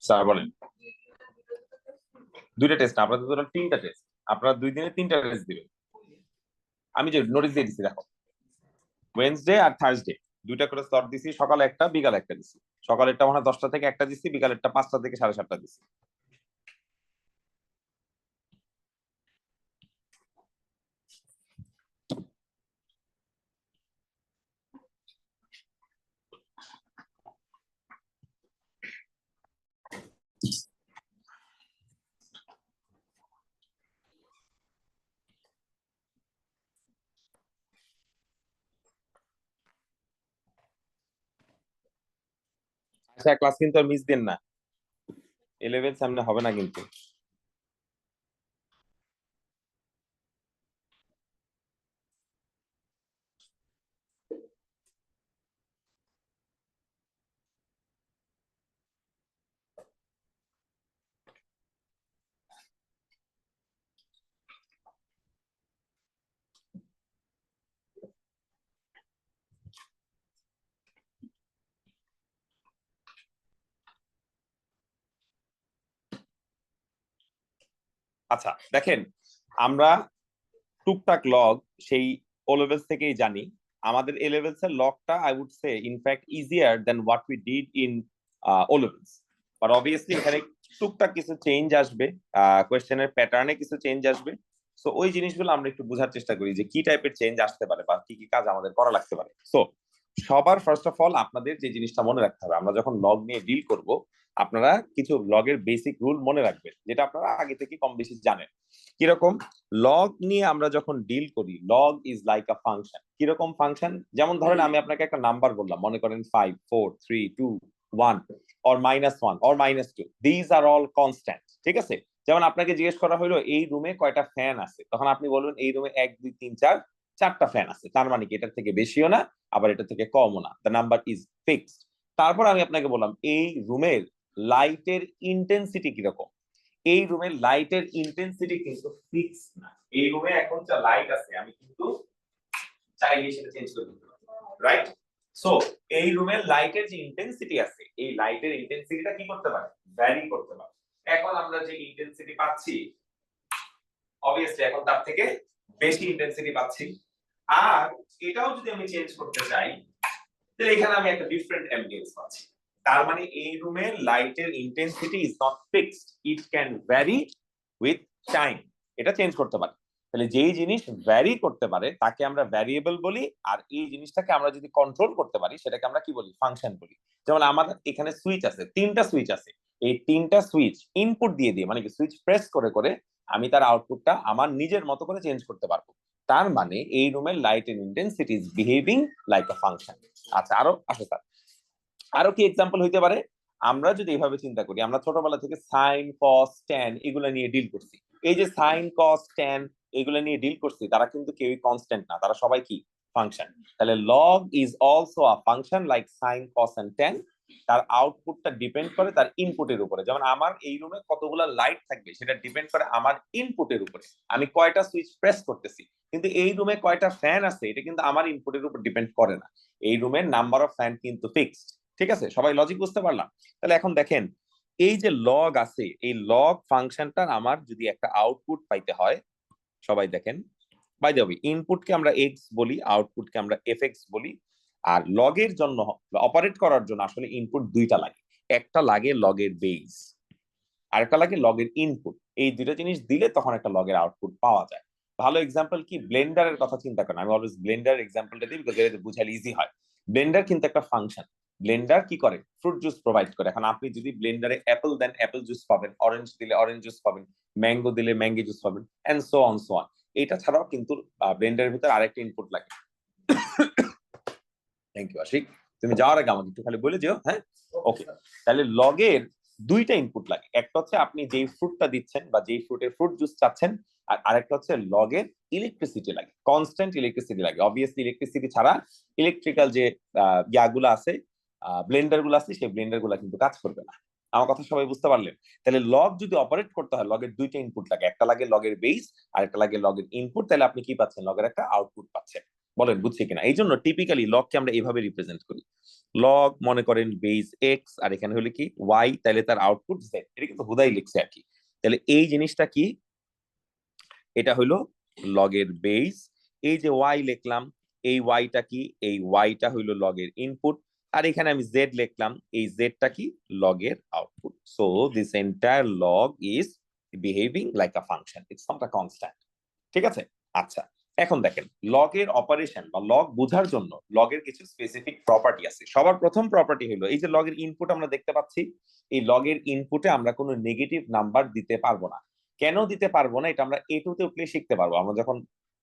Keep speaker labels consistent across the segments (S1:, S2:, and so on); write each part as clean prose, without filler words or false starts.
S1: Sir বলেন, দুইটা test, আপনাদের তো তিনটা টেস্ট, আপনারা 2 দিনে 3টা টেস্ট দিবেন। আমি যে নোটিস দিয়ে দিচ্ছি দেখো, ওয়েডনেসডে আর থার্সডে 2টা করে স্লট দিছি, সকালে একটা বিকালে একটা দিছি। সকালেরটা মনে হয় 10টা থেকে 1টা দিছি, বিকালেরটা 5টা থেকে 7:30টা দিছি। আচ্ছা, ক্লাস কিন্তু আর মিস দেন না, 11 সামনে হবে না কিন্তু। আচ্ছা দেখেন, আমরা টুকটাক লগ সেই ও লেভেলস থেকেই জানি। আমাদের এ লেভেলস এর লগটা I would say in fact easier than what we did in O levels, but obviously এখানে টুকটাক কিছু চেঞ্জ আসবে, কোয়েশ্চেনের প্যাটার্নে কিছু চেঞ্জ আসবে। সো ওই জিনিসগুলো আমরা একটু বোঝার চেষ্টা করি যে কি টাইপের চেঞ্জ আসতে পারে বা কি কি কাজ আমাদের করা লাগতে পারে। সো সবার ফার্স্ট অফ অল আপনাদের যে জিনিসটা মনে রাখতে হবে, আমরা যখন লগ নিয়ে ডিল করব, আপনারা কিছু লগের বেসিক রুল মনে রাখবেন, যেটা আপনারা আগে থেকে কম বেশি জানেন। কিরকম? লগ নিয়ে আমরা যখন ডিল করি, log is like a function. কিরকম ফাংশন? যেমন ধরেন আমি আপনাকে একটা নাম্বার বললাম, মনে করেন 5 4 3 2 1 or -1 or -2, these are all constant, ঠিক আছে? যেমন আপনাকে জিজ্ঞেস করা হলো এই রুমে কয়টা ফ্যান আছে, তখন আপনি বলবেন এই রুমে 1 2 3 4 4টা ফ্যান আছে। তার মানে কি এটার থেকে বেশিও না, আবার এটা থেকে কমও না, দ্য নাম্বার ইজ ফিক্সড। তারপর আমি আপনাকে বললাম এই রুমের লাইটের ইন্টেন্সিটি কিরকম। এই রুমের লাইটের ইন্টেন্সিটি কিন্তু ফিক্স না। এই রুমে এখন যা লাইট আছে আমি কিন্তু চাইলে সেটা চেঞ্জ করে দিতে পারি, রাইট? সো এই রুমের লাইটের যে ইন্টেন্সিটি আছে, এই লাইটের ইন্টেন্সিটিটা কি করতে পারে? ভ্যারি করতে পারে। এখন আমরা যে ইন্টেন্সিটি পাচ্ছি, অবভিয়াসলি এখন তার থেকে বেশি ইন্টেন্সিটি পাচ্ছি। আর এটাও যদি আমি চেঞ্জ করতে চাই, তাহলে এখানে আমি একটা ডিফারেন্ট অ্যাম্বিয়েন্স পাচ্ছি। তার মানে এই রুমের লাইটের intensity is not fixed, it can vary with time. এটা চেঞ্জ করতে পারে। তাহলে যেই জিনিস ভ্যারি করতে পারে তাকে আমরা ভ্যারিয়েবল বলি, আর এই জিনিসটাকে আমরা যদি কন্ট্রোল করতে পারি সেটাকে আমরা কি বলি? ফাংশন বলি। যেমন আমাদের এখানে সুইচ আছে, 3টা সুইচ আছে। এই 3টা সুইচ ইনপুট দিয়ে দিয়ে, মানে কি সুইচ প্রেস করে করে আমি তার আউটপুটটা আমার নিজের মতো করে চেঞ্জ করতে পারবো। তার মানে এই রুমের লাইটের intensity is behaving like a function. আচ্ছা, আরো আসো স্যার, আরো কি এক্সাম্পল হইতে পারে? আমরা যদি এইভাবে চিন্তা করি, আমরা ছোটবেলা থেকে সাইন কস ট্যান এগুলো নিয়ে ডিল করছি। এই যে সাইন কস ট্যান এগুলো নিয়ে ডিল করছি, তারা কিন্তু কেউই কনস্ট্যান্ট না, তারা সবাই কি? ফাংশন। তাহলে log is also a function like sine cos and tan. তার আউটপুটটা ডিপেন্ড করে তার ইনপুটের উপরে। যেমন আমার এই রুমে কতগুলো লাইট থাকবে সেটা ডিপেন্ড করে আমার ইনপুটের উপরে, আমি কয়টা সুইচ প্রেস করতেছি। কিন্তু এই রুমে কয়টা ফ্যান আছে এটা কিন্তু আমার ইনপুটের উপর ডিপেন্ড করে না। এই রুমের নাম্বার অফ ফ্যান কিন্তু ফিক্সড। ঠিক আছে, সবাই লজিক বুঝতে পারলাম? তাহলে এখন দেখেন, এই যে লগ আছে, এই লগ ফাংশনটার আমার যদি একটা আউটপুট পাইতে হয়, সবাই দেখেন, বাই দ্য ওয়ে ইনপুটকে আমরা এক্স বলি, আউটপুটকে আমরা এফ এক্স বলি। আর লগের জন্য অপারেট করার জন্য আসলে ইনপুট দুইটা লাগে, একটা লাগে লগের বেস, আর একটা লাগে লগের ইনপুট। এই দুইটা জিনিস দিলে তখন একটা লগের আউটপুট পাওয়া যায়। ভালো এক্সাম্পল কি? ব্লেন্ডারের কথা চিন্তা করেন। আমি অলওয়েজ ব্লেন্ডার এক্সাম্পলটা দিই বিকজ এটা বুঝালে ইজি হয়। ব্লেন্ডার কিন্তু একটা ফাংশন। ব্লেন্ডার কি করে? ফ্রুট জুস প্রোভাইড করে। এখন আপনি যদি ব্লেন্ডারে অ্যাপল দেন অ্যাপল জুস পাবেন, অরেঞ্জ দিলে অরেঞ্জ জুস পাবেন, ম্যাঙ্গো দিলে ম্যাঙ্গো জুস পাবেন, and so on so on. এটা ছাড়াও কিন্তু ব্লেন্ডারের ভিতরে আরেকটা ইনপুট লাগে। থ্যাংক ইউ আশিক, তুমি যাওয়ার আগে আমাকে একটু খালি বলে যেও, হ্যাঁ? ওকে, তাহলে লগের দুইটা ইনপুট লাগে, একটা হচ্ছে আপনি যেই ফ্রুটটা দিচ্ছেন বা যেই ফ্রুটের ফ্রুট জুস চাচ্ছেন, আর আরেকটা হচ্ছে লগের ইলেকট্রিসিটি লাগে, কনস্ট্যান্ট ইলেকট্রিসিটি লাগে। অবভিয়াসলি ইলেকট্রিসিটি ছাড়া ইলেকট্রিক্যাল যে ইয়াগুলো আছে, ব্লেন্ডার গুলো আছে, সেই ব্লেন্ডার গুলো কিন্তু কাজ করবে না। আমার কথা সবাই বুঝতে পারলেন? তাহলে লগ যদি অপারেট করতে হয়, লগের দুইটা ইনপুট লাগে, একটা লাগে লগের বেস আর একটা লাগে লগের ইনপুট। তাহলে আপনি কি পাচ্ছেন? লগের একটা আউটপুট পাচ্ছেন। বলেন বুঝছি কিনা? এই জন্য টিপিক্যালি লগকে আমরা এইভাবে রিপ্রেজেন্ট করি। লগ মনে করেন বেস এক্স, আর এখানে হলে কি ওয়াই, তাহলে তার আউটপুট জেড। এটা কিন্তু হুদাই লিখছে আর কি। তাহলে এই জিনিসটা কি? এটা হলো লগের বেস। এই যে ওয়াই লিখলাম, এই ওয়াইটা কি? এই ওয়াইটা হইলো লগের ইনপুট। আর এখানে আমি জেড লিখলাম, এই জেডটা কি? লগের output. So this entire log is behaving like a function, it's not a constant. ঠিক আছে? আচ্ছা, এখন দেখেন লগের অপারেশন বা লগ বোঝার জন্য লগের কিছু স্পেসিফিক প্রপার্টি আছে। সবার প্রথম প্রপার্টি হলো, এই যে লগের ইনপুট আমরা দেখতে পাচ্ছি, এই লগের ইনপুটে আমরা কোনো নেগেটিভ নাম্বার দিতে পারবো না। কেন দিতে পারবো না? এটা আমরা A2 তে উঠলে শিখতে পারবো। আমরা যখন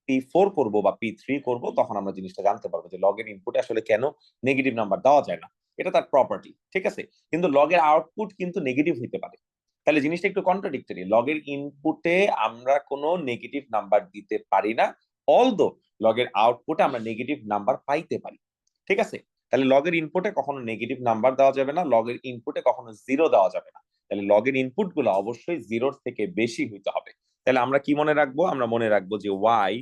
S1: P4 করব বা P3 করব, তখন আমরা জিনিসটা জানতে পারবো যে লগের ইনপুটে আসলে কেন নেগেটিভ নাম্বার দেওয়া যায় না। এটা তার প্রপার্টি, ঠিক আছে? কিন্তু লগের আউটপুট কিন্তু নেগেটিভ হইতে পারে। তাহলে জিনিসটা একটু কন্ট্রাডিক্টরি। লগের ইনপুটে আমরা কোনো নেগেটিভ নাম্বার দিতে পারি না, অলদো লগের আউটপুটে আমরা নেগেটিভ নাম্বার পাইতে পারি। ঠিক আছে? তাহলে লগের ইনপুটে কখনো নেগেটিভ নাম্বার দেওয়া যাবে না, লগের ইনপুটে কখনো জিরো দেওয়া যাবে না। তাহলে লগের ইনপুট গুলো অবশ্যই জিরোর থেকে বেশি হইতে হবে। তাহলে আমরা কি মনে রাখবো? আমরা মনে রাখবো যে y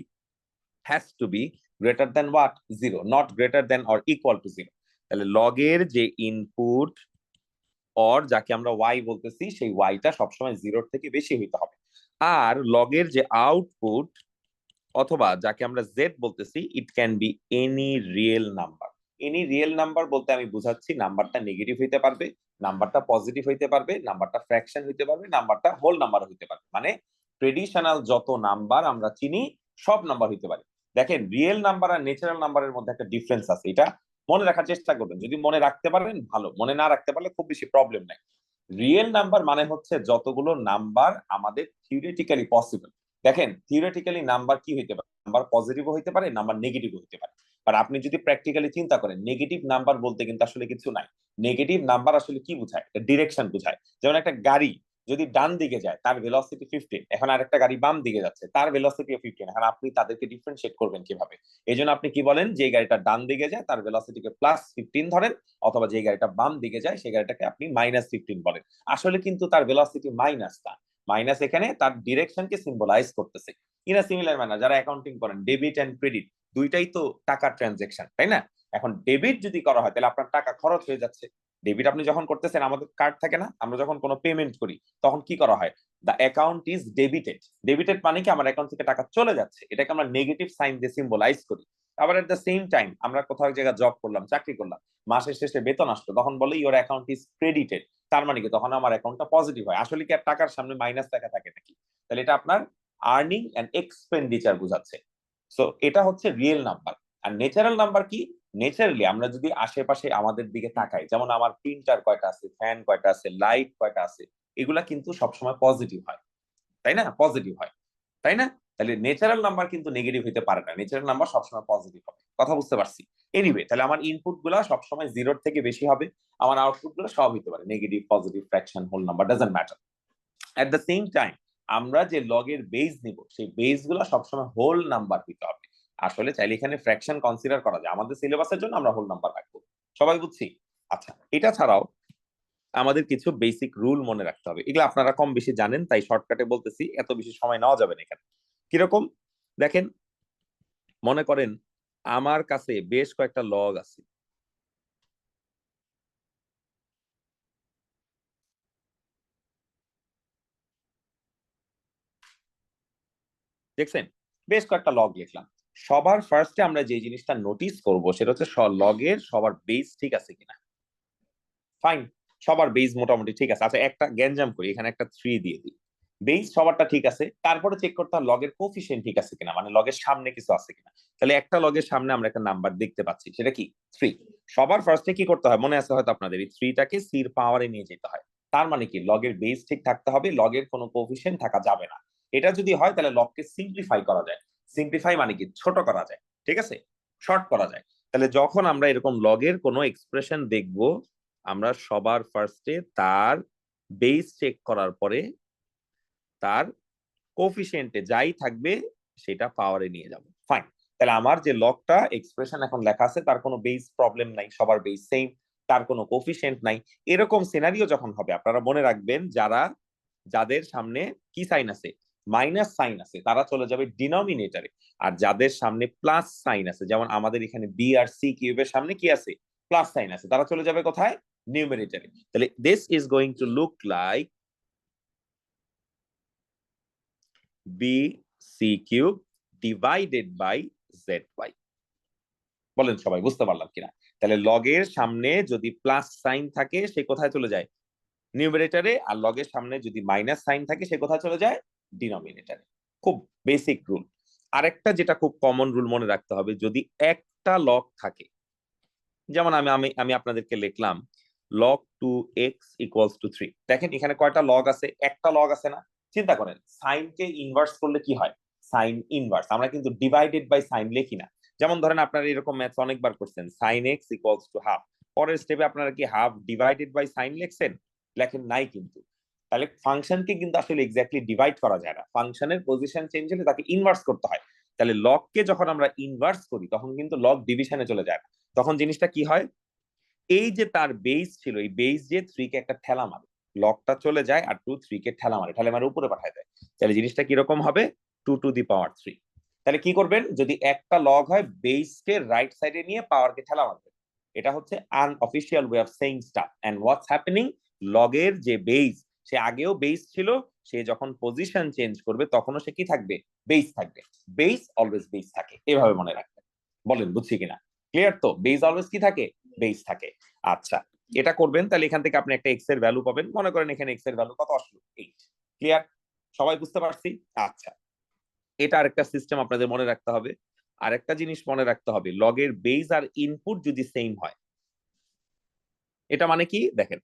S1: has to be greater than what? Zero, not greater than or equal to zero. তাহলে লগের যে ইনপুট অর যাকে আমরা ওয়াই বলতেছি, সেই ওয়াইটা সবসময় জিরোর থেকে বেশি হইতে হবে। আর লগের যে আউটপুট অথবা যাকে আমরা জেড বলতেছি, it can be any real number. Any real number বলতে আমি বুঝাচ্ছি নাম্বারটা নেগেটিভ হইতে পারবে, নাম্বারটা পজিটিভ হইতে পারবে, নাম্বারটা ফ্র্যাকশন হইতে পারবে, নাম্বারটা হোল নাম্বার হইতে পারবে। মানে ট্রেডিশনাল যত নাম্বার আমরা চিনি সব নাম্বার হইতে পারে। দেখেন, রিয়েল নাম্বার আর ন্যাচারাল নাম্বারের মধ্যে একটা ডিফারেন্স আছে, এটা মনে রাখার চেষ্টা করবেন। যদি মনে রাখতে পারেন ভালো, মনে না রাখতে পারলে খুব বেশি প্রবলেম নাই। রিয়েল নাম্বার মানে হচ্ছে যতগুলো নাম্বার আমাদের থিওরিটিক্যালি পসিবল। দেখেন, থিওরিটিক্যালি নাম্বার কি হইতে পারে? নাম্বার পজিটিভ হইতে পারে, নাম্বার নেগেটিভ হইতে পারে। আর আপনি যদি প্র্যাকটিক্যালি চিন্তা করেন, নেগেটিভ নাম্বার বলতে কিন্তু আসলে কিছু নাই। নেগেটিভ নাম্বার আসলে কি বোঝায়? ডিরেকশন বোঝায়। যেমন একটা গাড়ি যদি ডান দিকে যায়, তার ভেলোসিটি 15, এখন আরেকটা গাড়ি বাম দিকে যাচ্ছে, তার ভেলোসিটি 15। এখন আপনি তাদেরকে ডিফারেন্সিয়েট করবেন কিভাবে? এই জন্য আপনি কি বলেন? যে গাড়িটা ডান দিকে যায় তার ভেলোসিটিকে +15 ধরেন, অথবা যে গাড়িটা বাম দিকে যায় সেই গাড়িটাকে আপনি -15 বলেন। আসলে কিন্তু তার ভেলোসিটি মাইনাস না, মাইনাস এখানে তার ডিরেকশনকে সিম্বলাইজ করতেছে। ইন আ সিমিলার ম্যানার যারা অ্যাকাউন্টিং করেন, ডেবিট এন্ড ক্রেডিট দুইটাই তো টাকার ট্রানজেকশন, তাই না? এখন ডেবিট যদি করা হয় তাহলে আপনার টাকা খরচ হয়ে যাচ্ছে। ডেবিট আপনি যখন করতেছেন, আমাদের কার্ড থাকে না, আমরা যখন কোনো পেমেন্ট করি তখন কি করা হয়? The account is debited. Debited মানে কি? আমার অ্যাকাউন্ট থেকে টাকা চলে যাচ্ছে, এটাকে আমরা নেগেটিভ সাইন দিয়ে সিম্বলাইজ করি। আবার এট দ্য সেম টাইম আমরা কোথাও এক জায়গায় জব করলাম, চাকরি করলাম, মাসের শেষে বেতন আসলো, তখন বলে ইওর অ্যাকাউন্ট ইজ ক্রেডিটেড। তার মানে কি? তখন আমার অ্যাকাউন্টটা পজিটিভ হয়। আসলে কি আর টাকার সামনে মাইনাস লেখা থাকে নাকি? তাহলে এটা আপনার আর্নিং এন্ড এক্সপেন্ডিচার বোঝাচ্ছে। সো এটা হচ্ছে রিয়েল নাম্বার। আর ন্যাচারাল নাম্বার কি? ন্যাচারালি আমরা যদি আশেপাশে আমাদের দিকে তাকাই, যেমন আমার প্রিন্টার কয়টা আছে, ফ্যান কয়টা আছে, লাইট কয়টা আছে, এগুলা কিন্তু সবসময় পজিটিভ হয়, তাই না? পজিটিভ হয়, তাই না? তাহলে ন্যাচারাল নাম্বার কিন্তু নেগেটিভ হইতে পারে না, ন্যাচারাল নাম্বার সবসময় পজিটিভ হবে। কথা বুঝতে পারছি? এনিওয়ে, তাহলে আমার ইনপুট গুলা সবসময় জিরোর থেকে বেশি হবে, আমার আউটপুট গুলো সব হইতে পারে negative, positive, fraction, whole number, doesn't matter. At the same time আমরা যে লগের বেস নিব, সেই বেস গুলো সবসময় হোল নাম্বার হইতে হবে। আসলে চাইলে এখানে ফ্র্যাকশন কনসিডার করা যায়, আমাদের সিলেবাসের জন্য আমরা হোল নাম্বার রাখবো। সবাই বুঝছি? আচ্ছা, এটা ছাড়াও আমাদের কিছু বেসিক রুল মনে রাখতে হবে। এগুলো আপনারা কম বেশি জানেন, তাই শর্টকাটে বলতেছি, এত বেশি সময় নেওয়া যাবে না এখানে। কিরকম? দেখেন, মনে করেন আমার কাছে বেশ কয়েকটা লগ আছে। দেখছেন? বেশ কয়েকটা লগ লিখলাম। সবার ফার্স্টে আমরা যে জিনিসটা নোটিস করব সেটা হচ্ছে লগের সবার বেস ঠিক আছে কিনা। ফাইন, সবার বেস মোটামুটি ঠিক আছে। আচ্ছা, একটা গ্যাঞ্জাম করি, এখানে একটা 3 দিয়ে দিই। বেস সবারটা ঠিক আছে, তারপরে চেক করতে হবে লগের কোফিশিয়েন্ট ঠিক আছে কিনা, মানে লগের সামনে কিছু আছে কিনা। তাহলে একটা লগের সামনে আমরা একটা নাম্বার দেখতে পাচ্ছি, সেটা কি? 3। সবার ফার্স্টে কি করতে হয় মনে আছে হয়তো আপনাদের? এই 3টাকে সির পাওয়ারে নিয়ে যেতে হয়। তার মানে কি? লগের বেস ঠিক থাকতে হবে, লগের কোনো কোফিশিয়েন্ট থাকা যাবে না। এটা যদি হয় তাহলে লগকে সিম্পলিফাই করা যায়। সিম্পলিফাই মানে কি? ছোট করা যায়, ঠিক আছে? শর্ট করা যায়। তাহলে যখন আমরা এরকম লগের কোনো এক্সপ্রেশন দেখব, আমরা সবার ফার্স্টে তার বেস চেক করার পরে তার কোফিশিয়েন্টে যাই থাকবে সেটা পাওয়ারে নিয়ে যাব। ফাইন, তাহলে আমার যে লগটা এক্সপ্রেশন এখন লেখা আছে তার কোনো বেস প্রবলেম নাই, সবার বেস সেম, তার কোনো কোফিশিয়েন্ট নাই। এরকম সিনারিও যখন হবে আপনারা মনে রাখবেন যাদের সামনে কি সাইন আছে, মাইনাস সাইন আছে, তারা চলে যাবে ডিনোমিনেটরে। আর যাদের সামনে প্লাস সাইন আছে, যেমন আমাদের এখানে বি আর সি কিউবের সামনে কি আছে, প্লাস সাইন আছে, তারা চলে যাবে কোথায়, নিউমেরেটরে। তাহলে this is going to look like b c cube divided by z y. বলেন সবাই বুঝতে পারলাম কিনা? তাহলে লগের সামনে যদি প্লাস সাইন থাকে সে কোথায় চলে যায়, নিউমারেটরে, আর লগের সামনে যদি মাইনাস সাইন থাকে সে কোথায় চলে যায়, ডিনোমিনেটরে। খুব বেসিক রুল। আরেকটা যেটা খুব কমন রুল মনে রাখতে হবে, যদি একটা লগ থাকে, যেমন আমি আমি আমি আপনাদেরকে লিখলাম log 2x equals to 3। দেখেন এখানে কয়টা লগ আছে, একটা লগ আছে না। চিন্তা করেন সাইনকে ইনভার্স করলে কি হয়, সাইন ইনভার্স। আমরা কিন্তু ডিভাইডেড বাই সাইন লিখি না। যেমন ধরেন আপনারা এরকম ম্যাথস অনেকবার করছেন, sine x equals to half, পরের স্টেপে আপনারা কি হাফ ডিভাইডেড বাই সাইন লিখছেন, লেখেন নাই কিন্তু। তাহলে ফাংশনকে কিন্তু আসলে এক্স্যাক্টলি ডিভাইড করা যায় না, ফাংশনের পজিশন চেঞ্জ হলে তাকে ইনভার্স করতে হয়। তাহলে লগকে যখন আমরা ইনভার্স করি তখন কিন্তু লগ ডিভিশনে চলে যায় না, তখন জিনিসটা কি হয়, এই যে তার বেস ছিল, এই বেস যে 3 কে একটা ঠেলা মারে, লগটা চলে যায় আর 2 3 কে ঠেলা মারে, ঠেলা মারে উপরে পাঠায় দেয়। তাহলে জিনিসটা কিরকম হবে, 2 টু দি পাওয়ার 3। তাহলে কি করবেন, যদি একটা লগ হয় বেসকে রাইট সাইডে নিয়ে পাওয়ারকে ঠেলা মারবে। এটা হচ্ছে unofficial way of saying stuff. And what's happening, লগের যে বেস, সে আগেও বেস ছিল, সে যখন পজিশন চেঞ্জ করবে তখনও সে কি থাকবে, বেস থাকবে। বেস অলওয়েজ বেস থাকে, এভাবে মনে রাখবেন। বলেন বুঝছি কিনা? ক্লিয়ার তো? বেস অলওয়েজ কি থাকে, বেস থাকে। আচ্ছা, এটা করবেন, তাহলে এখান থেকে আপনি একটা এক্স এর ভ্যালু পাবেন। মনে করেন এখানে এক্স এর ভ্যালু কত আসলো, 8। ক্লিয়ার? সবাই বুঝতে পারছি? আচ্ছা, এটা আরেকটা সিস্টেম আপনাদের মনে রাখতে হবে। আরেকটা জিনিস মনে রাখতে হবে, লগের বেস আর ইনপুট যদি সেম হয়, এটা মানে কি দেখেন,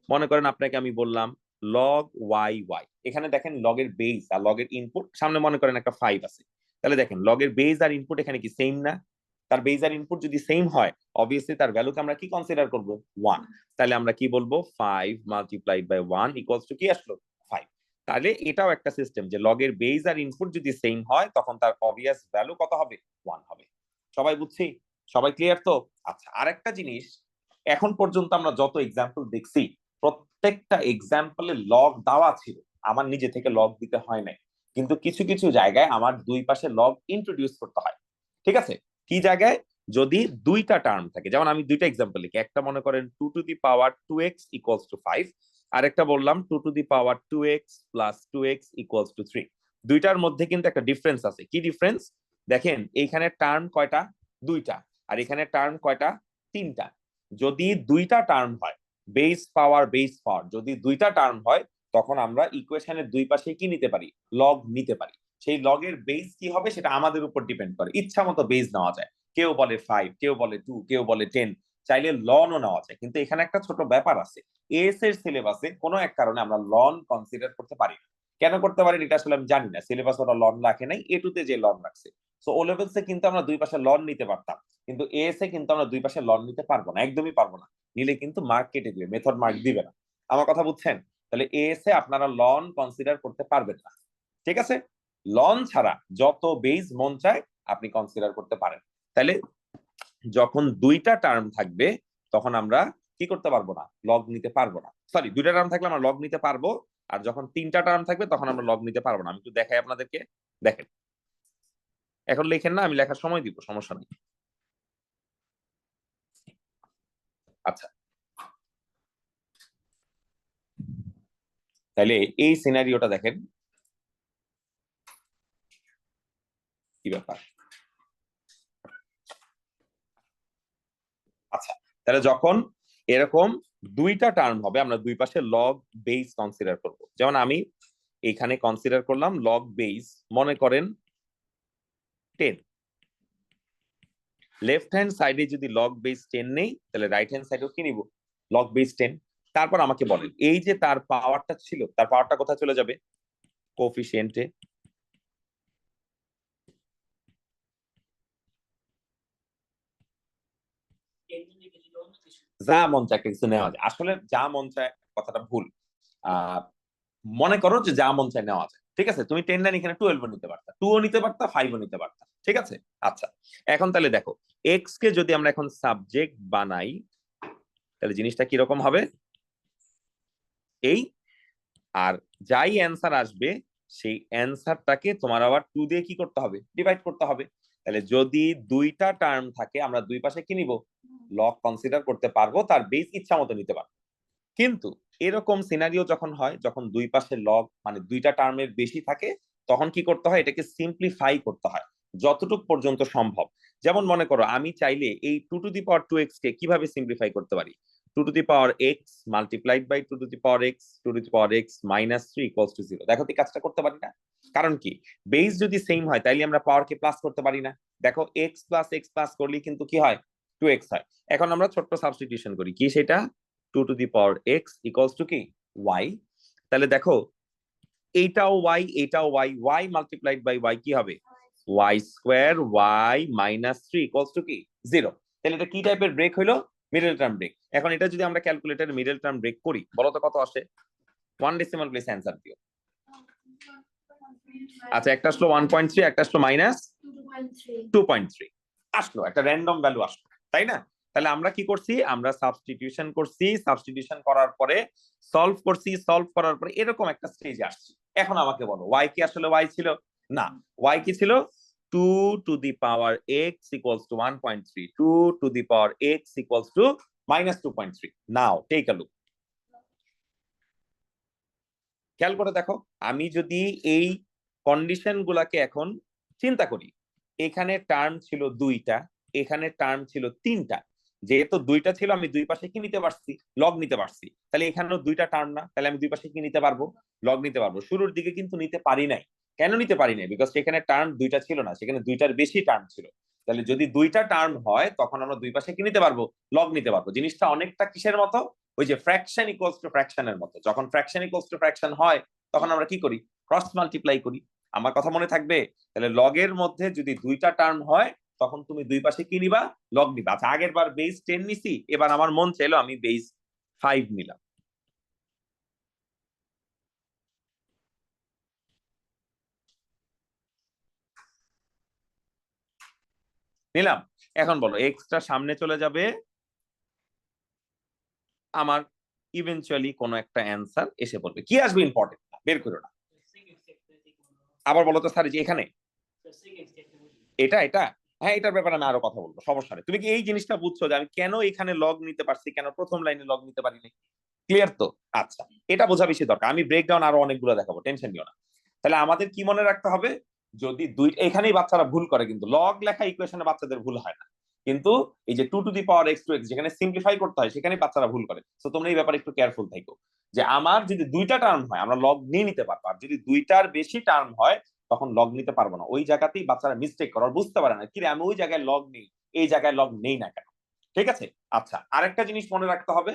S1: মনে করেন আপনাকে আমি বললাম লগ ওয়াই ওয়াই, এখানে দেখেন লগের বেস আর লগের ইনপুট সামনে মনে করেন একটা 5 আছে। তাহলে দেখেন লগের বেস আর ইনপুট এখানে কি সেম না? তার বেস আর ইনপুট যদি সেম হয় অবভিয়াসলি তার ভ্যালুকে আমরা কি কনসিডার করব, 1। তাহলে আমরা কি বলবো, 5 মাল্টিপ্লাইড বাই 1 ইকুয়ালস টু কি আসলো, 5। তাহলে এটাও একটা সিস্টেম যে লগের বেস আর ইনপুট যদি সেম হয় তখন তার অবভিয়াস ভ্যালু কত হবে, 1 হবে। সবাই বুঝছি? সবাই ক্লিয়ার তো? আচ্ছা, আরেকটা জিনিস, এখন পর্যন্ত আমরা যত এক্সাম্পল দেখছি প্রত্যেকটা এক্সাম্পলে লগ দেওয়া ছিল, আমার নিজে থেকে লগ দিতে হয় নাই। কিন্তু কিছু কিছু জায়গায় আমার দুই পাশে লগ ইন্ট্রোডিউস করতে হয়। ঠিক আছে? কি জায়গায়, যদি দুইটা টার্ম থাকে, যেমন আমি দুইটা এক্সাম্পল লিখি, একটা মনে করেন 2 to the power 2x equals to 5, আরেকটা বললাম 2 to the power 2x plus 2x equals to 3। দুইটার মধ্যে কিন্তু একটা ডিফারেন্স আছে। কি ডিফারেন্স? দেখেন এইখানে টার্ম কয়টা, দুইটা, আর এখানে টার্ম কয়টা, তিনটা। যদি দুইটা টার্ম হয়, বেস পাওয়ার যদি দুইটা টার্ম হয়, তখন আমরা ইকুয়েশনের দুই পাশে কি নিতে পারি, লগ নিতে পারি। সেই লগের বেস কি হবে সেটা আমাদের উপর ডিপেন্ড করে, ইচ্ছা মতো বেস নেওয়া যায়। কেউ বলে 5, কেউ বলে 2, কেউ বলে 10, চাইলে লনও নেওয়া যায়। কিন্তু এখানে একটা ছোট ব্যাপার আছে, এস এর সিলেবাসে কোনো এক কারণে আমরা লন কনসিডার করতে পারি না। কেন করতে পারি এটা আসলে আমি জানি না, সিলেবাস ওরা লন রাখে নাই, এটুতে যে লন রাখছে। সো ও লেভেলসে কিন্তু আমরা দুই পাশে লন নিতে পারতাম, কিন্তু এস এ কিন্তু আমরা দুই পাশে লন নিতে পারবো না, একদমই পারবো না। নিলে কিন্তু মার্ক কেটে দিবে, মেথড মার্ক দিবে না। আমার কথা বুঝছেন? তাহলে এস এ আপনারা লন কনসিডার করতে পারবেন না। ঠিক আছে? লন ছাড়া যত বেস মন চায় আপনি কনসিডার করতে পারেন। তাহলে যখন দুইটা টার্ম থাকবে তখন আমরা কি করতে পারবো না, লগ নিতে পারবো না। সরি, দুইটা টার্ম থাকলে আমরা লগ নিতে পারবো, আর যখন তিনটা টার্ম থাকবে তখন আমরা লগ নিতে পারবো না। আমি একটু দেখাই আপনাদেরকে, দেখেন। এখন লেখেন না, আমি লেখার সময় দিব, সমস্যা নেই। আচ্ছা, তাহলে এই সিনারিওটা দেখেন কি ব্যাপার। আচ্ছা, তাহলে যখন এরকম দুইটা টার্ম হবে আমরা দুই পাশে লগ বেস কনসিডার করব। যেমন আমি এখানে কনসিডার করলাম লগ বেস, মনে করেন 10। লেফট হ্যান্ড সাইডে যদি লগ বেস 10 নেই, তাহলে রাইট হ্যান্ড সাইডেও কি নিব, লগ বেস 10। তারপর আমাকে বলেন এই যে তার পাওয়ারটা ছিল, তার পাওয়ারটা কোথায় চলে যাবে, কোফিশিয়েন্টে। যা মন চায় কিছু নেওয়া যায়, আসলে যা মন চায় কথাটা ভুল। আহ মনে করো যে যা মন চায় নেওয়া যায়, ঠিক আছে? তুমি 10 এখানে 12 নিতে পারতা, 2 নিতে পারতা, 5 নিতে পারতা, ঠিক আছে? আচ্ছা, এখন তাহলে দেখো, এক্স কে যদি আমরা এখন সাবজেক্ট বানাই, তাহলে জিনিসটা কিরকম হবে? এই, আর যাই অ্যান্সার আসবে সেই অ্যান্সারটাকে তোমার আবার 2 দিয়ে কি করতে হবে? ডিভাইড করতে হবে। তাহলে যদি দুইটা টার্ম থাকে, আমরা দুই পাশে কি নিব? লগ কনসিডার করতে পারবো, তার বেস ইচ্ছা মতো নিতে পারবো। কিন্তু এরকম সিনারিও যখন হয়, যখন দুই পাশে লগ মানে দুইটা টার্মের বেশি থাকে, তখন কি করতে হয়? এটাকে সিম্পলিফাই করতে হয় যতটুক পর্যন্ত সম্ভব। যেমন মনে করো আমি চাইলে এই 2 টু দি পাওয়ার 2x কে কিভাবে সিম্পলিফাই করতে পারি? 2 to the power x multiplied by 2 to the power x, 2 to the power x minus 3 equals to 0। দেখো তো এই কাজটা করতে পারি না? কারণ কি, বেস যদি সেম হয় তাইলে আমরা পাওয়ারকে প্লাস করতে পারি না? দেখো x প্লাস x প্লাস করলে কিন্তু কি হয়? 2x হয়। এখন আমরা ছোট্ট সাবস্টিটিউশন করি, কি সেটা? 2 to the power x equals to কি? y। তাহলে দেখো এইটাও y, এটাও y, y multiplied by y কি হবে? y square y minus 3 equals to কি? 0। তাহলে এটা কি টাইপের ব্রেক হইলো? Middle term break. এখন এটা যদি আমরা ক্যালকুলেটর মিডল টার্ম ব্রেক করি, বলো তো কত আসে? 1 ডেসিমাল প্লেস অ্যান্সার দিও। আচ্ছা, একটা আসলো 1.3, একটা আসলো মাইনাস 2.3, আসলো একটা র্যান্ডম ভ্যালু আসলো, তাই না? তাহলে আমরা কি করছি? আমরা সাবস্টিটিউশন করছি, সাবস্টিটিউশন করার পরে সলভ করছি, সলভ করার পরে এরকম একটা স্টেজে আসছি। এখন আমাকে বলো, ওয়াই কি আসলে ওয়াই ছিল? না, ওয়াই কি ছিল? 2 to the power x equals to 1.3, 2 to the power x equals to minus 2.3। Now take a look, খেয়াল করে দেখো, আমি যদি এই কন্ডিশন গুলাকে এখন চিন্তা করি, এখানে টার্ম ছিল দুইটা, এখানে টার্ম ছিল তিনটা। যেহেতু দুইটা ছিল, আমি দুই পাশে কি নিতে পারছি? লগ নিতে পারছি। তাহলে এখানেও দুইটা টার্ম না, তাহলে আমি দুই পাশে কি নিতে পারবো? লগ নিতে পারবো। শুরুর দিকে কিন্তু নিতে পারি নাই। কেন নিতে পারি নাই? বিকজ সেখানে টার্ম দুইটা ছিল না, সেখানে দুইটার বেশি টার্ম ছিল। তাহলে যদি দুইটা টার্ম হয়, তখন আমরা দুই পাশে কি নিতে পারবো? লগ নিতে পারবো। জিনিসটা অনেকটা কিসের মতো? ওই যে ফ্র্যাকশন ইকুয়ালস টু ফ্র্যাকশনের মতো। যখন ফ্র্যাকশন ইকুয়ালস টু ফ্র্যাকশন হয়, তখন আমরা কি করি? ক্রস মাল্টিপ্লাই করি। আমার কথা মনে থাকবে? তাহলে লগের মধ্যে যদি দুইটা টার্ম হয়, তখন তুমি দুই পাশে কি নিবা? লগ নিবা। আচ্ছা, আগের বার বেস 10 নিছি, এবার আমার মন চাইলো আমি বেস 5 নিলাম। নিলাম। এখন বলো, এক্সট্রা সামনে চলে যাবে, আমার ইভেনচুয়ালি কোনো একটা অ্যান্সার এসে পড়বে। কি আসবে ইম্পর্টেন্ট না, বের করো না। আবার বলো তো স্যার, যে এখানে এটা এটা হ্যাঁ, এটার ব্যাপারে আমি আরো কথা বলবো, সমস্যা নেই। তুমি কি এই জিনিসটা বুঝছো যে আমি কেন এখানে লগ নিতে পারছি, কেন প্রথম লাইনে লগ নিতে পারিনি? ক্লিয়ার তো? আচ্ছা, এটা বোঝা বেশি দরকার। আমি ব্রেকডাউন আরো অনেকগুলো দেখাবো, টেনশন নিও না। তাহলে আমাদের কি মনে রাখতে হবে? যদি দুই, এখানেই বাচ্চারা ভুল করে, কিন্তু লগ লেখা ইকুয়েশনে বাচ্চাদের ভুল হয় না। কিন্তু এই যে 2 to the power x to x যেখানে সিম্পলিফাই করতে হয়, সেখানে বাচ্চারা ভুল করে। তো তোমরা এই ব্যাপারে একটু কেয়ারফুল থাকো, যে আমার যদি দুইটা টার্ম হয় আমরা লগ নিয়ে নিতে পারবো, আর যদি দুইটার বেশি টার্ম হয় তখন লগ নিতে পারবো না। ওই জায়গাতেই বাচ্চারা মিস্টেক করে, আর বুঝতে পারে না কি রে, আমি ওই জায়গায় লগ নেই, এই জায়গায় লগ নেই না কেন। ঠিক আছে? আচ্ছা, আরেকটা জিনিস মনে রাখতে হবে,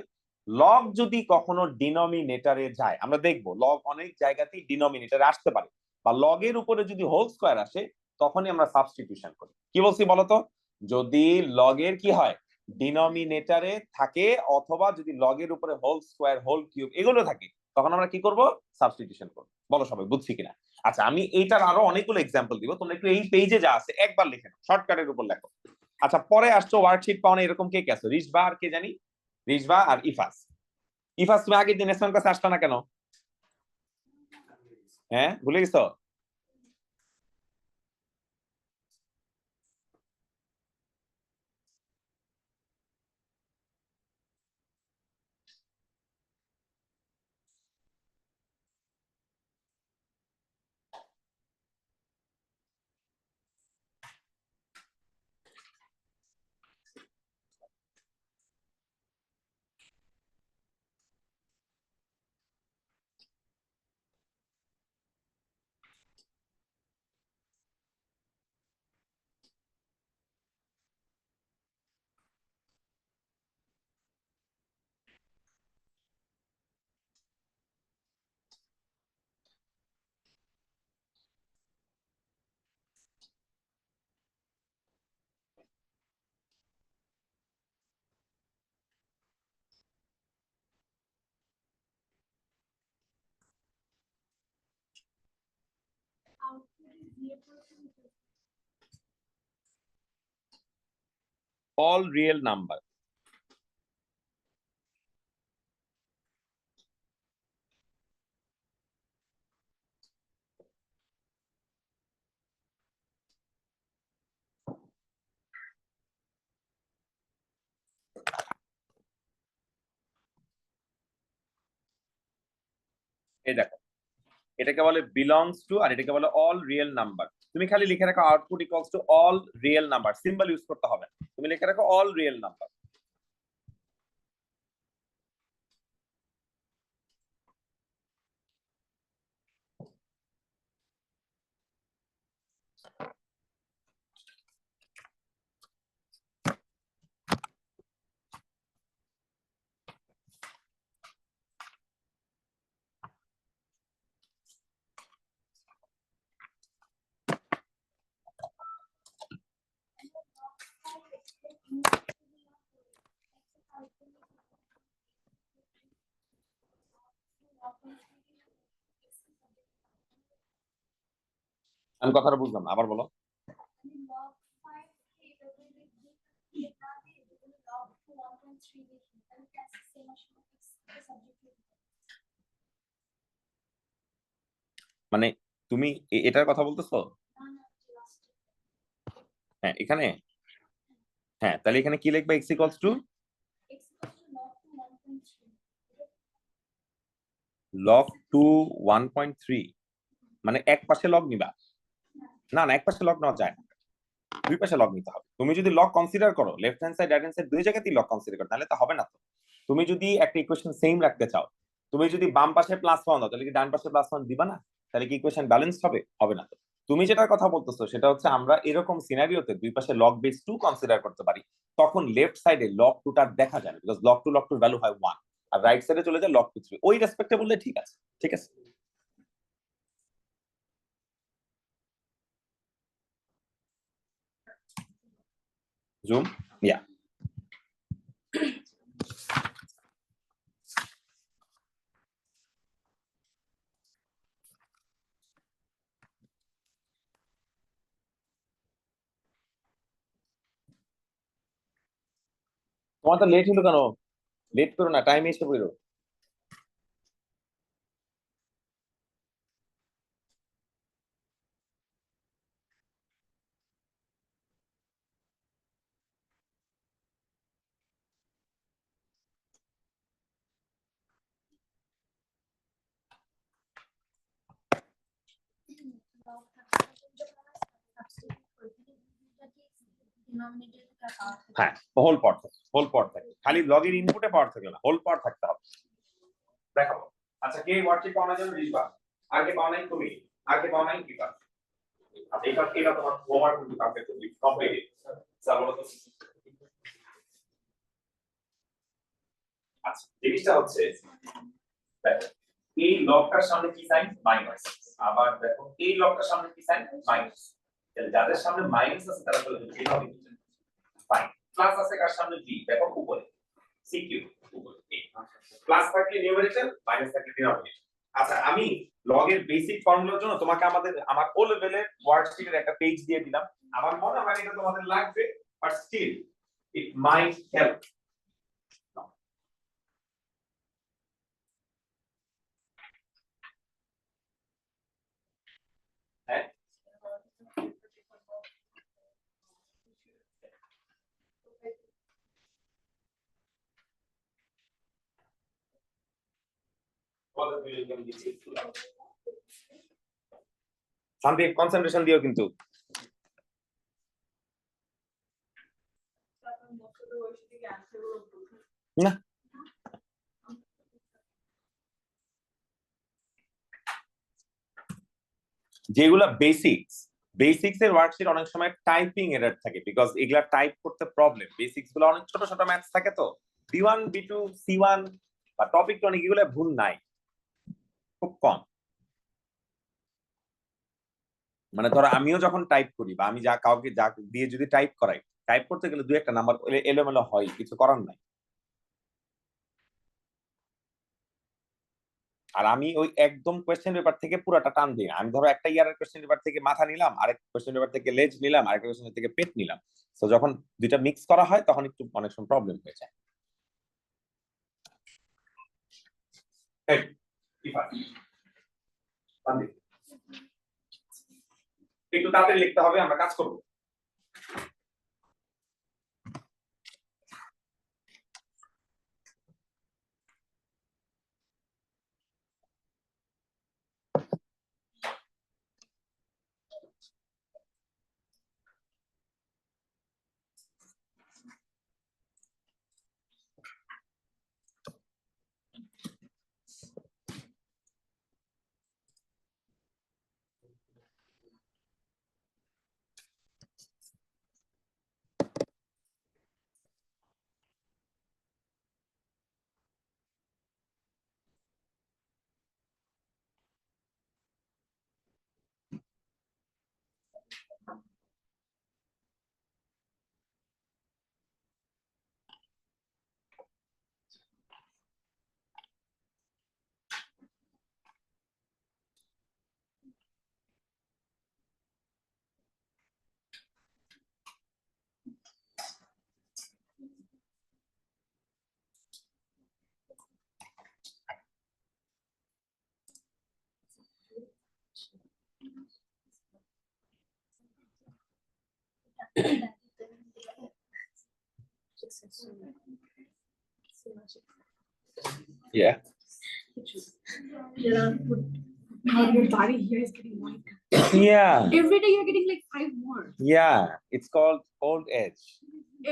S1: লগ যদি কখনো ডিনোমিনেটরে যায়, আমরা দেখবো লগ অনেক জায়গাতেই ডিনোমিনেটরে আসতে পারে, বা লগের উপরে যদি হোল স্কোয়ার আসে, তখনই আমরা সাবস্টিটিউশন করি। কি বলছি বলতো? যদি লগের কি হয়, ডিনোমিনেটরে থাকে, অথবা যদি লগের উপরে হোল স্কোয়ার, হোল কিউব এগুলো থাকে, তখন আমরা কি করব? সাবস্টিটিউশন করব। বলো সবাই বুঝছি কিনা? আচ্ছা, আমি এইটার আরো অনেকগুলো এক্সাম্পল দিব, তোমরা একটু এই পেজে যা আছে একবার লিখে নাও, শর্টকাটের উপর লেখো। আচ্ছা, পরে আসছো ওয়ার্কশিট পাওয়া এরকম কে কে আছো? রিশবা আর কে জানি? রিশবা আর ইফাস। ইফাস, তুমি আগের দিন এসএম কাছে আসলা না কেন? হ্যাঁ, ভুলে গেছো? all real number. এই দেখো, এটাকে বলে বিলংস টু আর এটাকে বলে অল রিয়েল নাম্বার। তুমি খালি লিখে রাখো output equals to all real number, symbol use করতে হবে না, তুমি লিখে রাখো অল রিয়েল নাম্বার। আমি কথাটা বুঝলাম না, আবার বলো। মানে তুমি এটার কথা বলতেছো? হ্যাঁ এখানে, হ্যাঁ তাহলে এখানে কি লিখবে? x equals to log two 1.3, মানে এক পাশে লগ নিবা? না না, এক পাশে লগ নেওয়া যায় না, দুই পাশে লগ নিতে হবে। তুমি যদি লগ কনসিডার করো, left hand side right hand side দুই জায়গাতেই লগ কনসিডার করো, তাহলে তো হবে না তো। তুমি যদি একটা ইকুয়েশন সেম রাখতে চাও, তুমি যদি বাম পাশে প্লাস ওয়ান দাও, তাহলে কি ডান পাশে প্লাস ওয়ান দিবা না? তাহলে কি ইকুয়েশন ব্যালেন্স হবে? হবে না তো। তুমি যেটার কথা বলতেছো সেটা হচ্ছে আমরা এরকম সিনারিওতে দুই পাশে লগ বেস টু কনসিডার করতে পারি, তখন লেফট সাইডে লগ টুটা দেখা যায় না, বিকজ লগ টুর ভ্যালু হয় ওয়ান, আর রাইট সাইডে চলে যায় লগ টু থ্রি। ওই রেসপেক্টে বললে ঠিক আছে, ঠিক আছে। জুম, ইয়া। তোমার তো লেট হলো কেন? লেট করো না, টাইমে এসে পড়ো। হ্যাঁ, হোল পাওয়ার থাকে, হোল পাওয়ার থাকে, খালি লগের ইনপুটে পাওয়ার থাকে না, হোল পাওয়ার থাকতে হবে। দেখাবো। আচ্ছা, কে ওয়ার্ডটি পাওয়া যায় রিজবা? আগে পাওয়া নাই তুমি, আগে পাওয়া নাই কি কাজ? আচ্ছা, এটা তোমার হোমওয়ার্ক কিন্তু কালকে কমপ্লিট। স্যার বলো তো। আচ্ছা, জিনিসটা হচ্ছে দেখো, এই লগটার সামনে কি সাইন? মাইনাস। আবার দেখো এই লগটার সামনে কি সাইন? মাইনাস। তাহলে যাদের সামনে মাইনাস আছে তারা বলে এইভাবে লিখবেন। ফাইন। প্লাস আছে কার সামনে? জি, দেখো উপরে সিকিউ উপরে প্লাস থাকলে নিউমারেটর, মাইনাস থাকলে ডিনোমিনেটর। আচ্ছা, আমি লগের বেসিক ফর্মুলার জন্য তোমাকে আমার ও লেভেলের ওয়ার্কশিটের একটা পেজ দিয়ে দিলাম। আমার মনে হয় এটা তোমাদের লাগবে, but still it might help. হ্যাঁ, শান্তি কনসেন্ট্রেশন দিও কিন্তু। না, যেগুলা বেসিক্স, বেসিক্স এর ওয়ার্কশিট অনেক সময় টাইপিং এরর থাকে, বিকজ এগুলা টাইপ করতে প্রবলেম। বেসিক্স গুলো অনেক ছোট ছোট ম্যাথস থাকে, তো বি1 বি2 সি1 বা টপিক টনিক এগুলো ভুল নাই, খুব কম। মানে ধরো আমিও যখন টাইপ করি বা আমি যা কাউকে যা দিয়ে যদি টাইপ করাই, টাইপ করতে গেলে দুই একটা নাম্বার এলোমেলো হয়, কিছু করার নাই। আর আমি ওই একদম কোয়েশ্চেন পেপার থেকে পুরাটা টান দিই না। আমি ধরো একটা ইয়ারের কোয়েশ্চেন পেপার থেকে মাথা নিলাম, আরেক কোয়েশ্চেন পেপার থেকে লেজ নিলাম, আরেকটা কোয়েশ্চেন থেকে পেট নিলাম। তো যখন দুইটা মিক্স করা হয় তখন একটু অনেক সময় প্রবলেম হয়ে যায়। একটু তাড়াতাড়ি লিখতে হবে, আমরা কাজ করবো। Yeah.
S2: Your body here is getting whiter.
S1: Yeah.
S2: Every day you're getting like 5 more.
S1: Yeah. It's called old age.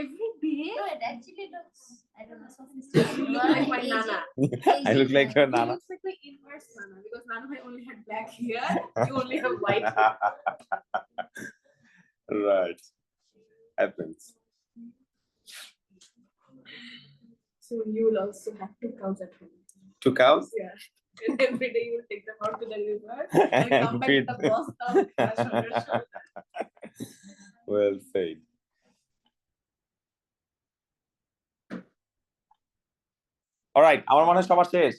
S2: Every day?
S3: No, it actually looks, I don't know, sophisticated.
S2: You look like my Nana.
S1: I look like your
S2: He
S1: Nana.
S2: looks like my inverse Nana because Nana I only had black hair. You only have white hair.
S1: Right. Happens.
S2: So you will also have 2 cows at home.
S1: 2 cows?
S2: Yeah. And every day you will take them out to the river and
S1: And
S2: come back
S1: feed
S2: with a boss down crash on your shoulder.
S1: Well said. Alright, আমার মনে হয় সবার শেষ।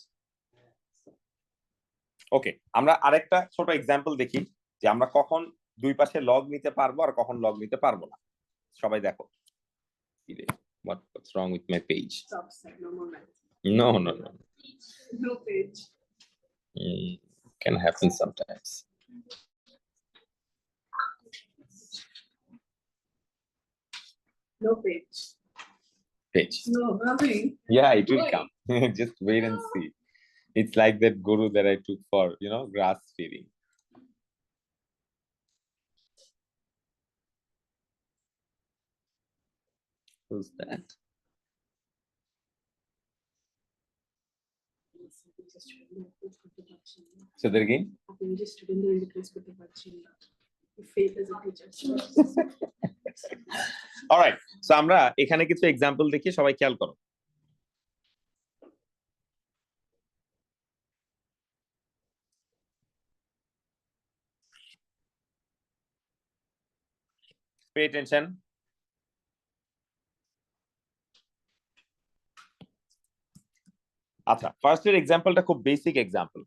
S1: ওকে, আমরা আরেকটা ছোট example দেখি যে আমরা কখন দুই পাশে লগ নিতে পারবো আর কখন লগ নিতে পারবো না। সবাই দেখো। What's wrong with my page?
S2: Stop, sir. No more math.
S1: No, no, no.
S2: No page.
S1: Can happen sometimes.
S2: No page.
S1: Page.
S2: No, nothing.
S1: Yeah, it will
S2: Wait.
S1: come. Just wait and see. It's like that guru that I took for, grass feeding. Who's that? Say that again.
S2: আপনি যে স্টুডেন্টদের request করতে পারছেন না। You fail as a teacher.
S1: Alright, so আমরা এখানে কিছু example দেখি, সবাই খেয়াল করো। Pay attention. আচ্ছা, ফার্স্ট এর এক্সাম্পলটা খুব বেসিক এক্সাম্পল।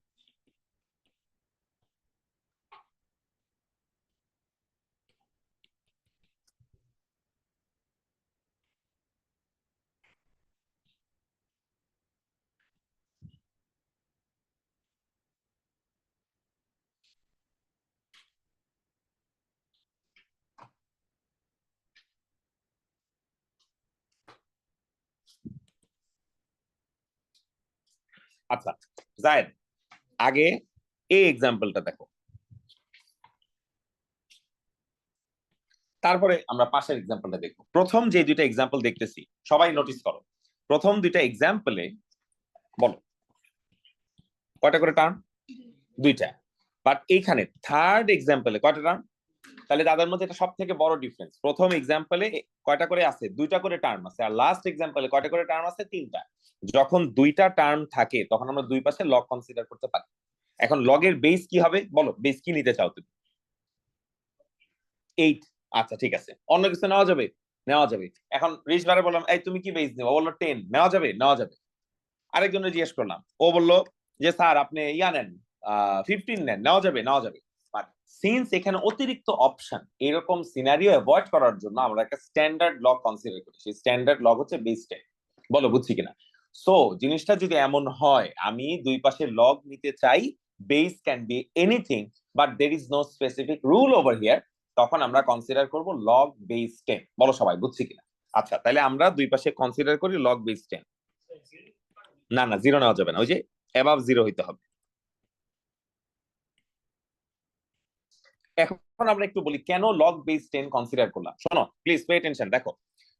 S1: আচ্ছা, জায়েদ, আগে এই এক্সাম্পলটা দেখো, তারপরে আমরা পাশের এক্সাম্পলটা দেখবো। প্রথম যে দুইটা এক্সাম্পল দেখতেছি সবাই নোটিস করো, প্রথম দুইটা এক্সাম্পলে বলো কয়টা করে টার্ম? 2টা। বাট এইখানে থার্ড এক্সাম্পলে কয়টা টার্ম? তাহলে তাদের মধ্যে এটা সব থেকে বড় ডিফারেন্স। প্রথম এক্সাম্পলে কয়টা করে আছে? 2টা করে টার্ম আছে, আর লাস্ট এক্সাম্পলে কয়টা করে টার্ম আছে? 3টা। যখন 2টা টার্ম থাকে তখন আমরা দুই পাশে লগ কনসিডার করতে পারি। এখন লগের বেস কি হবে বলো? বেস কি নিতে চাও তুমি? 8। আচ্ছা, ঠিক আছে। অন্য কিছু নেওয়া যাবে? নেওয়া যাবে। এখন রিশবারে বললাম, এই তুমি কি বেস নেবো? বললো 10। নেওয়া যাবে? নেওয়া যাবে। আরেকজনের জিজ্ঞেস করলাম, ও বললো যে স্যার আপনি ইয়া নেন 15 নেন, নেওয়া যাবে নেওয়া যাবে। বাট সিন্স এখানে অতিরিক্ত অপশন, এরকম সিনারিও অ্যাভয়েড করার জন্য আমরা একটা স্ট্যান্ডার্ড লগ কনসিডার করি। সেই স্ট্যান্ডার্ড লগ হচ্ছে বেস 10। বলো বুঝছি কিনা? সো জিনিসটা যদি এমন হয়, আমি দুই পাশে লগ নিতে চাই, base can be anything but there is no specific rule over here, তখন আমরা কনসিডার করব লগ বেস 10। বলো সবাই বুঝছি কিনা? আচ্ছা, তাহলে আমরা দুই পাশে কনসিডার করি লগ বেস 10। না না, জিরো নেওয়া যাবে না, ওই যে অ্যাবাভ জিরো হইতে হবে। এখন আমরা একটু বলি কেন লগ বেস 10 কনসিডার করলাম। শোনো প্লিজ পে অ্যাটেনশন। দেখো,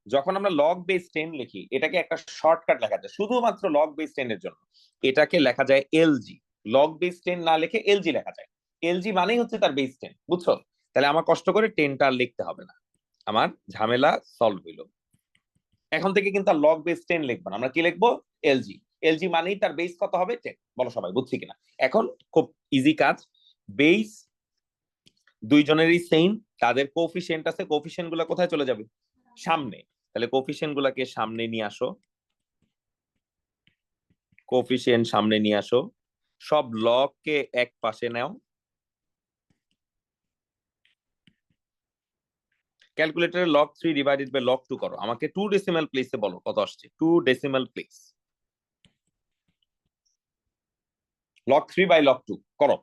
S1: যখন আমরা লগ বেস 10 লিখি, এটাকে একটা শর্টকাট লেখা যায় শুধুমাত্র লগ বেস 10 এর জন্য। এটাকে লেখা যায় এলজি। লগ বেস 10 না লিখে এলজি লেখা যায়। এলজি মানেই হচ্ছে তার বেস 10, বুঝছো? তাহলে আমার কষ্ট করে 10টা আর লিখতে হবে না, আমার ঝামেলা সলভ হইলো। এখন থেকে কিন্তু লগ বেস 10 লিখবো না, আমরা কি লিখবো? এলজি। এলজি মানেই তার বেস কত হবে? 10। বলো সবাই বুঝছি কিনা? এখন খুব ইজি কাজ। বেস দুইজনেরই সেম, তাদের কোফিশিয়েন্ট আছে, কোফিশিয়েন্ট গুলা কোথায় চলে যাবে? সামনে। তাহলে কোফিশিয়েন্ট গুলাকে সামনে নিয়ে আসো, কোফিশিয়েন্ট সামনে নিয়ে আসো, সব লগকে এক পাশে নাও। ক্যালকুলেটরে লগ 3 ডিভাইডেড বাই লগ 2 করো। আমাকে 2 ডেসিমাল প্লেসে বলো কত আসছে। 2 ডেসিমাল প্লেস, লগ 3 বাই লগ 2 করো।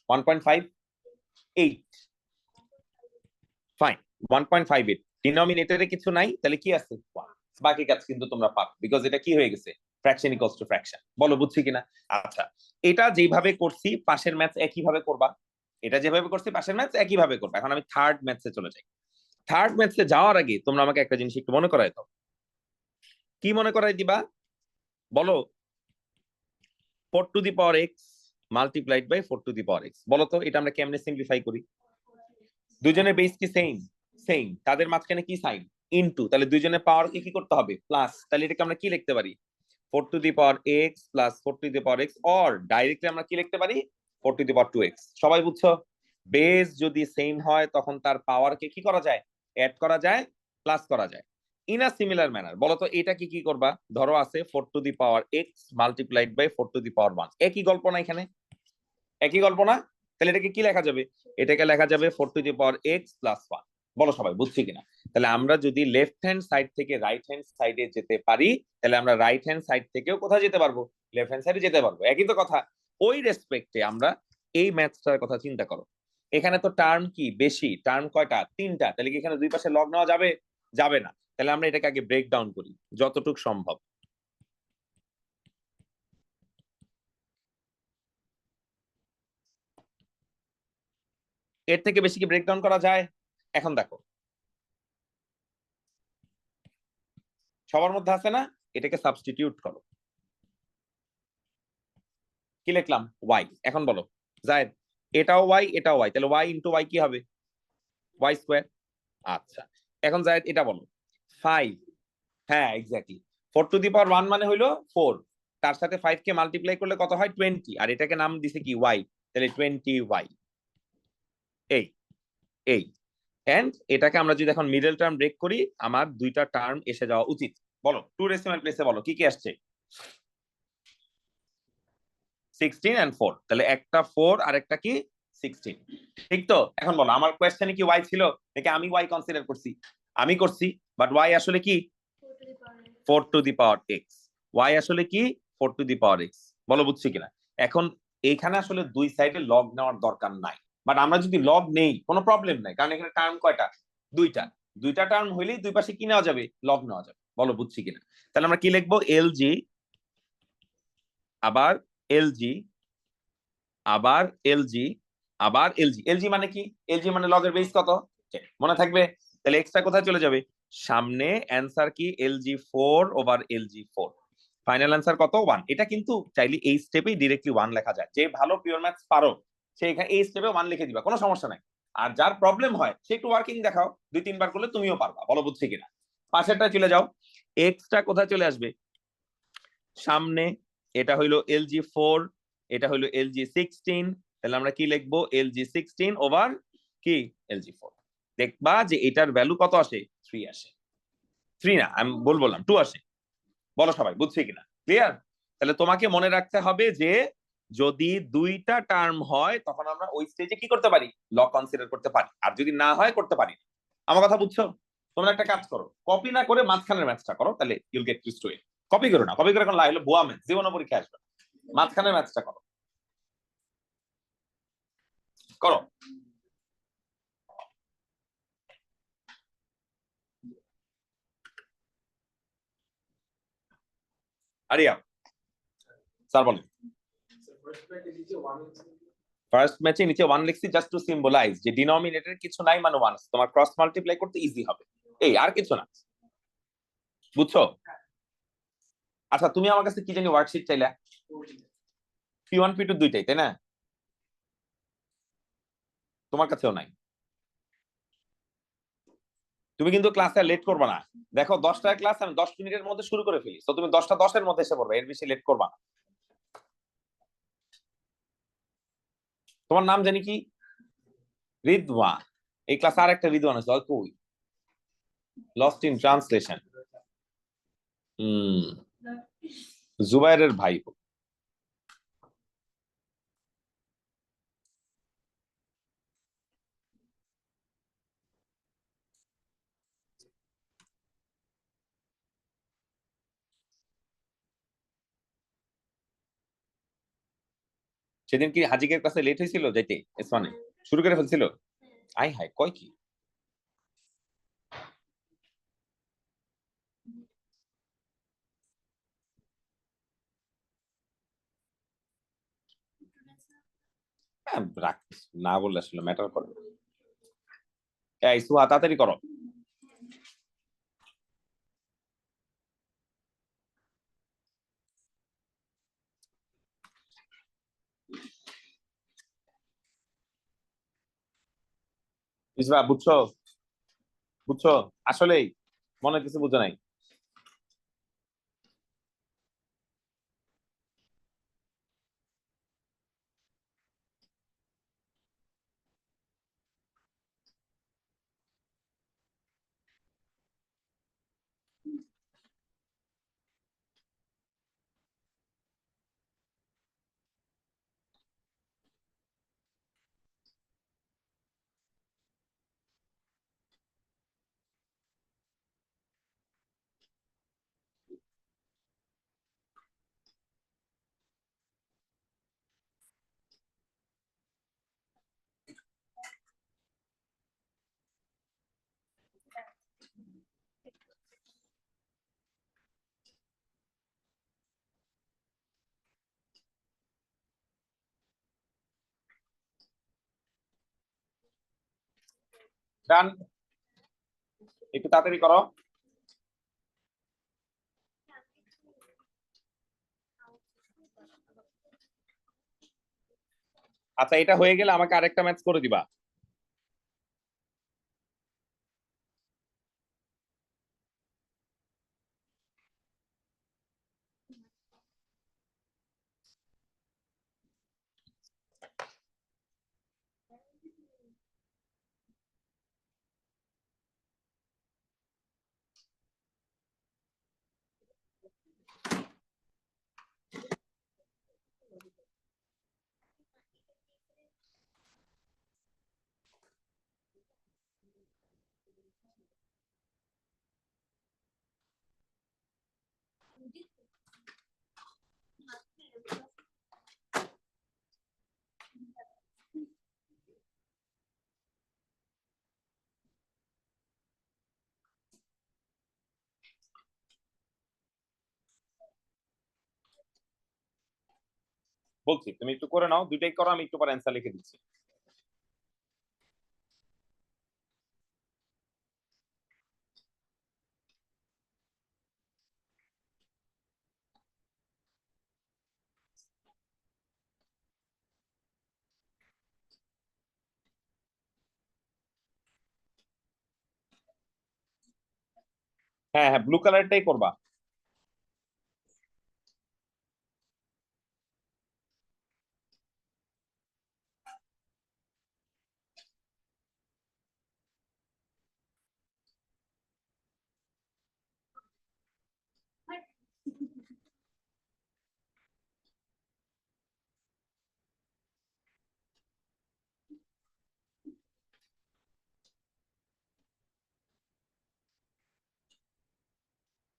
S1: 1.58। ফাইন, 1.58। ডিনোমিনেটরে কিছু নাই, তাহলে কি আছে? 1। বাকি কাজ কিন্তু তোমরা পারো, বিকজ এটা কি হয়ে গেছে? Fraction equals to fraction. বলো বুঝছি কিনা? আচ্ছা, এটা যেভাবে করছি পাশের ম্যাথস একই ভাবে করবা। এটা যেভাবে করছি পাশের ম্যাথস একই ভাবে করবা। এখন আমি থার্ড ম্যাথসে চলে যাই। থার্ড ম্যাথসে যাওয়ার আগে তোমরা আমাকে একটা জিনিস একটু মনে করাই দাও। কি মনে করাই দিবা? বলো। 4 to the power x multiplied by 4 to the power x. বলো তো এটা আমরা কেমনে সিম্পলিফাই করি? দুজনের বেস কি সেম? সেম। তাদের মাঝখানে কি সাইন? ইনটু। তাহলে দুইজনের পাওয়ার কি করতে হবে? প্লাস। তাহলে এটাকে আমরা কি লিখতে পারি? 4 to the power x plus 4 to the power x, or directly আমরা কি লিখতে পারি? 4 টু দি পাওয়ার 2x। সবাই বুঝছো? বেস যদি সেম হয় তখন তার পাওয়ারকে কি করা যায়? অ্যাড করা যায়, প্লাস করা যায়। ইন আ সিমিলার ম্যানার বলো তো এটা কি করবা? ধরো আছে 4 to the power x multiplied by 4 to the power 1। একই গল্প না এখানে? একই গল্প না? তাহলে এটাকে কি লেখা যাবে? এটাকে লেখা যাবে 4 to the power x plus 1। বলো সবাই বুঝছি কিনা? তাহলে আমরা যদি লেফট হ্যান্ড সাইড থেকে রাইট হ্যান্ড সাইডে যেতে পারি, তাহলে আমরা রাইট হ্যান্ড সাইড থেকেও কোথায় যেতে পারবো? লেফট হ্যান্ড সাইডে যেতে পারবো। একই তো কথা। ওই রেসপেক্টে আমরা এই ম্যাথসটার কথা চিন্তা করো। এখানে তো টার্ম কি বেশি? টার্ম কয়টা? 3টা। তাহলে কি এখানে দুই পাশে লগ নেওয়া যাবে? যাবে না। তাহলে আমরা এটাকে আগে ব্রেক ডাউন করি যতটুকু সম্ভব। এর থেকে বেশি কি ব্রেকডাউন করা যায়? এখন দেখো, সবার মধ্যে আছে না? এটাকে সাবস্টিটিউট করো। কি লিখলাম? ওয়াই। এখন বলো জায়েদ, এটাও ওয়াই এটাও ওয়াই, তাহলে ওয়াই ইন্টু ওয়াই কি হবে? Y square. আচ্ছা, এখন জায়েদ এটা বলো। 5। হ্যাঁ এক্স্যাক্টলি। 4 টু দি পাওয়ার 1 মানে হইলো 4, তার সাথে 5 কে মাল্টিপ্লাই করলে কত হয়? 20। আর এটাকে নাম দিছে কি? ওয়াই। তাহলে 20 ওয়াই। এই এই এন্ড এটাকে আমরা যদি এখন মিডল টার্ম ব্রেক করি, আমার দুইটা টার্ম এসে যাওয়া উচিত। বলো 2 ডেসিমাল প্লেসে বলো কি কি আসছে? 16 and 4। তাহলে একটা 4 আর একটা কি? 16। ঠিক তো? এখন বলো আমার কোয়েশ্চেনে কি ওয়াই ছিল নাকি আমি ওয়াই কনসিডার করছি? আমি করছি, বাট ওয়াই আসলে কি? 4 to the power x. Y আসলে কি? 4 টু দি পাওয়ার এক্স। বলো বুঝছি কিনা? এখন এইখানে আসলে দুই সাইডে লগ নেওয়ার দরকার নাই, বাট আমরা যদি লগ নেই কোনো প্রবলেম নাই, কারণ এখানে টার্ম কয়টা? দুইটা। দুইটা টার্ম হইলেই দুই পাশে কি নেওয়া যাবে? লগ নেওয়া যাবে। বলো বুঝছি কিনা? তাহলে আমরা কি লিখবো? এলজি, আবার এলজি, আবার এলজি, আবার এলজি। এলজি মানে কি? এলজি মানে লগের বেস কত? মনে থাকবে? তাহলে এক্সট্রা কোথায় চলে যাবে? সামনে। অ্যান্সার কি? LG 4 over LG 4। Final answer কত? 1। এটা কিন্তু চাইলে এই স্টেপেই ডিরেক্টলি 1 লেখা যায়। যে ভালো পিওর ম্যাথস পারো সে এখানে এই স্টেপে 1 লিখে দিবা, কোনো সমস্যা নাই। আর যার প্রবলেম হয় সে একটু ওয়ার্কিং দেখাও, 2-3 বার করলে তুমিও পারবা। বলো বুঝছি কিনা? পাশেরটা চলে যাও। এক্সট্রা কোথায় চলে আসবে? সামনে। এটা হইলো এলজি 4, এটা হইলো এলজি 16। তাহলে আমরা কি লিখবো? এলজি 16 ওভার কি? এলজি 4। দেখবা যে এটার ভ্যালু কত আসে? 3 আসে। 3 না, আমি বললাম 2 আসে। বলো সবাই বুঝছি কিনা? ক্লিয়ার? তাহলে তোমাকে মনে রাখতে হবে যে যদি দুইটা টার্ম হয় তখন আমরা ওই স্টেজে কি করতে পারি, লগ কনসিডার করতে পারি, আর যদি না হয় করতে পারি না। আমার কথা বুঝছো? তোমরা একটা কাজ করো, কপি না করে মাঝখানের ম্যাথটা করো, তাহলে ইউল gate used to it. Copy করো না, কপি করে এখন হলো ভুয়া ম্যাথ, জীবনে পরীক্ষা আসবে। মাঝখানের ম্যাথটা করো, করো। আরিয়া স্যার বলেন। ফার্স্ট ম্যাচে নিচে 1 লিখছি জাস্ট টু সিম্বলাইজ যে ডিনোমিনেটর কিছু নাই মানে 1, তোমার ক্রস মাল্টিপ্লাই করতে ইজি হবে, এই আর কিছু না। বুঝছো? আচ্ছা তুমি আমার কাছে কি জানি ওয়ার্কশিট চাইলা, P1 P2 দুইটাই তাই না? তোমার কাছেও নাই। তুমি কিন্তু ক্লাসে লেট করবে না। দেখো 10টার ক্লাস আমি 10 মিনিটের মধ্যে শুরু করে ফেলি, তো তুমি 10টা 10-এর মধ্যে এসে পড়বে, এর বেশি লেট করবা না। তোমার নাম জানি কি? রিদওয়ান। এই ক্লাসে আর একটা রিদওয়ান আছে, অল্প লস্ট ইন ট্রান্সলেশন। হম, জুবাইরের ভাই। সেদিন কি হাজিকের কাছে লেট হয়েছিল যাইতে এসমানে? শুরু করে ফেলছিল? আই হাই, কয় কি! রাখ, না বললে আসলে ম্যাটার করে না। এই সুহা তাড়াতাড়ি করো। ইসবা বুঝছো? বুঝছো? আসলেই মনে কিছু বুঝো নাই। ডান, একটু তাড়াতাড়ি করো। আচ্ছা এটা হয়ে গেলে আমাকে আরেকটা ম্যাচ করে দিবা। বলছি তুমি একটু করে নাও, দুইটাই করো, আমি একটু পরে অ্যান্সার লিখে দিচ্ছি। হ্যাঁ হ্যাঁ, ব্লু কালারটাই করবা।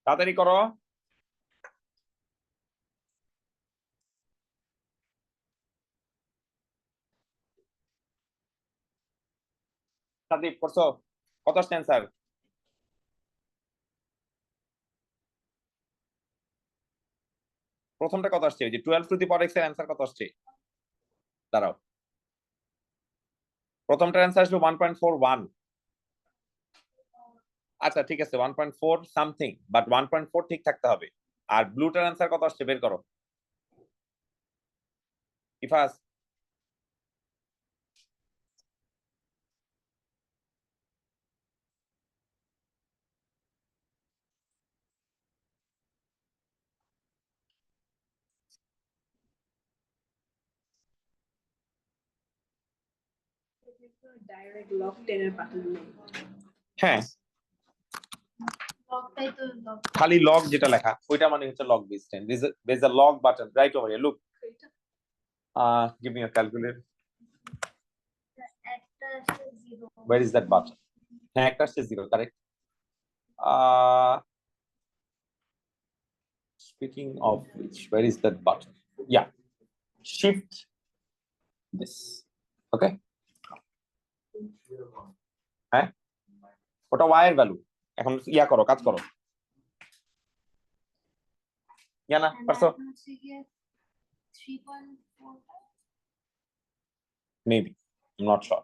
S1: তাড়াতাড়ি করো। সাদীপ করছো? কত আসছে অ্যান্সার? প্রথমটা কত আসছে? ওই যে 12 টু দি পাওয়ার এক্স এর অ্যান্সার কত আসছে? দাঁড়াও, প্রথমটার অ্যান্সার আসলো 1.41। আচ্ছা ঠিক আছে, 1.4 সামথিং, বাট 1.4 ঠিক থাকতে হবে। আর ব্লুটার অ্যান্সার কত আসছে বের করো ইফাস।
S2: ডাইরেক্ট লক 10 এর বাটন নেই।
S1: হ্যাঁ,
S3: লকটাই তো লক।
S1: খালি লগ যেটা লেখা ওইটা মানে হচ্ছে log base 10। there's a log button right over here, look. Give me a calculator.
S3: একটা আছে 0
S1: Where is that button? হ্যাঁ, একটা আসছে 0, correct. Speaking of which, where is that button? Yeah, shift this. Okay, হ্যাঁ, ওটা y এর value. এখন ইয়া করো, কাজ করো। না পারছো?
S3: হচ্ছে গিয়ে 3.4
S1: Maybe, I'm not sure.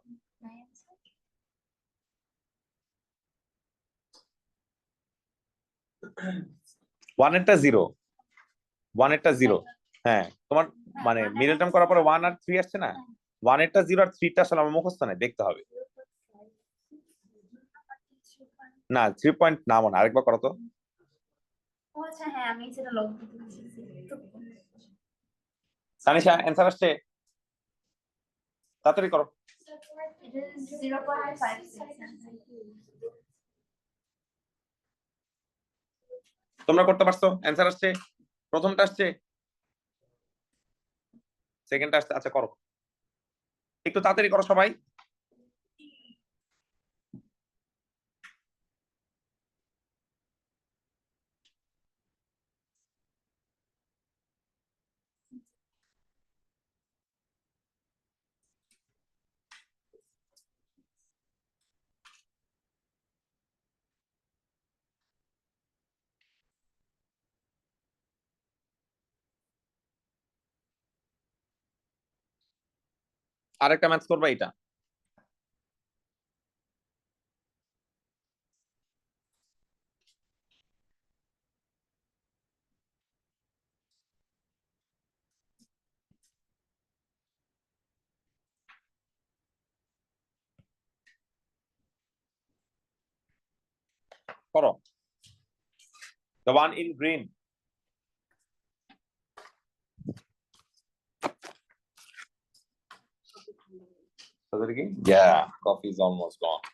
S1: 1 এরটা 0, 1 এরটা 0। হ্যাঁ, তোমার মানে মিডল টার্ম করার পরে 1 আর 3 আসছে না? 1 এরটা 0 আর 3টা আসলে আমার মুখস্থ নাই, দেখতে হবে। না 3 পয়েন্ট না, মনে আরেকবার করো তো।
S3: ও আচ্ছা হ্যাঁ, আমি সেটা লক দিতে বলছি।
S1: সানিশা অ্যান্সার আসছে, তাড়াতাড়ি করো।
S3: It is 0.56.
S1: তোমরা করতে পারছো? অ্যান্সার আসছে, প্রথমটা আসছে, সেকেন্ডটা আসছে। আচ্ছা করো, একটু তাড়াতাড়ি করো সবাই। আরেকটা ম্যাথ করবা এটা। করো, the one in green. তাড়াতাড়ি কি? Yeah, coffee is almost gone.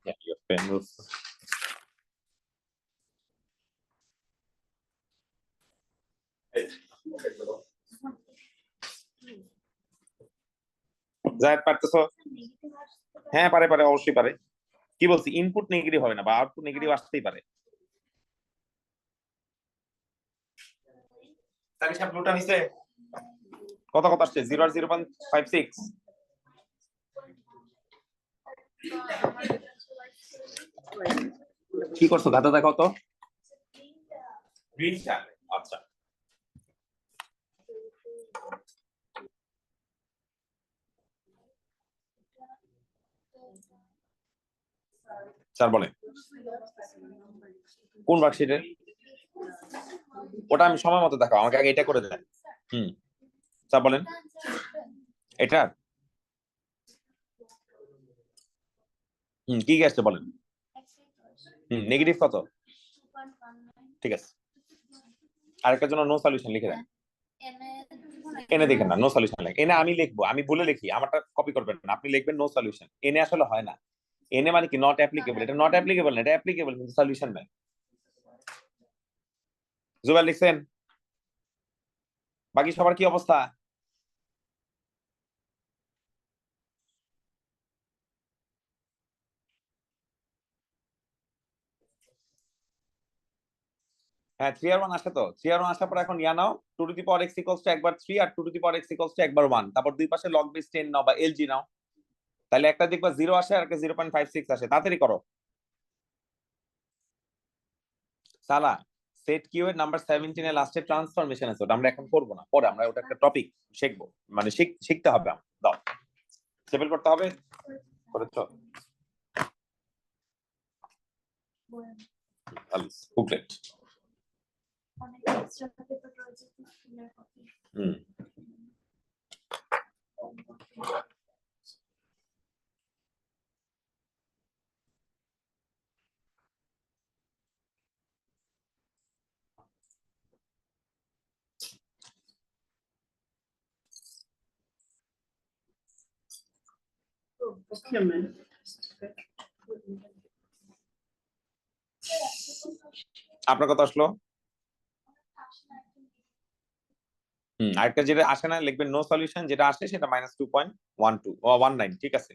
S1: Yeah, your pen will. জায়েদ পারতেছো? হ্যাঁ পারে পারে, অবশ্যই পারে। কি বলছি, ইনপুট নেগেটিভ হবে না বা আউটপুট নেগেটিভ আসতেই পারে। তাহলে সব ব্লুটা নিছে কত কত আসছে? 0 আর 0.56। কি করছো গাদা? দেখো তো গ্রিনটা। আচ্ছা স্যার বলেন কোন ওয়ার্কশিটে? ওটা আমি সময় মতো দেখাও, আমাকে আগে এটা করে দেন। স্যার বলেন এটা। কি আসছে বলেন। নেগেটিভ কত? ঠিক আছে, আরেকটার জন্য নো সলিউশন লিখে দেন। এনে দেখেন না, নো সলিউশন লেখ। এনে আমি লিখবো, আমি বলে লিখি, আমারটা কপি করবেন না, আপনি লিখবেন নো সলিউশন। এনে আসলে হয় না, এনে মানে কি নট অ্যাপ্লিকেবল। এটা নট অ্যাপ্লিকেবল না, এটা অ্যাপ্লিকেবল কিন্তু সলিউশন নাই। জুবাইর লিখছেন? বাকি সবার কি অবস্থা? হ্যাঁ 3 আর 1 আসে তো। 3 আর 1 আসার পর এখন ইয়া নাও, 2 to the power x equals two একবার 3 আর 2 to the power x equals two একবার 1। তারপর দুই পাশে লগ বেস 10 নাও বা এলজি নাও। তাহলে একটা দেখবা 0 আসে আর একটা 0.56 আসে। তাড়াতাড়ি করো। সালা সেট কিউ এর নাম্বার 17 এর লাস্টে ট্রান্সফরমেশন আছে, ওটা আমরা এখন করব না, পরে আমরা ওটা একটা টপিক শিখবো, মানে শিখতে হবে। দাও সেভেল করতে হবে। করেছো? বুকলেট। আপনার কথা আসলো? আরেকটা যেটা আসে না লিখবেন নো সলিউশন, যেটা আসে সেটা -2.12 19। ঠিক আছে,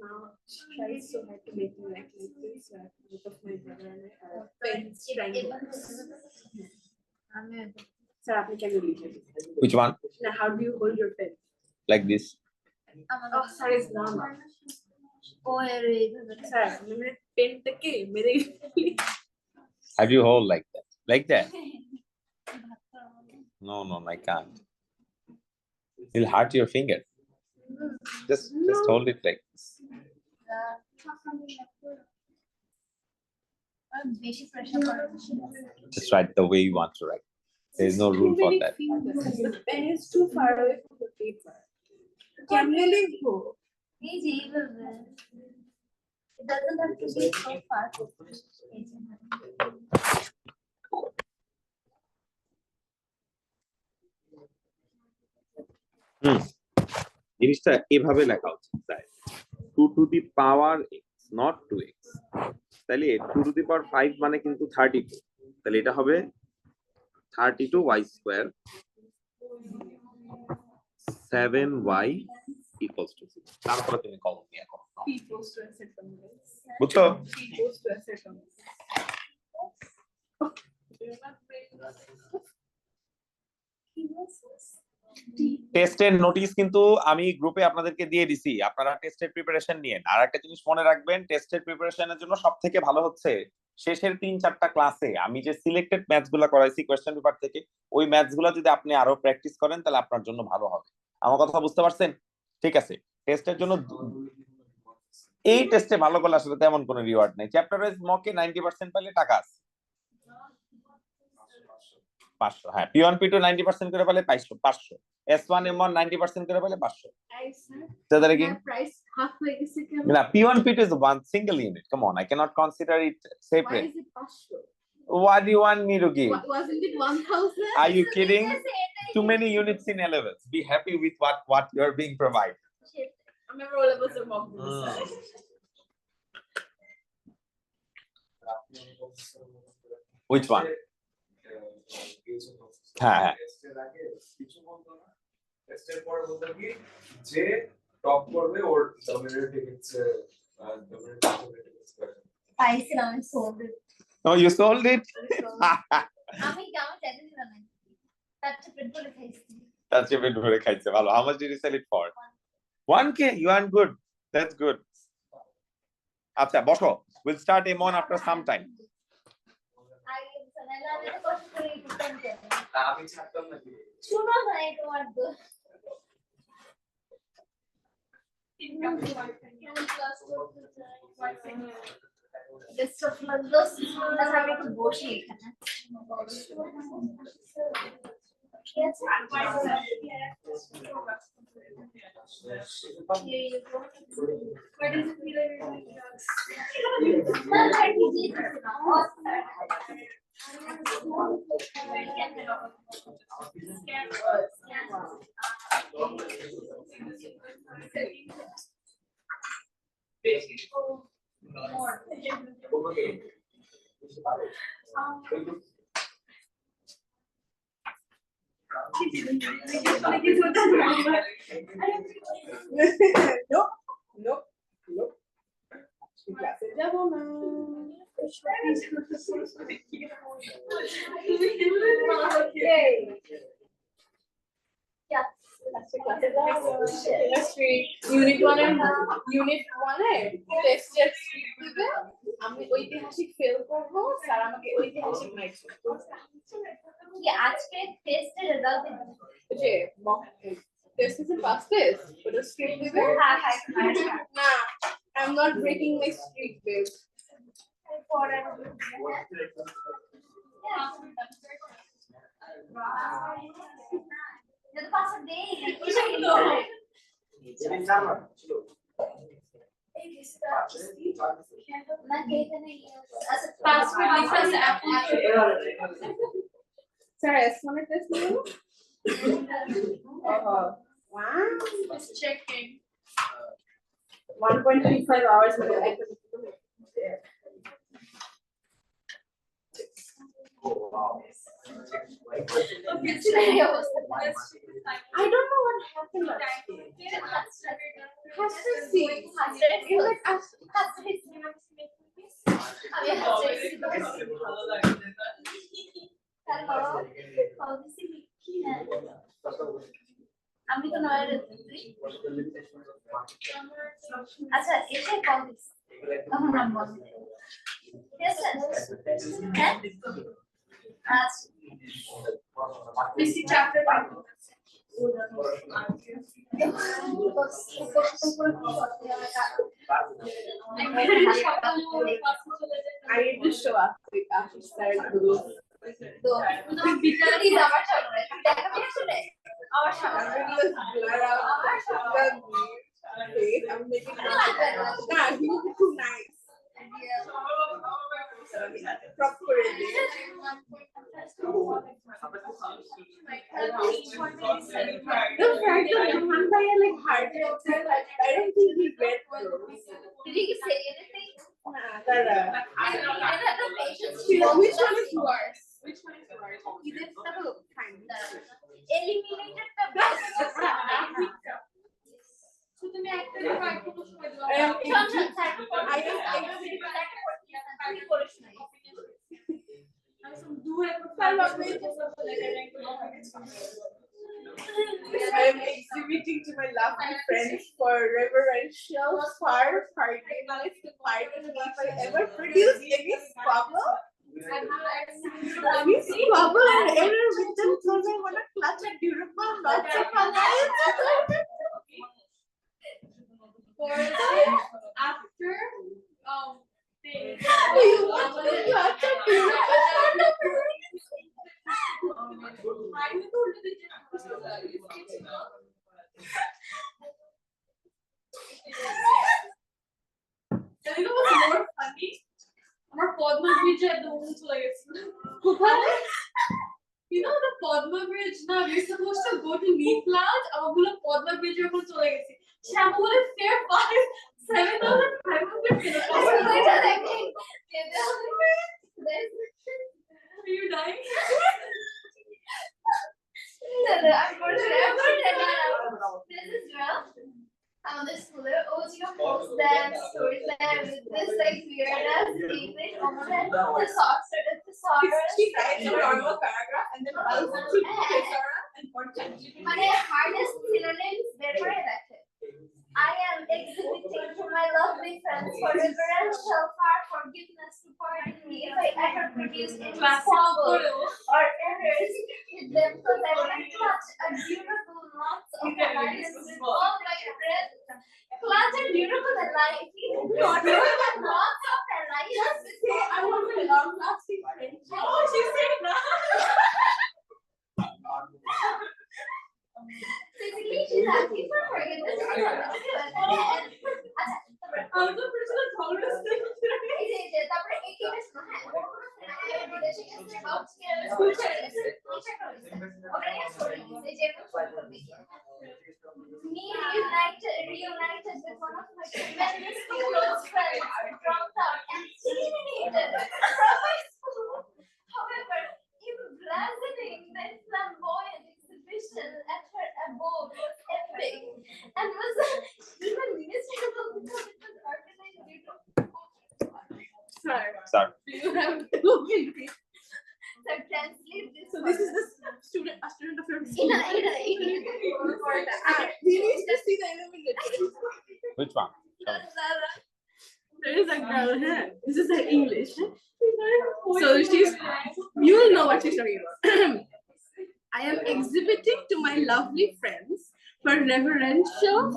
S2: Now try so hard to make me like this. Both of my brother and I are friends. Sir, আপনি কেন লিখেন?
S1: which one?
S2: Now, how do you hold your pen?
S1: Like this.
S2: Oh, sir, it's normal.
S3: ও এর
S2: Sir, মানে পেনটাকে মেরে
S1: How do you hold like that? Like that? No, I can't. It'll hurt your finger. Just hold it like this.
S3: বেশি pressure পড়ে।
S1: Just write the way you want to write. There is no rule for that.
S2: The pen is too far away from the paper. কেমনে লিখবো?
S3: এই যে এইভাবে। It doesn't have to be so far.
S1: জিনিসটা এভাবে লেখা উচিত, তাই 2 to the power x, not 2x। তাহলে 2 টু দি পাওয়ার 5 মানে কিন্তু 32। তাহলে এটা হবে 32y square 7y equals to 6। তারপরে তুমি কমন নিয়ে করো।
S2: P goes to a second place.
S1: বুঝছো?
S2: P goes to a second place.
S1: টেস্টের নোটিশ কিন্তু আমি গ্রুপে আপনাদেরকে দিয়ে দিছি, আপনারা টেস্টের প্রিপারেশন নিয়েন। আর একটা জিনিস মনে রাখবেন, টেস্টের প্রিপারেশনের জন্য সবথেকে ভালো হচ্ছে শেষের 3-4টা ক্লাসে আমি যে সিলেক্টেড ম্যাথস গুলা করাইছি কোয়েশ্চেন পেপার থেকে, ওই ম্যাথস গুলা যদি আপনি আরো প্র্যাকটিস করেন তাহলে আপনার জন্য ভালো হবে। আমার কথা বুঝতে পারছেন? ঠিক আছে, টেস্টের জন্য এই টেস্টে ভালো করলে আসলে তেমন কোনো রিওয়ার্ড নেই। চ্যাপ্টার ওয়াইজ মকে 90% পেলে টাকা আছে 500। হ্যাঁ, P1 P2 90% করে পেলে 500, S1 M1 90% করে পেলে 500। So that again,
S2: price half like a second.
S1: না, P1 P2 is one single unit. Come on, I cannot consider it
S2: Why
S1: separate.
S2: is it 500?
S1: What do you want me to give?
S2: Wasn't it 1000?
S1: Are you kidding? Too many units in A-levels. Be happy with what you are being provided.
S2: I'm never all of us are mock.
S1: Which one? হ্যাঁ হ্যাঁ
S4: টেস্টের পর বলতে কি যে top করবে ওর dominate tickets
S3: পাইছিলাম, আমি sold it.
S1: Oh, you sold it?
S3: আমি কেমন চ্যালেঞ্জ বানাই, তার চেয়ে পেট ভরে খাইছি।
S1: That's your bit ধরে খাইছে ভালো। How much did you sell it for? 1K. You earned good. That's good. আচ্ছা বসো, we'll start M1 after some time.
S3: আগে জানাইলে আমি তো কষ্ট করে দিতাম কেন?
S4: আমি ছাড়তাম নাকি
S3: শুনো না এই তোমার দোষ। Best of luck, দোস্ত। আচ্ছা, আমি একটু বসি এখানে। ঠিক আছে? Here you go.
S2: Why does it feel like
S3: না, না, ঠিক আছে না।
S2: Nope. Nope. Nope. Clase যাব না।
S3: Yeah.
S2: Chemistry unit 1 এর টেস্টের স্ক্রিপ্ট দিবে, আমি ঐতিহাসিক ফেল করব, স্যার আমাকে ঐতিহাসিক মার্কস
S3: কি আজকে টেস্টের রেজাল্ট দিবেন?
S2: যে টেস্ট ইজ ফার্স্ট টেস্ট ওটা স্ক্রিপ্ট দিবে।
S3: হ্যাঁ হ্যাঁ
S2: না, I'm not breaking my streak, babe.
S3: Jadi pasal deh, ना कहते नहीं
S2: Password difference Sir, S1 test niyo? Wow.
S3: Just checking.
S2: 1.35 hours with I don't know what happened last year.
S3: আমি তো নয় রে আচ্ছা এসে কল দিস তখন নাম বল ঠিক আছে হ্যাঁ আচ্ছা
S2: This chapter I need to show up after start group.
S3: তো তুমি বিকালই যাওয়া চলবে দেখা দিয়ে শুনে আমার সামনে
S2: I'm making nah, he was too nice. Properly. The fact that Rohan Bhaiya like hard I don't think he read those.
S3: Did he say anything?
S2: Nah, that
S3: I didn't have the patience.
S2: which one is worse? Which one is worse? Either the kind.
S3: Eliminated the best.
S2: So তুমি একটা try করতে সময় দাও। I am exhibiting to my lovely friends for reverential far parting life to fight and if I ever produce any squabble and error with them because I want to clutch a durable lots of alliance. after you want to clutch at আমার পদ্মা ব্রিজে একদম চলে গেছিল কোথায় You know the Padma Bridge now we're supposed to go to Neat Lounge আমগুলো Padma Bridge এর উপর চলে গেছি শ্যামবুলে fair 7,500 Are you dying?
S3: This is real. This school, post dance, story time with this like weird ass English, the socks, the socks.
S2: She writes a normal paragraph and then
S3: মানে hardest synonyms বের করে রাখে I am exhibiting to my lovely friends for reverential far forgiveness to pardon me if I ever produce any squabble or errors with them because I want to clutch a beautiful knot of alliance with all my friends. Clutch a beautiful alliance. Knots of alliance with
S2: I want a long lasting friendship. Oh, she said that.
S3: Basically, she's asking for forgiveness.
S2: I'm the person who tolerance
S3: তারপরে এই কি বেশ না হ্যাঁ বিদেশে গেছে me reunited with one of my tremendously close friends dropped out and eliminated from my school. However, emblazonning the flamboyant exhibition at her abode was epic and was even miserable because it was organized due to
S1: Sir.
S2: Do you have to
S3: so translate this.
S2: So this is the student of your school. He needs to see the eliminated.
S1: Which one?
S2: There is a girl here. This is her English. So you will know what she's talking about. I am exhibiting to my lovely friends for reverential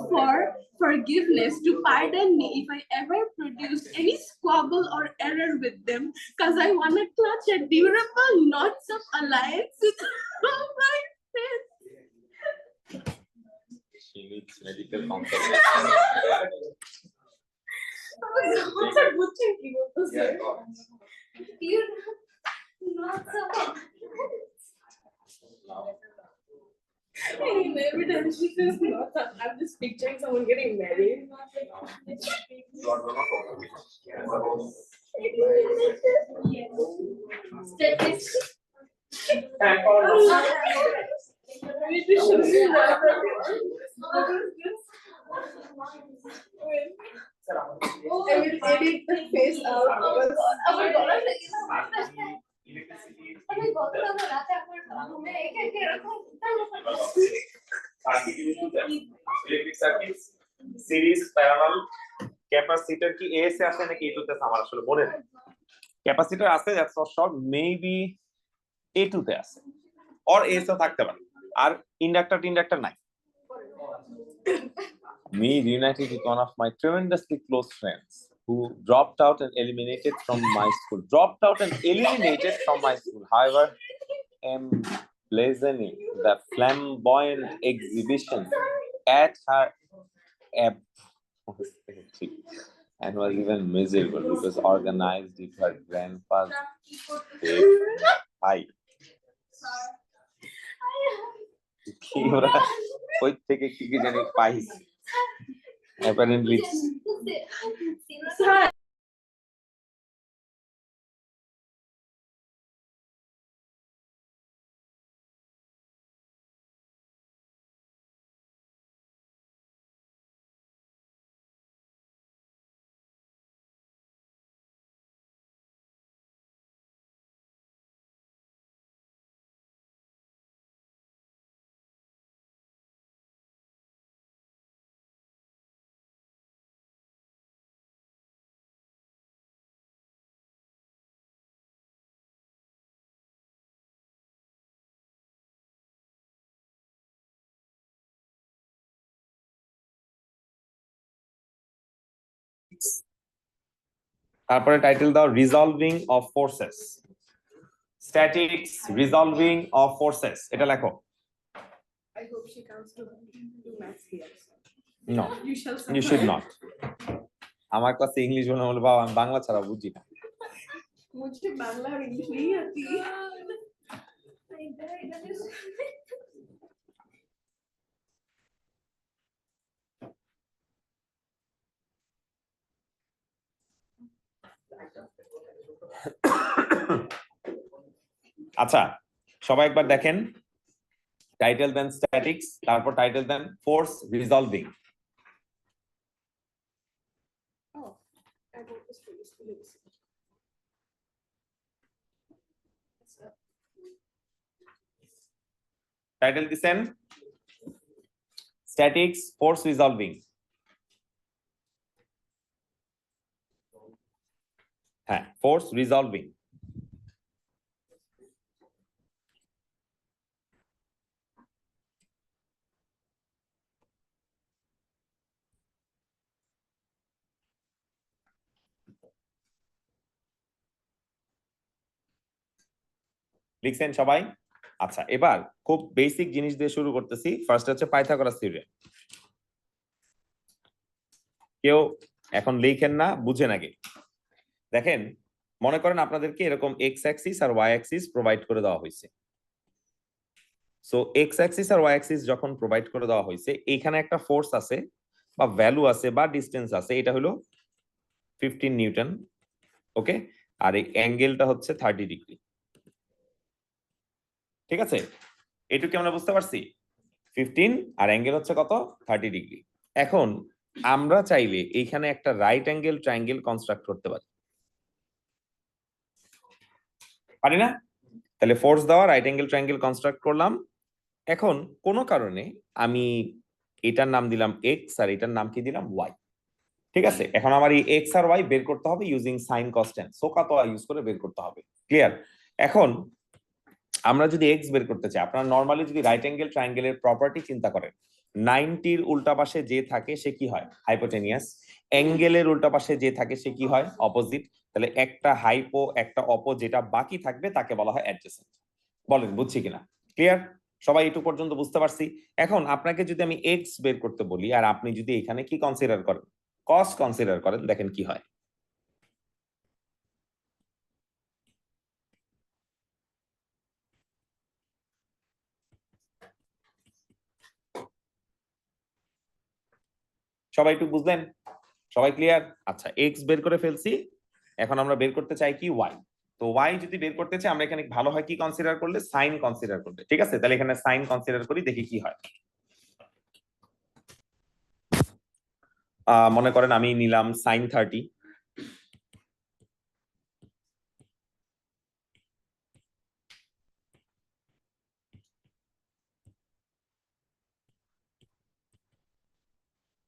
S2: forgiveness to pardon me if I ever produce any squabble or error with them because I want to clutch a durable knots of alliance with all my friends.
S1: She needs medical counseling.
S3: You not so
S2: Every time she says not, I'm just picturing someone getting married. I will edit the face out.
S3: আমার গলা থেকে আমি গতকাল রাতে আমার রুমে একা একা এরকম
S1: electric circuit series parallel capacitor কি এস এ আছে নাকি এ2 তে আমার আসলে মনে নেই ক্যাপাসিটর আছে দ্যাটস ফর শর্ট মেবি এ2 তে আছে অর এস ও থাকতে পারে আর ইন্ডাক্টর নাই Me reunited with one of my tremendously close friends who dropped out and eliminated from my school. However, emblazoning the flamboyant exhibition at her and was even miserable because organized with her grandpa's hi. ওই থেকে কি জানি পাইস apparently তারপরে title দাও resolving of forces, statics resolving of forces, এটা লেখো।
S2: I hope she comes to do maths here.
S1: No,
S2: You shall
S1: you
S2: suffer.
S1: Should not. আমার কাছে ইংলিশ মনে হলো বাবা আমি বাংলা ছাড়া বুঝি না।
S2: मुझे बांग्ला और इंग्लिश नहीं आती।
S1: আচ্ছা সবাই একবার দেখেন, টাইটেল দেন স্ট্যাটিক্স, তারপর টাইটেল দেন force resolving.
S2: Oh, I wrote this for you. Please.
S1: Title দিছেন স্ট্যাটিক্স ফোর্স রিজলভিং। হ্যাঁ, ফোর্স রিজলভিং। লিখছেন সবাই? আচ্ছা এবার খুব বেসিক জিনিস দিয়ে শুরু করতেছি। ফার্স্ট হচ্ছে পাইথাগোরাস থিওরেম। কেউ এখন লিখেন না, বুঝেন আগে। দেখেন মনে করেন আপনাদেরকে এরকম এক্স অ্যাক্সিস আর ওয়াই অ্যাক্সিস প্রোভাইড করে দেওয়া হয়েছে। সো এক্স অ্যাক্সিস আর ওয়াই অ্যাক্সিস যখন প্রোভাইড করে দেওয়া হয়েছে, এখানে একটা ফোর্স আছে বা ভ্যালু আছে বা ডিসটেন্স আছে, এটা হলো 15 নিউটন, ওকে, আর এই অ্যাঙ্গেলটা হচ্ছে 30 ডিগ্রি। ঠিক আছে, এটুকু আমরা বুঝতে পারছি। 15 আর অ্যাঙ্গেল হচ্ছে কত, 30 ডিগ্রি। এখন আমরা চাইলে এইখানে একটা রাইট অ্যাঙ্গেল ট্রায়াঙ্গেল কনস্ট্রাক্ট করতে পারি, পারি না? তাহলে ফোর্স দেওয়া রাইট অ্যাঙ্গেল ট্রায়াঙ্গেল কনস্ট্রাক্ট করলাম। এখন কোনো কারণে আমি এটার নাম দিলাম এক্স আর এটার নাম কি দিলাম ওয়াই। ঠিক আছে, এখন আমার এই এক্স আর ওয়াই বের করতে হবে using sine cos tan, SOHCAHTOA use করে বের করতে হবে। ক্লিয়ার? এখন আমরা যদি এক্স বের করতে চাই, আপনারা নরমালি যদি রাইট অ্যাঙ্গেল ট্রায়াঙ্গেলের প্রপার্টি চিন্তা করেন, 90-র উল্টা পাশে যে থাকে সে কি হয়, হাইপোটেনিয়াস। অ্যাঙ্গেলের উল্টা পাশে যে থাকে সে কি হয়, অপোজিট। তাহলে একটা হাইপো একটা অপো, যেটা বাকি থাকবে তাকে বলা হয় অ্যাডজেসেন্ট। বলেন বুঝছি কিনা? ক্লিয়ার? সবাই একটু পর্যন্ত বুঝতে পারছি? এখন আপনাকে যদি আমি এক্স বের করতে বলি আর আপনি যদি এখানে কি কনসিডার করেন, কস কনসিডার করেন, দেখেন কি হয়। সবাই একটু বুঝলেন? সবাই ক্লিয়ার? আচ্ছা এক্স বের করে ফেলছি, এখন আমরা বের করতে চাই কি ওয়াই। তো ওয়াই যদি বের করতে চাই আমরা এখানে ভালো হয় কি কনসিডার করলে, সাইন কনসিডার করলে। ঠিক আছে, তাহলে এখানে সাইন কনসিডার করি, দেখি কি হয়। মনে করেন আমি নিলাম সাইন 30,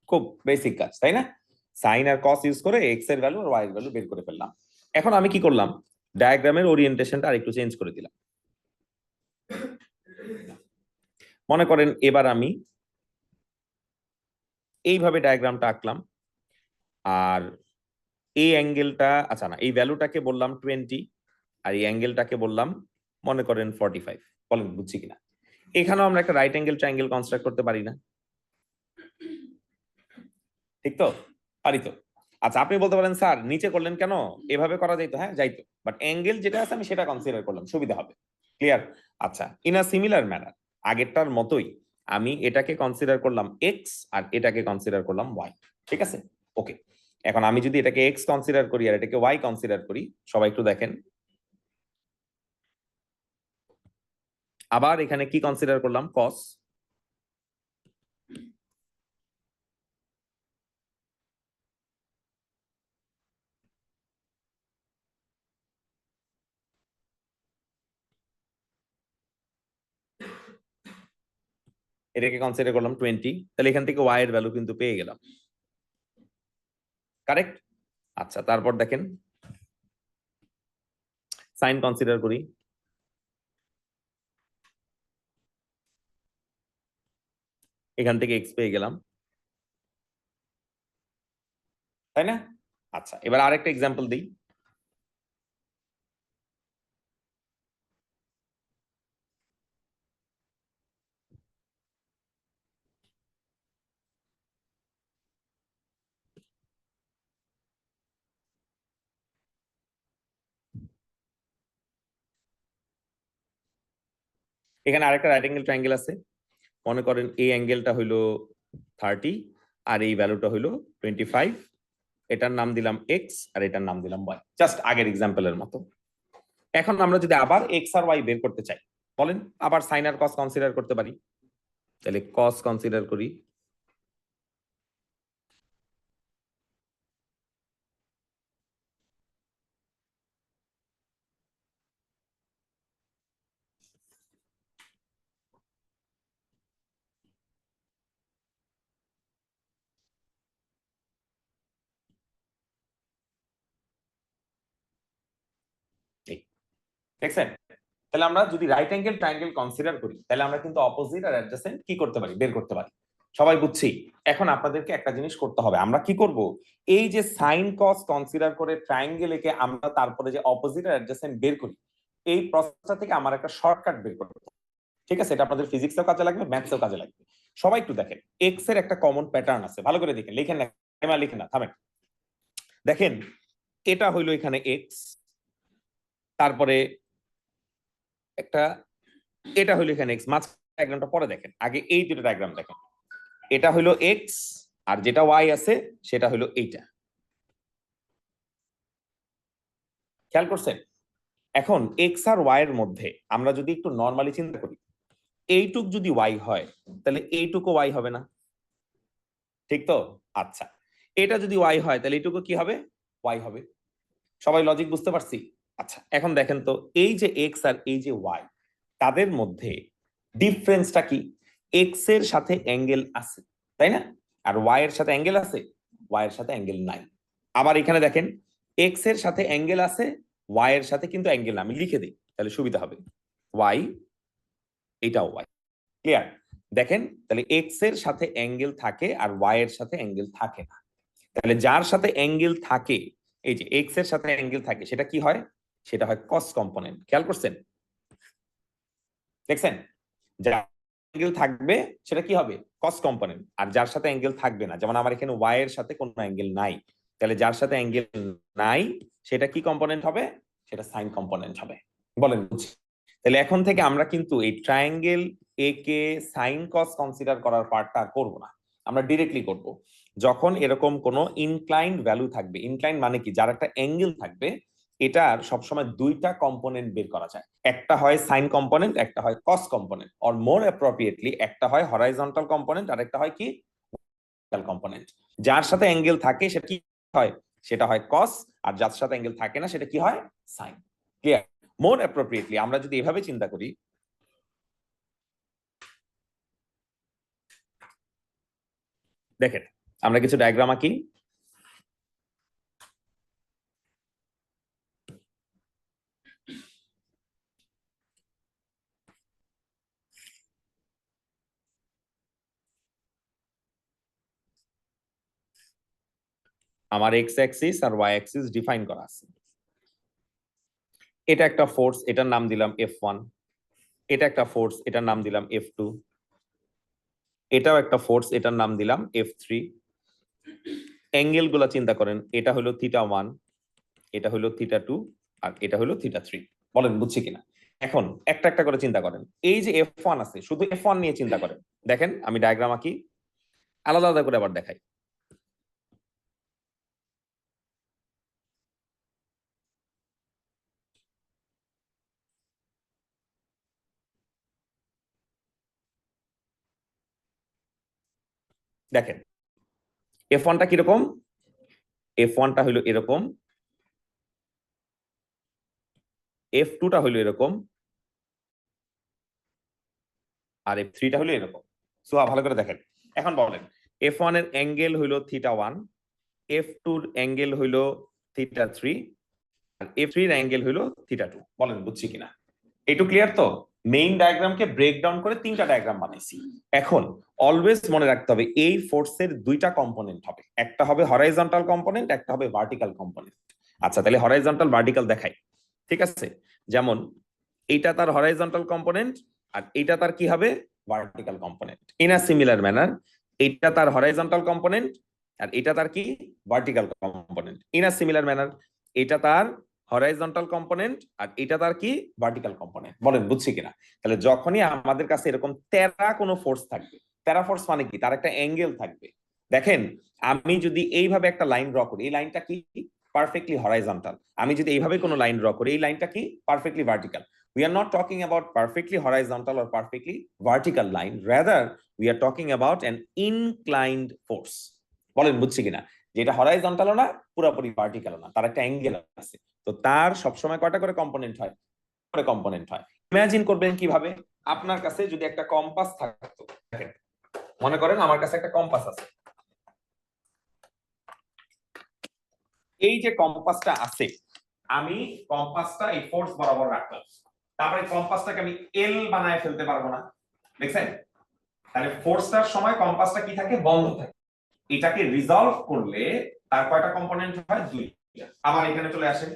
S1: খুব বেসিক কাজ তাই না? সাইন আর কস ইউজ করে এক্স এর ভ্যালু আর ওয়াই এর ভ্যালু বের করে ফেললাম। এখন আমি কি করলাম, ডায়াগ্রামের ওরিয়েন্টেশনটা আরেকটু চেঞ্জ করে দিলাম। মনে করেন এবার আমি এইভাবে ডায়াগ্রামটা আঁকলাম, আর এই অ্যাঙ্গেলটা, আচ্ছা না, এই ভ্যালুটাকে বললাম 20 আর এই অ্যাঙ্গেলটাকে বললাম মনে করেন 45। বলেন বুঝছি কিনা? এখানেও আমরা একটা রাইট অ্যাঙ্গেল ট্রায়াঙ্গেল কনস্ট্রাক্ট করতে পারি না? ঠিক তো? পারি তো? আচ্ছা আপনি বলতে পারেন স্যার নিচে করলেন কেন, এভাবে করা যাইতো। হ্যাঁ যাইতো, বাট অ্যাঙ্গেল যেটা আছে আমি সেটা কনসিডার করলাম, সুবিধা হবে। ক্লিয়ার? আচ্ছা ইন আ সিমিলার ম্যানার আগেরটার মতোই আমি এটাকে কনসিডার করলাম এক্স আর এটাকে কনসিডার করলাম ওয়াই। ঠিক আছে, ওকে। এখন আমি যদি এটাকে এক্স কনসিডার করি আর এটাকে ওয়াই কনসিডার করি, সবাই একটু দেখেন। আবার এখানে কি কনসিডার করলাম, কস। এটাকে কনসিডার করলাম 20, তাহলে এখান থেকে ওয়াই এর ভ্যালু কিন্তু পেয়ে গেলাম। কারেক্ট? আচ্ছা তারপর দেখেন সাইন কনসিডার করি, এখান থেকে এক্স পেয়ে গেলাম, তাই না? আচ্ছা, এবার আরেকটা এক্সাম্পল দিই। এখানে আরেকটা রাইট অ্যাঙ্গেল ট্রায়াঙ্গেল আছে। মনে করেন এই অ্যাঙ্গেলটা হইলো 30 আর এই ভ্যালুটা হইলো 25। এটার নাম দিলাম এক্স আর এটার নাম দিলাম ওয়াই, জাস্ট আগের এক্সাম্পলের মতো। এখন আমরা যদি আবার এক্স আর ওয়াই বের করতে চাই, বলেন আবার সাইন আর কস কনসিডার করতে পারি। তাহলে কস কনসিডার করি। দেখছেন? তাহলে আমরা যদি রাইট অ্যাঙ্গেল ট্রায়াঙ্গেল কনসিডার করি, তাহলে আমরা কিন্তু অপোজিট আর অ্যাডজেসেন্ট কি করতে পারি, বের করতে পারি। সবাই বুঝছি? এখন আপনাদেরকে একটা জিনিস করতে হবে, আমরা কি করব, এই যে সাইন কস কনসিডার করে ট্রায়াঙ্গেল একে আমরা তারপরে যে অপোজিট আর অ্যাডজেসেন্ট বের করি, এই প্রসেসটা থেকে আমার একটা শর্টকাট বের করতে হবে। ঠিক আছে? এটা আপনাদের ফিজিক্সেও কাজে লাগবে, ম্যাথসেও কাজে লাগবে। সবাই একটু দেখেন, এক্স এর একটা কমন প্যাটার্ন আছে, ভালো করে দেখেন, লিখেন না, লিখেন না, থামেন। দেখেন, এটা হইলো এখানে এক্স, তারপরে একটা, এটা হলো এখানে এক্স। মাঝ ডায়াগ্রামটা পরে দেখেন, আগে এই দুটো ডায়াগ্রাম দেখেন। এটা হলো এক্স আর যেটা ওয়াই আছে সেটা হলো এইটা। খেয়াল করছেন? এখন এক্স আর ওয়াই এর মধ্যে আমরা যদি একটু নরমালি চিন্তা করি, এইটুক যদি ওয়াই হয় তাহলে এইটুকু ওয়াই হবে না? ঠিক তো? আচ্ছা, এটা যদি ওয়াই হয় তাহলে এইটুকু কি হবে? ওয়াই হবে। সবাই লজিক বুঝতে পারছি? আচ্ছা, এখন দেখেন তো, এই যে এক্স আর এই যে ওয়াই, তাদের মধ্যে ডিফারেন্সটা কি? এক্স এর সাথে অ্যাঙ্গেল আছে, তাই না? আর ওয়াই এর সাথে অ্যাঙ্গেল আছে, ওয়াই এর সাথে অ্যাঙ্গেল নাই। আবার এখানে দেখেন, এক্স এর সাথে অ্যাঙ্গেল আছে, ওয়াই এর সাথে কিন্তু অ্যাঙ্গেল না। আমি লিখে দিই তাহলে সুবিধা হবে, ওয়াই, এটাও ওয়াই। ক্লিয়ার? দেখেন, তাহলে এক্স এর সাথে অ্যাঙ্গেল থাকে আর ওয়াই এর সাথে অ্যাঙ্গেল থাকে না। তাহলে যার সাথে অ্যাঙ্গেল থাকে, এই যে এক্স এর সাথে অ্যাঙ্গেল থাকে, সেটা কি হয়? সেটা হয় কস কম্পোনেন্ট। খেয়াল করছেন? দেখছেন? যার অ্যাঙ্গেল থাকবে সেটা কি হবে? কস কম্পোনেন্ট। আর যার সাথে অ্যাঙ্গেল থাকবে না, যেমন আমার এখানে ওয়াই এর সাথে কোনো অ্যাঙ্গেল নাই, তাহলে যার সাথে অ্যাঙ্গেল নাই সেটা কি কম্পোনেন্ট হবে? সেটা সাইন কম্পোনেন্ট হবে। বলেন বুঝছি? তাহলে এখন থেকে আমরা কিন্তু এই triangle A K sign cos consider করার পার্টটা করব না, আমরা ডিরেক্টলি করব। যখন এরকম কোনো ইনক্লাইন্ড ভ্যালু থাকবে, ইনক্লাইন্ড মানে কি, যার একটা অ্যাঙ্গেল থাকবে, এটার সবসময় দুইটা কম্পোনেন্ট বের করা যায়। একটা হয় সাইন কম্পোনেন্ট, একটা হয় কস কম্পোনেন্ট, অর মোর অ্যাপ্রোপ্রিয়েটলি একটা হয় হরাইজন্টাল কম্পোনেন্ট আর একটা হয় কি ভার্টিক্যাল কম্পোনেন্ট। যার সাথে অ্যাঙ্গেল থাকে সেটা কি হয়? সেটা হয় কস, আর যার সাথে অ্যাঙ্গেল থাকে না সেটা কি হয়? সাইন। ক্লিয়ার? মোর অ্যাপ্রোপ্রিয়েটলি আমরা যদি এভাবে চিন্তা করি, দেখেন আমরা কিছু ডায়াগ্রাম আঁকি। আমার এক্স অ্যাক্সিস আর ওয়াই অ্যাক্সিস ডিফাইন করা আছে। এটা একটা ফোর্স, এটার নাম দিলাম F1। এটা একটা ফোর্স, এটার নাম দিলাম F2। এটাও একটা ফোর্স, এটার নাম দিলাম F3। অ্যাঙ্গেল গুলা চিন্তা করেন, এটা হলো θ1, এটা হলো θ2, আর এটা হলো θ3। বলেন বুঝছি কিনা? এখন একটা একটা করে চিন্তা করেন। এই যে F1 আছে, শুধু F1 নিয়ে চিন্তা করেন। দেখেন আমি ডায়াগ্রাম আঁকি, আলাদা আলাদা করে আবার দেখাই। দেখেন F1টা কিরকম? F1টা হলো এরকম, F2টা হলো এরকম, আর F3টা হলো এরকম। সো ভালো করে দেখেন। এখন বলেন, F1 এর অ্যাঙ্গেল হইলো θ1, F2 এর অ্যাঙ্গেল হইলো θ3, আর F3 এর অ্যাঙ্গেল হইলো θ2। বলেন বুঝছি কিনা? এইটু ক্লিয়ার তো? মেইন ডায়াগ্রামকে ব্রেক ডাউন করে 3টা ডায়াগ্রাম বানাইছি। এখন অলওয়েজ মনে রাখতে হবে এই ফোর্সের 2টা কম্পোনেন্ট হবে, একটা হবে হরাইজন্টাল কম্পোনেন্ট, একটা হবে ভার্টিক্যাল কম্পোনেন্ট। আচ্ছা তাহলে হরাইজন্টাল ভার্টিক্যাল দেখাই, ঠিক আছে? যেমন এইটা তার হরাইজন্টাল কম্পোনেন্ট আর এইটা তার কি হবে vertical component. In a similar manner এইটা তার হরাইজন্টাল কম্পোনেন্ট আর এটা তার কি vertical component. In a similar manner এটা তার হরাইজন্টাল কম্পোনেন্ট আর এটা তার কি ভার্টিক্যাল কম্পোনেন্ট। বলেন বুঝছি কিনা? তাহলে যখনই আমাদের কাছে এরকম তেরা কোনো ফোর্স থাকবে, তেরা ফোর্স মানে কি, তার একটা অ্যাঙ্গেল থাকবে। দেখেন আমি যদি এইভাবে একটা লাইন ড্র করি, এই লাইনটা কি পারফেক্টলি হরাইজন্টাল। আমি যদি এইভাবে কোনো লাইন ড্র করি, এই লাইনটা কি perfectly vertical. We are not talking about perfectly horizontal or perfectly vertical line. Rather, we are talking about an inclined force. বলেন বুঝছি কিনা? যেটা হরাইজন্টালও না পুরোপুরি ভার্টিক্যালও না, তার একটা অ্যাঙ্গেল আছে। তো তার সবসময় কয়টা করে কম্পোনেন্ট হয়? করে কম্পোনেন্ট হয়। ইমাজিন করবেন কিভাবে, আপনার কাছে যদি একটা কম্পাস থাকতো, দেখেন মনে করেন আমার কাছে একটা কম্পাস আছে, এই যে কম্পাসটা আছে আমি কম্পাসটা এই ফোর্স বরাবর রাখলাম, তারপরে কম্পাসটাকে আমি এল বানায় ফেলতে পারবো না, দেখছেন? তাহলে ফোর্সটার সময় কম্পাসটা কি থাকে, বন্ধ থাকে। এটাকে রিজলভ করলে তার কয়টা কম্পোনেন্ট হয়, 2টা। আবার এখানে চলে আসেন,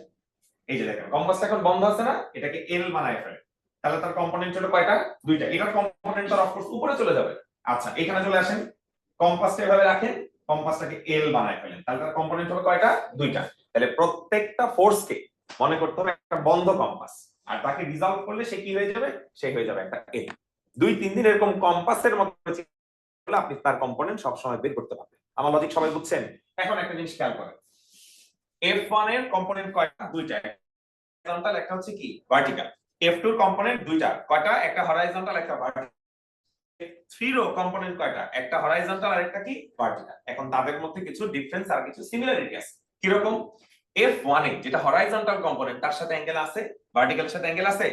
S1: এই যে দেখেন কম্পাসটা এখন বন্ধ আছে না, এটাকে এল বানায় ফেলে, তাহলে তার কম্পোনেন্ট হলো কয়টা, 2টা। এটার কম্পোনেন্ট তো অফকোর্স উপরে চলে যাবে। আচ্ছা এখানে চলে আসেন, কম্পাসটা এভাবে রাখেন, কম্পাসটাকে এল বানায় ফেলেন, তাহলে তার কম্পোনেন্ট হবে কয়টা, 2টা। তাহলে প্রত্যেকটা ফোর্সকে মনে করতে হবে একটা বন্ধ কম্পাস, আর তাকে রিজলভ করলে সে কি হয়ে যাবে, সে হয়ে যাবে একটা এল। 2-3 দিন এরকম কম্পাসের মতো করে আপনি তার কম্পোনেন্ট সব সময় বের করতে পারবেন। আমার লজিক সবাই বুঝছেন? এখন একটা জিনিস খেয়াল করেন, F1 এর কম্পোনেন্ট কয়টা, 2টা, হরাইজন্টাল একটা হচ্ছে কি ভার্টিক্যাল। F2 এর কম্পোনেন্ট 2টা, কয়টা, একটা হরাইজন্টাল একটা ভার্টিক্যাল। F3 এর কম্পোনেন্ট কয়টা, একটা হরাইজন্টাল আর একটা কি ভার্টিক্যাল। এখন তাদের মধ্যে কিছু ডিফারেন্স আর কিছু সিমিলারিটি আছে। কি রকম? F1 এ যেটা হরাইজন্টাল কম্পোনেন্ট তার সাথে অ্যাঙ্গেল আছে, ভার্টিক্যালের সাথে অ্যাঙ্গেল আছে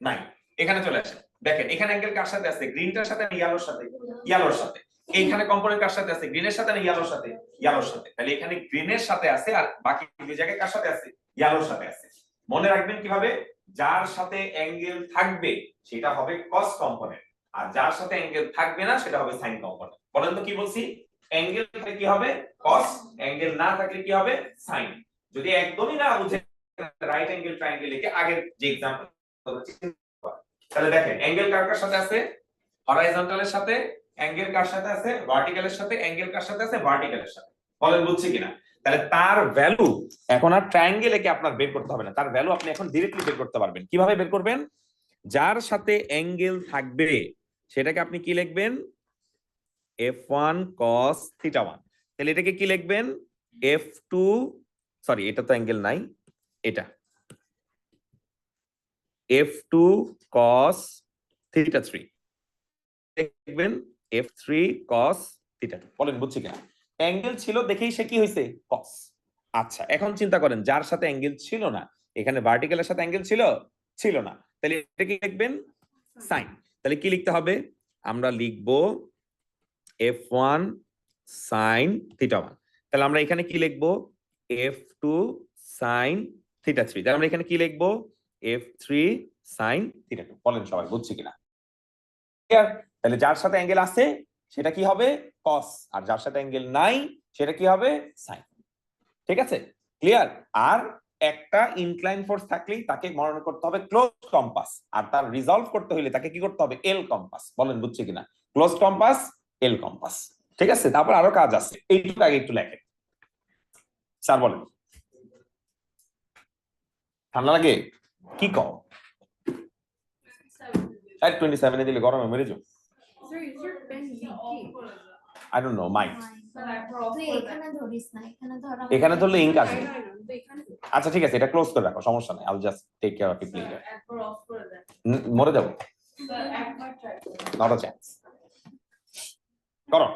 S1: নাই। এখানে চলে আসেন, দেখেন এখানে অ্যাঙ্গেল কার সাথে আছে, গ্রিনটার সাথে না ইয়েলোর সাথে, ইয়েলোর সাথে। এইখানে কম্পোনেন্ট কার সাথে আছে, গ্রিনের সাথে না ইয়েলোর সাথে, ইয়েলোর সাথে। তাহলে এখানে গ্রিনের সাথে আছে আর বাকি দুই জায়গায় কার সাথে আছে, ইয়েলোর সাথে আছে। মনে রাখবেন কিভাবে, যার সাথে অ্যাঙ্গেল থাকবে সেটা হবে কস কম্পোনেন্ট, আর যার সাথে অ্যাঙ্গেল থাকবে না সেটা হবে সাইন কম্পোনেন্ট। বলেন তো কি বলছি, অ্যাঙ্গেল থাকলে কি হবে কস, অ্যাঙ্গেল না থাকলে কি হবে সাইন। যদি একদমই না বুঝে রাইট অ্যাঙ্গেল ট্রায়াঙ্গেল লিখে আগের যে एग्जांपल, তাহলে দেখেন অ্যাঙ্গেল কার কার সাথে আছে, হরাইজন্টালের সাথে, অ্যাঙ্গেল কার সাথে আছে, ভার্টিক্যালের সাথে, অ্যাঙ্গেল কার সাথে আছে, ভার্টিক্যালের সাথে। বলেন বুঝছি কিনা? তাহলে তার ভ্যালু এখন আর ট্রায়াঙ্গেল একে আপনার বের করতে হবে না, তার ভ্যালু আপনি এখন ডাইরেক্টলি বের করতে পারবেন। কিভাবে বের করবেন? যার সাথে অ্যাঙ্গেল থাকবে সেটাকে আপনি কি লিখবেন, f1 cos θ1। তাহলে এটাকে কি লিখবেন, f2, সরি এটা তো অ্যাঙ্গেল নাই, এটা f2 cos θ3 দেখবেন, f3 cos θ2। বলেন বুঝছি কিনা? অ্যাঙ্গেল ছিল দেখেই সে কি হইছে, cos। আচ্ছা এখন চিন্তা করেন যার সাথে অ্যাঙ্গেল ছিল না, এখানে ভার্টিক্যালের সাথে অ্যাঙ্গেল ছিল, ছিল না, তাহলে এটা কি লিখবেন, sin। তাহলে কি লিখতে হবে, আমরা লিখব f1 sin θ1। তাহলে আমরা এখানে কি লিখব, f2 sin θ3। তাহলে আমরা এখানে কি লিখব, f3 sin θ2। বলেন সবাই বুঝছি কিনা? তাহলে যার সাথে অ্যাঙ্গেল আছে সেটা কি হবে, cos, আর যার সাথে অ্যাঙ্গেল নাই সেটা কি হবে, sin। ঠিক আছে, ক্লিয়ার? আর একটা ইনক্লাইন ফোর্স থাকলেই তাকে মনে করতে হবে ক্লোজ কম্পাস, আর তার রিজলভ করতে হলে তাকে কি করতে হবে, এল কম্পাস। বলেন বুঝছি কিনা? ক্লোজ কম্পাস, এল কম্পাস। ঠিক আছে, তারপর আরো কাজ আছে, এইটুকু আগে একটু লেখেন। স্যার বলেন, ঠান্ডা লাগে কি কও? 27 এ দিলে গরমে মরে যাও।
S2: Sir, is your pen leaking?
S1: I don't know, might.
S3: তুই এখানে ধরিস না, এখানে ধরা
S1: এখানে ধরলে ইঙ্ক আসবে।
S2: I know, but এখানে
S1: আচ্ছা ঠিক আছে, এটা ক্লোজ করে রাখো, সমস্যা নাই। I'll just take care of it later.
S2: একবার অফ করে দেন।
S1: মরে যাবো,
S2: একবার ট্রাই করুন।
S1: not a chance. করো,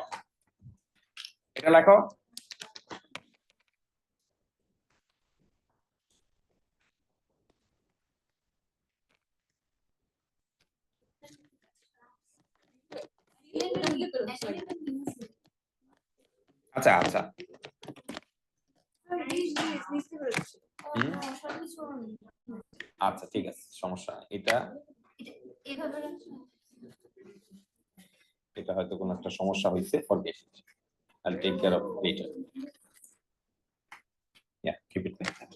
S1: এটা লেখো। আচ্ছা আচ্ছা, আচ্ছা ঠিক আছে, সমস্যা নাই। এটা
S3: এইভাবে রাখছো?
S1: এটা হয়তো কোনো একটা সমস্যা হয়েছে, forget it, I'll take care of it later. Yeah, keep it like that.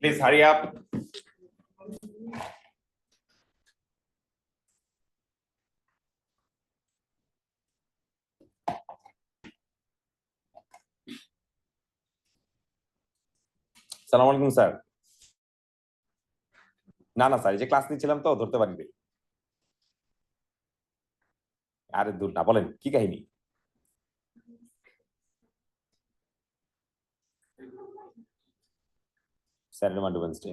S1: Please hurry up. সালাম আলাইকুম স্যার। না না স্যার, এই যে ক্লাস নিচ্ছিলাম তো ধরতে পারিনি। আরে দূর না, বলেন কি কাহিনী? Saturday Monday Wednesday.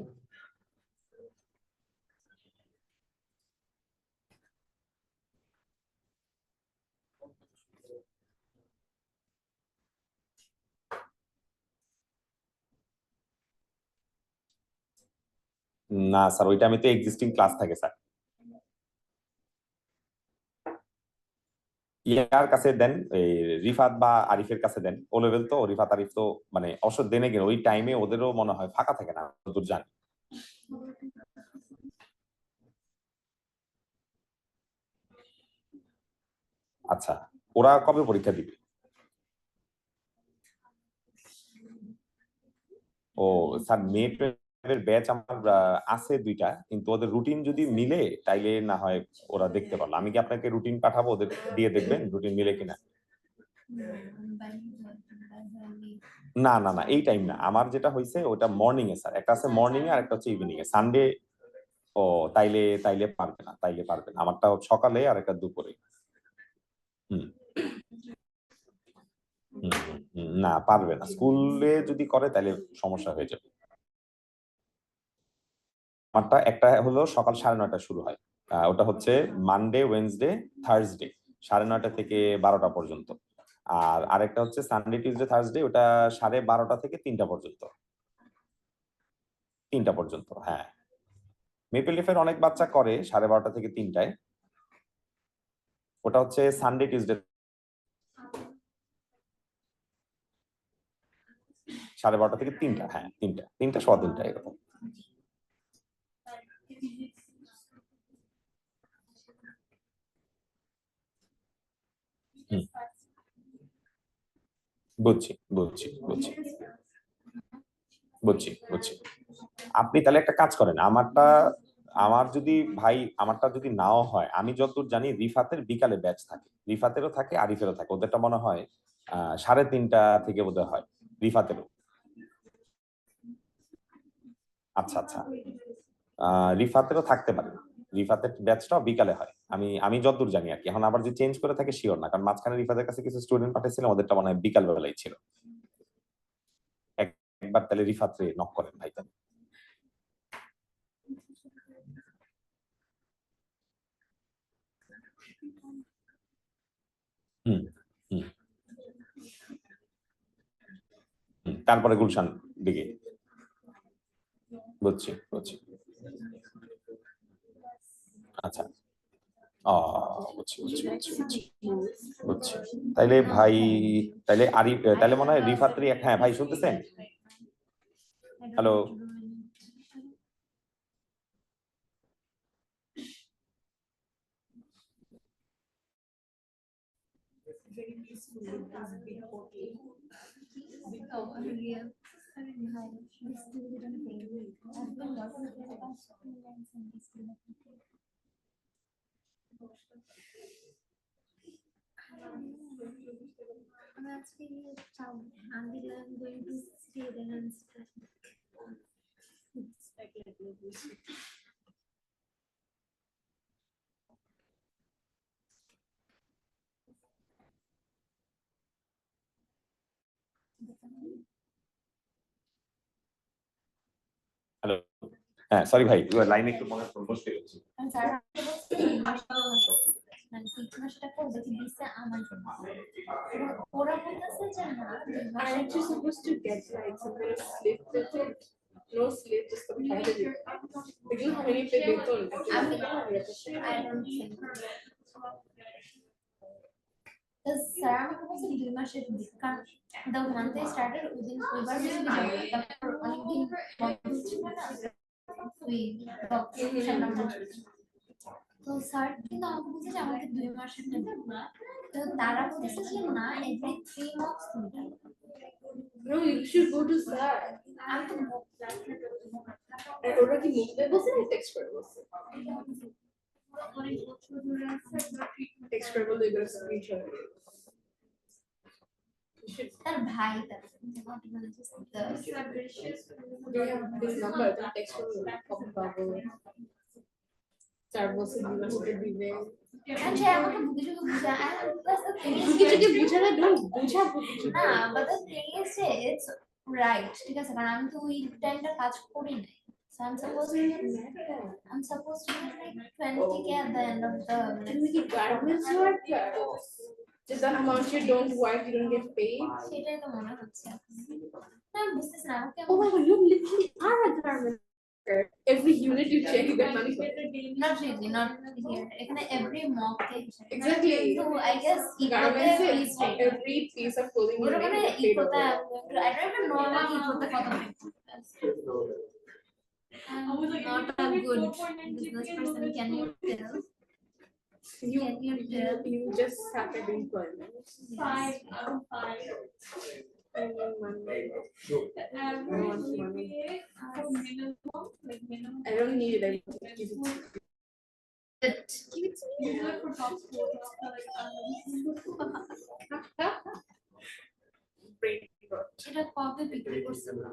S1: না স্যার, ওইটা আমি তো এক্সিস্টিং ক্লাস থাকে স্যার। ইয়ার কাছে দেন, এই রিফাত বা আরিফের কাছে দেন। ও লেভেল তো, রিফাত আরিফ তো মানে অবশ্য দেনে গেলে ওই টাইমে ওদেরও মনে হয় ফাঁকা থাকে না, দূর জানি। আচ্ছা, ওরা কবে পরীক্ষা দিবে? ও স্যার, মেয়ের ব্যাচ আমার আছে দুইটা, কিন্তু ওদের রুটিন যদি মিলে তাইলে না হয় ওরা দেখতে পারলো। আমি কি আপনাকে রুটিন পাঠাবো, ওদের দিয়ে দেখবেন রুটিন মিলে কিনা? না না না, এই টাইম না, আমার যেটা হয়েছে ওটা মর্নিং এ স্যার, একটা আছে মর্নিং এ আর একটা হচ্ছে ইভিনিং এ সানডে। ও তাইলে তাইলে পারবে না, তাইলে পারবে না, আমারটা সকালে আর একটা দুপুরে। হুম না, পারবে না, স্কুলে যদি করে তাহলে সমস্যা হয়ে যাবে। আমারটা একটা হলো সকাল 9:30 শুরু হয়, ওটা হচ্ছে মানডে ওয়েডনেসডে থার্সডে 9:30 থেকে 12টা পর্যন্ত। আর আরেকটা হচ্ছে সানডে টিউসডে থার্সডে, ওটা 12:30 থেকে 3টা পর্যন্ত। 3টা পর্যন্ত, হ্যাঁ। মেপল লিফের অনেক বাচ্চা করে 12:30 থেকে 3টায়। ওটা হচ্ছে সানডে টিউসডে 12:30 থেকে 3টা, হ্যাঁ 3টা সোয়া 3টা এরকম। বুঝছি বুঝছি বুঝছি বুঝছি বুঝছি। আপনি তাহলে একটা কাজ করেন, আমারটা যদি নাও হয়, আমি যতদূর জানি রিফাতের বিকালে ব্যাচ থাকে, রিফাতেরও থাকে আরিফেরও থাকে, ওদেরটা মনে হয় 3:30 থেকে বোধহয় হয় রিফাতেরও। আচ্ছা আচ্ছা, রিফাতেরও থাকতে পারে, রিফাতের ব্যাচটাও বিকালে হয়, আমি যতদূর জানি আর কি। এখন আবার যে চেঞ্জ করে থাকে শিওর না, কারণ মাঝখানে রিফাতের কাছে কিছু স্টুডেন্ট পাঠিয়েছিলাম, ওদেরটা মনে হয় বিকাল বেলায় ছিল। একবার তাহলে রিফাতরে নক করেন ভাই তাহলে। হুম হুম তারপরে গুলশান দিকে। বুঝছি বুঝছি। আচ্ছা বুঝছি বুঝছি বুঝছি বুঝছি বুঝছি তাইলে ভাই তাইলে আরিফ তাইলে মনে হয় রিফাত্রি হ্যাঁ ভাই শুনতেছেন হ্যালো হ্যালো হ্যাঁ সরি ভাই লাইনে একটু মনে হয় মুশকিল হচ্ছে
S2: Aren't you supposed to get like some kind of slip with it? No slip, just some kind of. They don't have any beton.
S3: I don't think. Because Sarah আমাকে বলছে 2 মাসের কারণ the month I started within এবার যদি তারপর অনেকদিন বন্ধ ছিল না ওই তো স্যার কিন্তু আমাকে বলছে যে আমাকে 2 মাসের টাকা তো তারা বলছে যে না এভরি 3 months তুমি
S2: No, you should go to Sar.
S3: আমি তো
S2: And ওরা কি মুখে বলছে না টেক্সট করে বলছে? টেক্সট করে বললে এগুলো স্ক্রিনশট।
S3: তার ভাই তার
S2: নাম্বার টেক্সট করে কপি পাবো। স্যার বলছে দিবে।
S3: আচ্ছা আমাকে বুঝে বুঝা
S2: কিছু বুঝালে ডোন্ট বুঝাবো
S3: না but the thing is it's right ঠিক আছে কারণ আমি তো ওই টাইমটা কাজ করি নাই so I'm supposed to get like 20K at the end of the
S2: তুমি কি garments worker just the amount you don't work you don't get paid
S3: সেটাই তো মনে হচ্ছে না বুঝতেছ না আমাকে
S2: oh my god you literally are a garment worker every unit you check you get money for it
S3: not really not here এখানে every mock
S2: exactly
S3: so I guess
S2: garments
S3: is
S2: every piece of clothing you
S3: ওরা
S2: make
S3: মানে
S2: you get paid over.
S3: I don't even know what ইকোতে কত I'm not a good business person. Can you tell?
S2: You just started employment.
S3: 5 out of 5.
S2: I need money. I want money. I don't need it. I want to give it to you.
S3: Give it to me. For top
S2: Brain rot.
S3: এটা কবে বিক্রি করছে না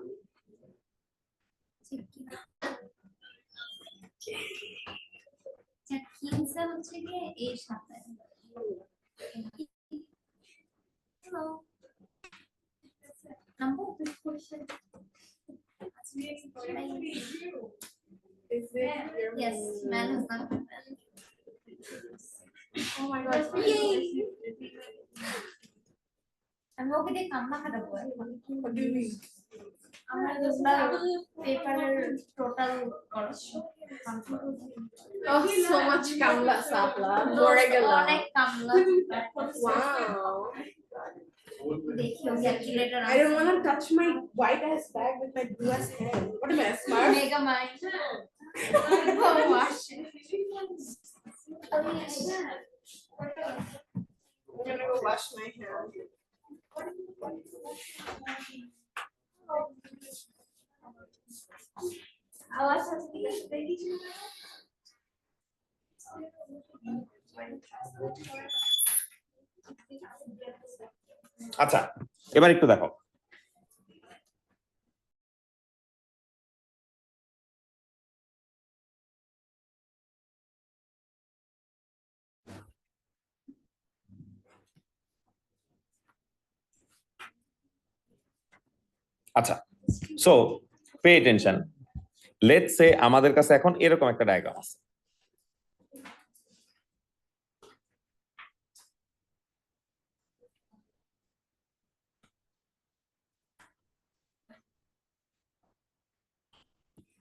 S3: কিনছে হচ্ছে গিয়ে এই সপ্তাহে hello number question
S2: Is it your
S3: yes man is not
S2: Oh my god.
S3: yay আমি ওকে দিয়ে কান্না কাটাবো এখন
S2: What do you mean?
S3: আমরা পেপারের টোটাল খরচ
S2: Oh, so much kamla sapla. Moregala.
S3: অনেক কামলা
S2: Wow.
S3: দেখি ও calculator
S2: I don't want to touch my white ass bag with my blue ass hand. What am I, a smart?
S3: Mega mind wash
S2: I'm gonna go wash my hands.
S3: আওয়াজ আসছে দেখি
S1: আচ্ছা এবার একটু দেখো আচ্ছা so pay attention let's say আমাদের কাছে এখন এরকম একটা ডায়াগ্রাম আছে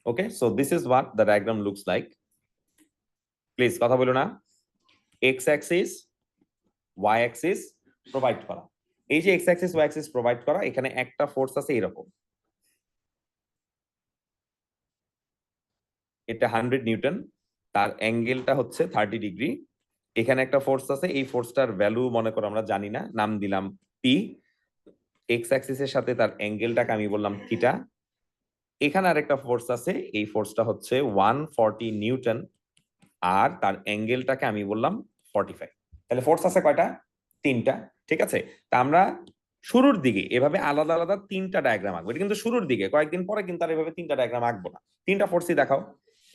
S1: okay so this is what the diagram looks like please কথা বলো না। X axis y axis provide করা, এই যে x axis y axis provide করা, এখানে একটা ফোর্স আছে এরকম, এটা 100 নিউটন, তার অ্যাঙ্গেলটা হচ্ছে 30 ডিগ্রি। এখানে একটা ফোর্স আছে, এই ফোর্সটার ভ্যালু মনে করো আমরা জানি না, নাম দিলাম পি। এক্স অ্যাক্সিসের সাথে তার অ্যাঙ্গেলটাকে আমি বললাম থিটা। এখানে আরেকটা ফোর্স আছে, এই ফোর্সটা হচ্ছে 140 নিউটন, আর তার অ্যাঙ্গেলটাকে আমি বললাম 45। তাহলে ফোর্স আছে কয়টা? তিনটা। ঠিক আছে, তা আমরা শুরুর দিকে এভাবে আলাদা আলাদা তিনটা ডায়াগ্রাম আঁকবো, এটা কিন্তু শুরুর দিকে, কয়েকদিন পরে কিন্তু আর এভাবে তিনটা ডায়াগ্রাম আঁকবো না। তিনটা ফোর্সই দেখাও,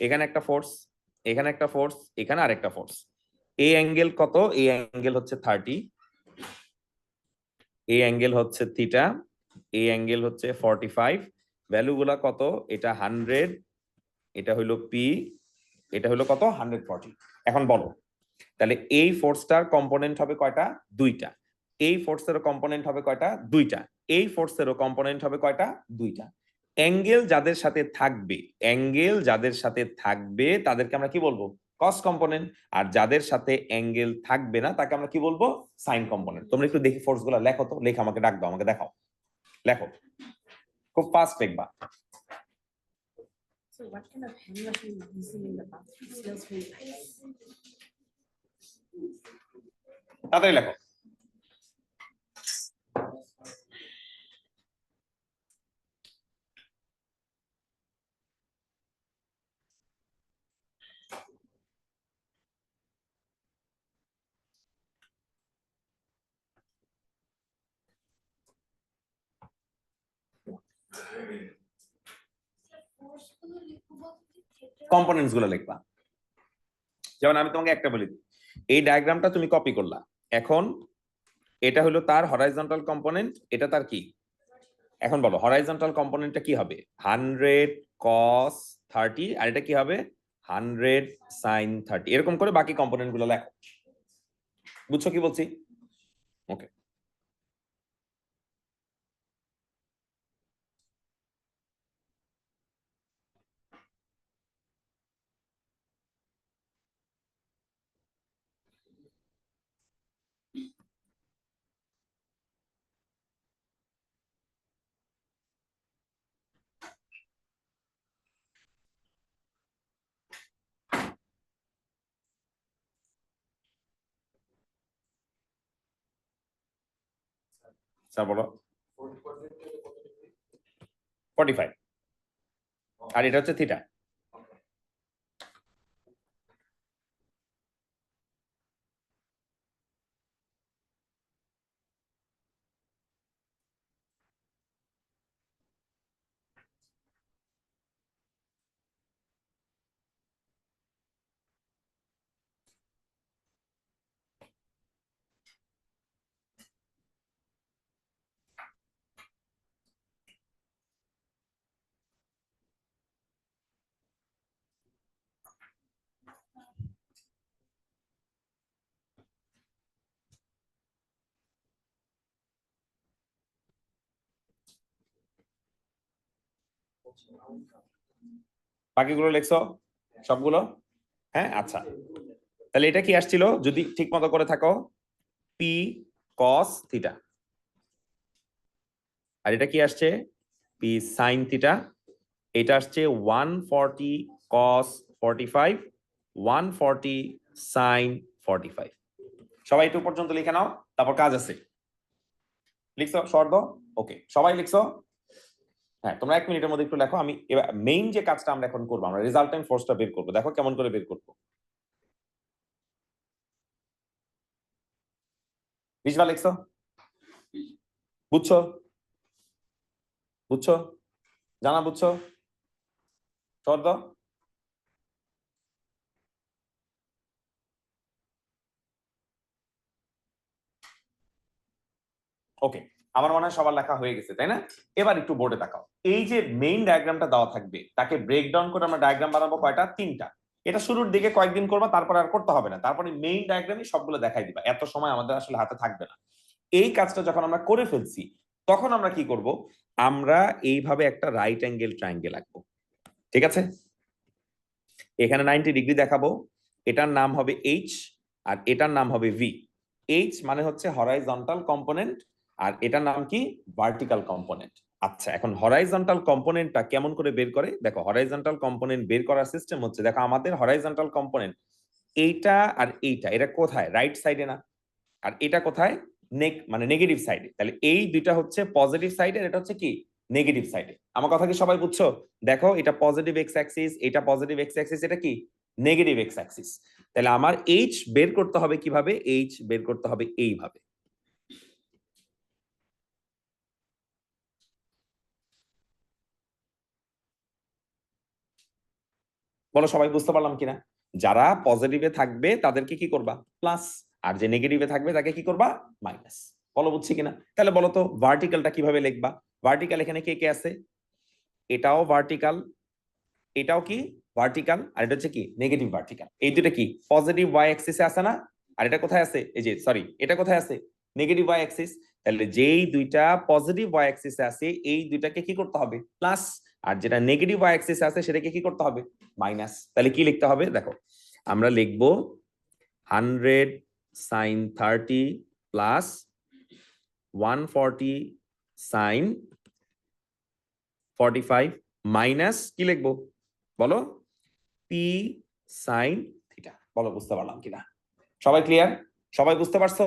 S1: এখানে একটা ফোর্স, এখানে একটা ফোর্স, এখানে আরেকটা ফোর্স। এই অ্যাঙ্গেল কত? এই অ্যাঙ্গেল হচ্ছে 30, এই অ্যাঙ্গেল হচ্ছে থিটা, এই অ্যাঙ্গেল হচ্ছে 45। ভ্যালুগুলা কত? এটা 100, এটা হইলো পি, এটা হলো কত? 140। এখন বলো, তাহলে এই ফোর্সটার কম্পোনেন্ট হবে কয়টা? দুইটা। এই ফোর্সেরও কম্পোনেন্ট হবে কয়টা? দুইটা। এই ফোর্সেরও কম্পোনেন্ট হবে কয়টা? দুইটা। অ্যাঙ্গেল যাদের সাথে থাকবে, অ্যাঙ্গেল যাদের সাথে থাকবে তাদেরকে আমরা কি বলবো? কস কম্পোনেন্ট। আর যাদের সাথে অ্যাঙ্গেল থাকবে না তাকে আমরা কি বলবো? Sine component. তোমরা একটু দেখি ফোর্স গুলা লেখো তো, লেখা আমাকে ডাক দাও, আমাকে দেখাও, লেখো, খুব ফাস্ট লিখবা।
S2: So what kind of hand washing are you using in the bathroom? It smells really nice.
S1: তাড়াতাড়ি লেখো। কম্পোনেন্টস গুলো লিখবা। যেমন আমি তোমাকে একটা বলি, এই ডায়াগ্রামটা তুমি কপি করলা, এখন এটা হলো তার হরাইজন্টাল কম্পোনেন্ট, এটা তার কি? এখন বলো হরাইজন্টাল কম্পোনেন্টটা কি হবে? 100 cos 30, আর এটা কি হবে? 100 sin 30। এরকম করে বাকি কম্পোনেন্ট গুলো লেখো। বুঝছো কি বলছি? ওকে, স্যার বলো। 45, আর এটা হচ্ছে থিটা। বাকিগুলো লিখছো সবগুলো? হ্যাঁ, আচ্ছা, তাহলে এটা কি আসছিল যদি ঠিক মতো করে থাকো? P cos theta. আর এটা কি আসছে? P sine theta. এটা আসছে 140 cos 45, 140 sin 45। সবাই একটু পর্যন্ত লিখে নাও, তারপর কাজ আছে। লিখছো শর্ট? ওকে, সবাই লিখছো? হ্যাঁ, তোমরা 1 মিনিটের মধ্যে একটু লেখো। আমি এবার মেইন যে কাজটা আমরা এখন করবো, আমরা রেজাল্টেন্ট ফোর্সটা বের করবো। দেখো কেমন করে বের করবো। রিজভা লিখছো? বুঝছো? বুঝছো? জানা বুঝছো? শর্ট দাও। ওকে, আমার মনে হয় সবার লেখা হয়ে গেছে, তাই না? এবার একটু বোর্ডে তাকাও। এই যে মেইন ডায়াগ্রামটা দেওয়া থাকবে, তাকে ব্রেকডাউন করে আমরা ডায়াগ্রাম বানাবো কয়টা? তিনটা। এটা শুরুর দিকে কয়েকদিন করবা, তারপর আর করতে হবে না। তারপরে মেইন ডায়াগ্রামই সবগুলো দেখাই দিবা, এত সময় আমাদের আসলে হাতে থাকবে না। এই কাজটা যখন আমরা করে ফেলছি, তখন আমরা কি করব? আমরা এইভাবে একটা রাইট অ্যাঙ্গেল ট্রায়াঙ্গেল আঁকবো। ঠিক আছে, এখানে 90 ডিগ্রি দেখাবো, এটার নাম হবে এইচ আর এটার নাম হবে ভি। এইচ মানে হচ্ছে হরাইজন্টাল কম্পোনেন্ট আর এটার নাম কি ভার্টিক্যাল কম্পোনেন্ট। আচ্ছা, এখন হরাইজন্টাল কম্পোনেন্টটা কেমন করে বের করে দেখো। হরাইজন্টাল কম্পোনেন্ট বের করার সিস্টেম হচ্ছে, দেখো আমাদের হরাইজন্টাল কম্পোনেন্ট এইটা আর এইটা, এটা কোথায়? রাইট সাইডে না? আর এটা কোথায়? মানে নেগেটিভ সাইডে। তাহলে এই দুইটা হচ্ছে পজিটিভ সাইডে, এটা হচ্ছে কি নেগেটিভ সাইডে। আমার কথা কি সবাই বুঝছো? দেখো এটা পজিটিভ এক্স অ্যাক্সিস, এটা পজিটিভ এক্স অ্যাক্সিস, এটা কি নেগেটিভ এক্স অ্যাক্সিস। তাহলে আমার এইচ বের করতে হবে কিভাবে? এইচ বের করতে হবে এইভাবে। বলো সবাই বুঝতে পারলাম কিনা? যারা পজিটিভে থাকবে তাদেরকে কি করবা? প্লাস, আর যে নেগেটিভে থাকবে তাকে কি করবা? মাইনাস। বলো বুঝছি কিনা? তাহলে বলো তো ভার্টিক্যালটা কিভাবে লিখবা? ভার্টিক্যাল এখানে কে কে আছে? এটাও ভার্টিক্যাল, এটাও কি ভার্টিক্যাল, আর এটা হচ্ছে কি নেগেটিভ ভার্টিক্যাল। এই দুটো কি পজিটিভ ওয়াই অ্যাক্সিসে আছে না? আর এটা কোথায় আছে? এই যে সরি, এটা কোথায় আছে? Negative y axis. তাহলে যেই দুইটা পজিটিভ ওয়াই অ্যাক্সিসে আছে এই দুইটাকে কি করতে হবে? প্লাস, আর যেটা নেগেটিভ ওয়াই অ্যাক্সিসে আছে সেটাকে কি করতে হবে? মাইনাস। তাহলে কি লিখতে হবে দেখো, আমরা লিখবো 100 sin 30 প্লাস 140 sin 45 মাইনাস কি লিখবো বলো? P sine theta. বলো বুঝতে পারলাম কিনা? সবাই ক্লিয়ার? সবাই বুঝতে পারছো?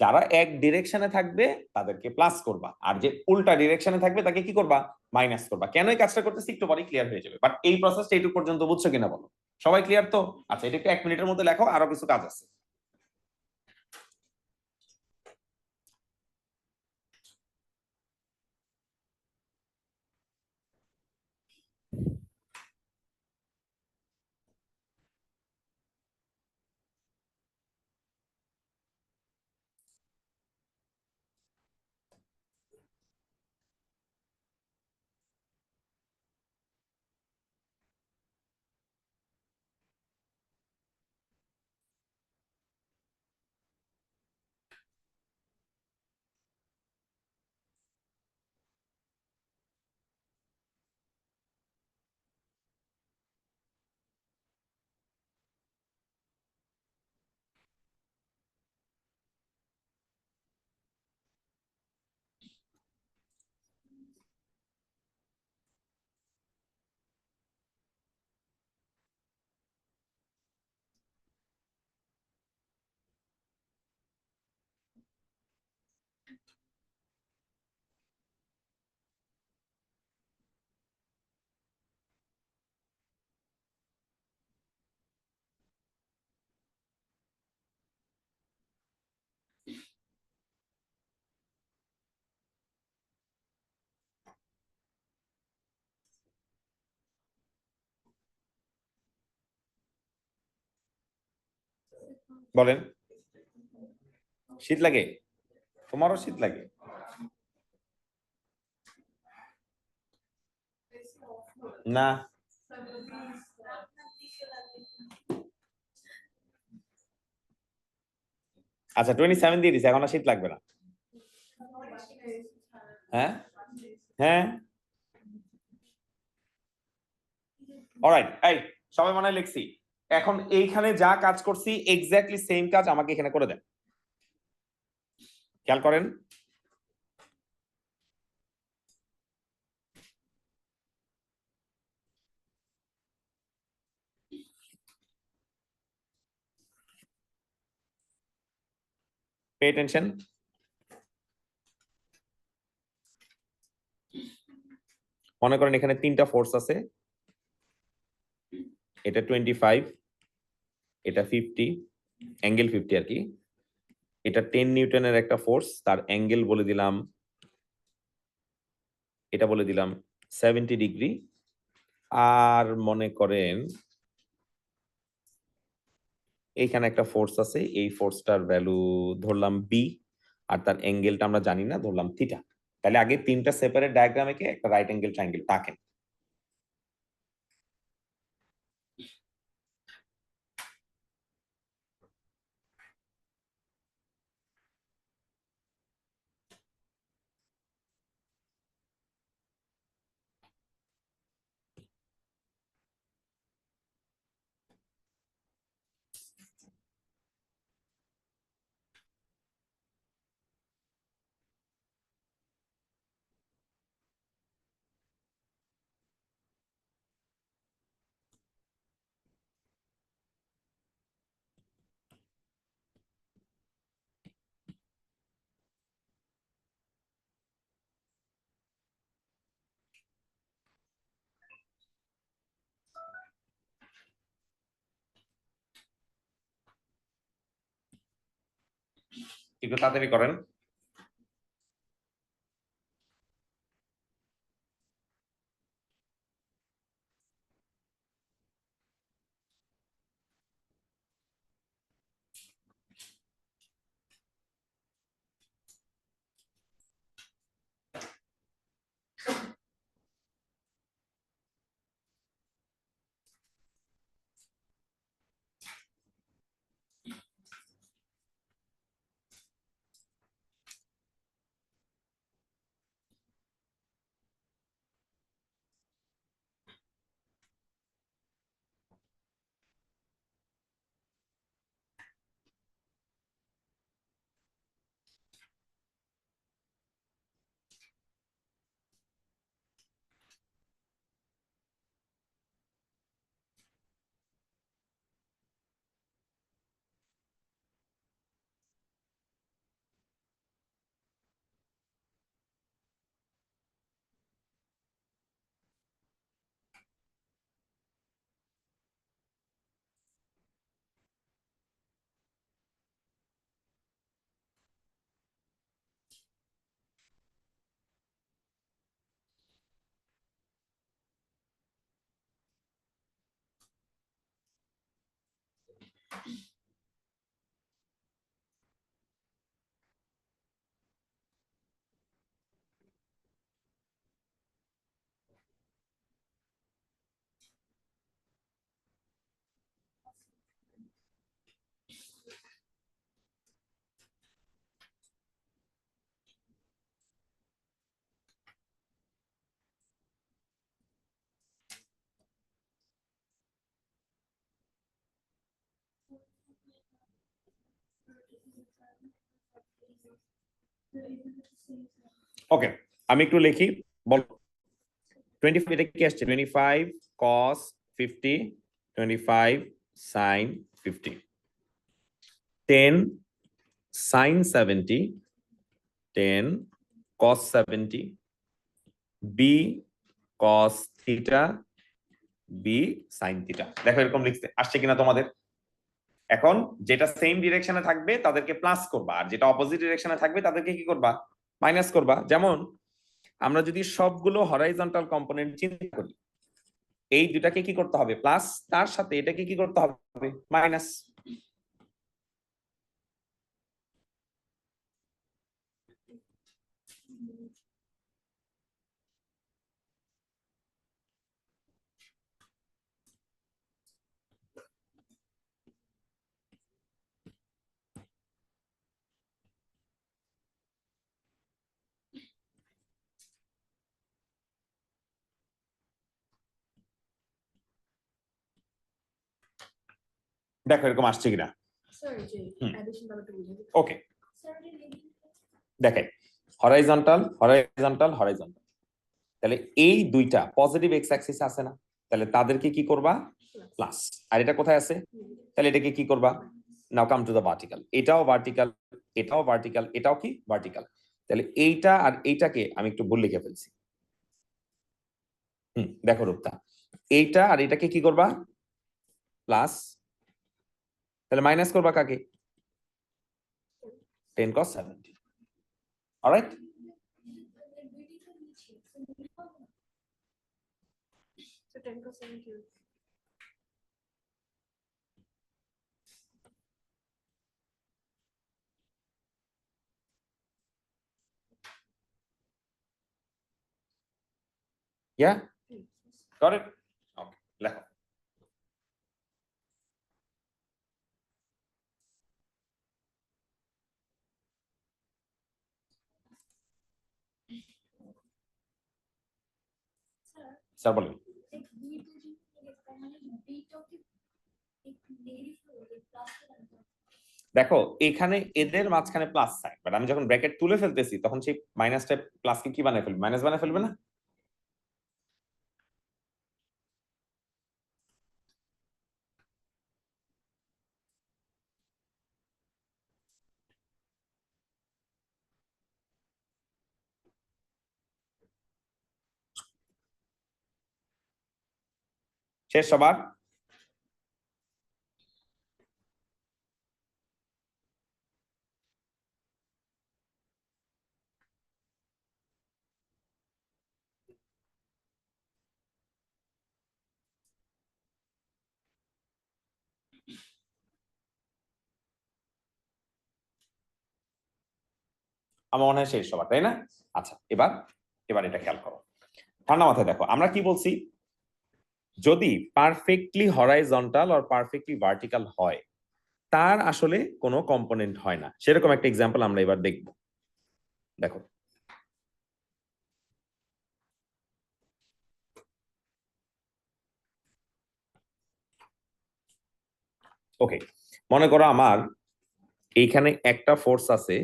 S1: যারা এক ডিরেকশনে থাকবে তাদেরকে প্লাস করবা, আর যে উল্টা ডিরেকশনে থাকবে তাকে কি করবা? মাইনাস করবা। কেন এই কাজটা করতেছি একটু পরে ক্লিয়ার হয়ে যাবে, বাট এই প্রসেসটা এইটুকু পর্যন্ত বুঝছো কিনা বলো? সবাই ক্লিয়ার তো? আচ্ছা, এটা একটু 1 মিনিটের মধ্যে লেখো, আরো কিছু কাজ আছে। বলেন, শীত লাগে? তোমারও শীত লাগে? না। আচ্ছা 27 দিয়ে দিছে, এখন আর শীত লাগবে না। হ্যাঁ হ্যাঁ, অলরাইট। এই সবাই মনে হয় লিখছি? এখন এইখানে যা কাজ করছি এক্স্যাক্টলি সেম কাজ আমাকে এখানে করে দেন। খেয়াল করেন, পে টেনশন। মনে করেন এখানে 3টা ফোর্স আছে, এটা 25, এটা 50, অ্যাঙ্গেল 50 আর কি। এটা 10 নিউটনের একটা ফোর্স, তার অ্যাঙ্গেল বলে দিলাম, এটা বলে দিলাম 70 ডিগ্রি। আর মনে করেন এইখানে একটা ফোর্স আছে, এই ফোর্সটার ভ্যালু ধরলাম বি, আর তার অ্যাঙ্গেলটা আমরা জানি না, ধরলাম থিটা। তাহলে আগে 3টা সেপারেট ডায়াগ্রামে একটা রাইট অ্যাঙ্গেল ট্রায়াঙ্গেল টাকেন। একটু তাড়াতাড়ি করেন। ওকে, আমি একটু লিখি, বল। 25 এটা কি আসছে? 25 cos 50, 25 sin 50, 10 sin 70, 10 cos 70, b cos theta, b sin theta। দেখো এরকম লিখতে আসছে কিনা তোমাদের? এখন যেটা সেম ডিরেকশনে থাকবে তাদেরকে প্লাস করবা, আর যেটা অপোজিট ডিরেকশনে থাকবে তাদেরকে কি করবা? মাইনাস করবা। যেমন আমরা যদি সবগুলো হরাইজন্টাল কম্পোনেন্ট চিন্তা করি, এই দুটাকে কি করতে হবে? প্লাস, তার সাথে এটাকে কি করতে হবে? মাইনাস। দেখো এরকম আসছে কিনা? ওকে, দেখেন হরাইজন্টাল হরাইজন্টাল হরাইজন্টাল, তাহলে এই দুইটা পজিটিভ এক্স অ্যাক্সিস আছে না? তাহলে তাদেরকে কি করবা? প্লাস। আর এটা কোথায় আছে? তাহলে এটাকে কি করবা? নাও কাম টু দ্য ভার্টিক্যাল। এটাও ভার্টিক্যাল, এটাও ভার্টিক্যাল, এটাও কি ভার্টিক্যাল। তাহলে এইটা আর এইটাকে আমি একটু ভুল লিখে ফেলছি। দেখো রূপটা, এইটা আর এটাকে কি করবা? প্লাস। তাহলে মাইনাস করবা কাকে? 10 cos 70। Alright,
S2: So 10 cos 70.
S1: Ya got it. Okay, লেখো। স্যার বলেন। দেখো এখানে এদের মাঝখানে প্লাস সাইন, বাট আমি যখন ব্র্যাকেট তুলে ফেলতেছি তখন সেই মাইনাসটা প্লাসকে কি বানায় ফেলবে? মাইনাস বানায় ফেলবে না? শেষ সবার? আমার মনে হয় শেষ সবার, তাই না? আচ্ছা, এবার এটা খেয়াল করো, ঠান্ডা মাথায় দেখো আমরা কি বলছি, যদি পারফেক্টলি হরাইজন্টাল আর পারফেক্টলি ভার্টিক্যাল হয় তার আসলে কোনো কম্পোনেন্ট হয় না। সেরকম একটা এক্সাম্পল আমরা এবার দেখব। দেখো ওকে, মনে করো আমার এইখানে একটা ফোর্স আছে,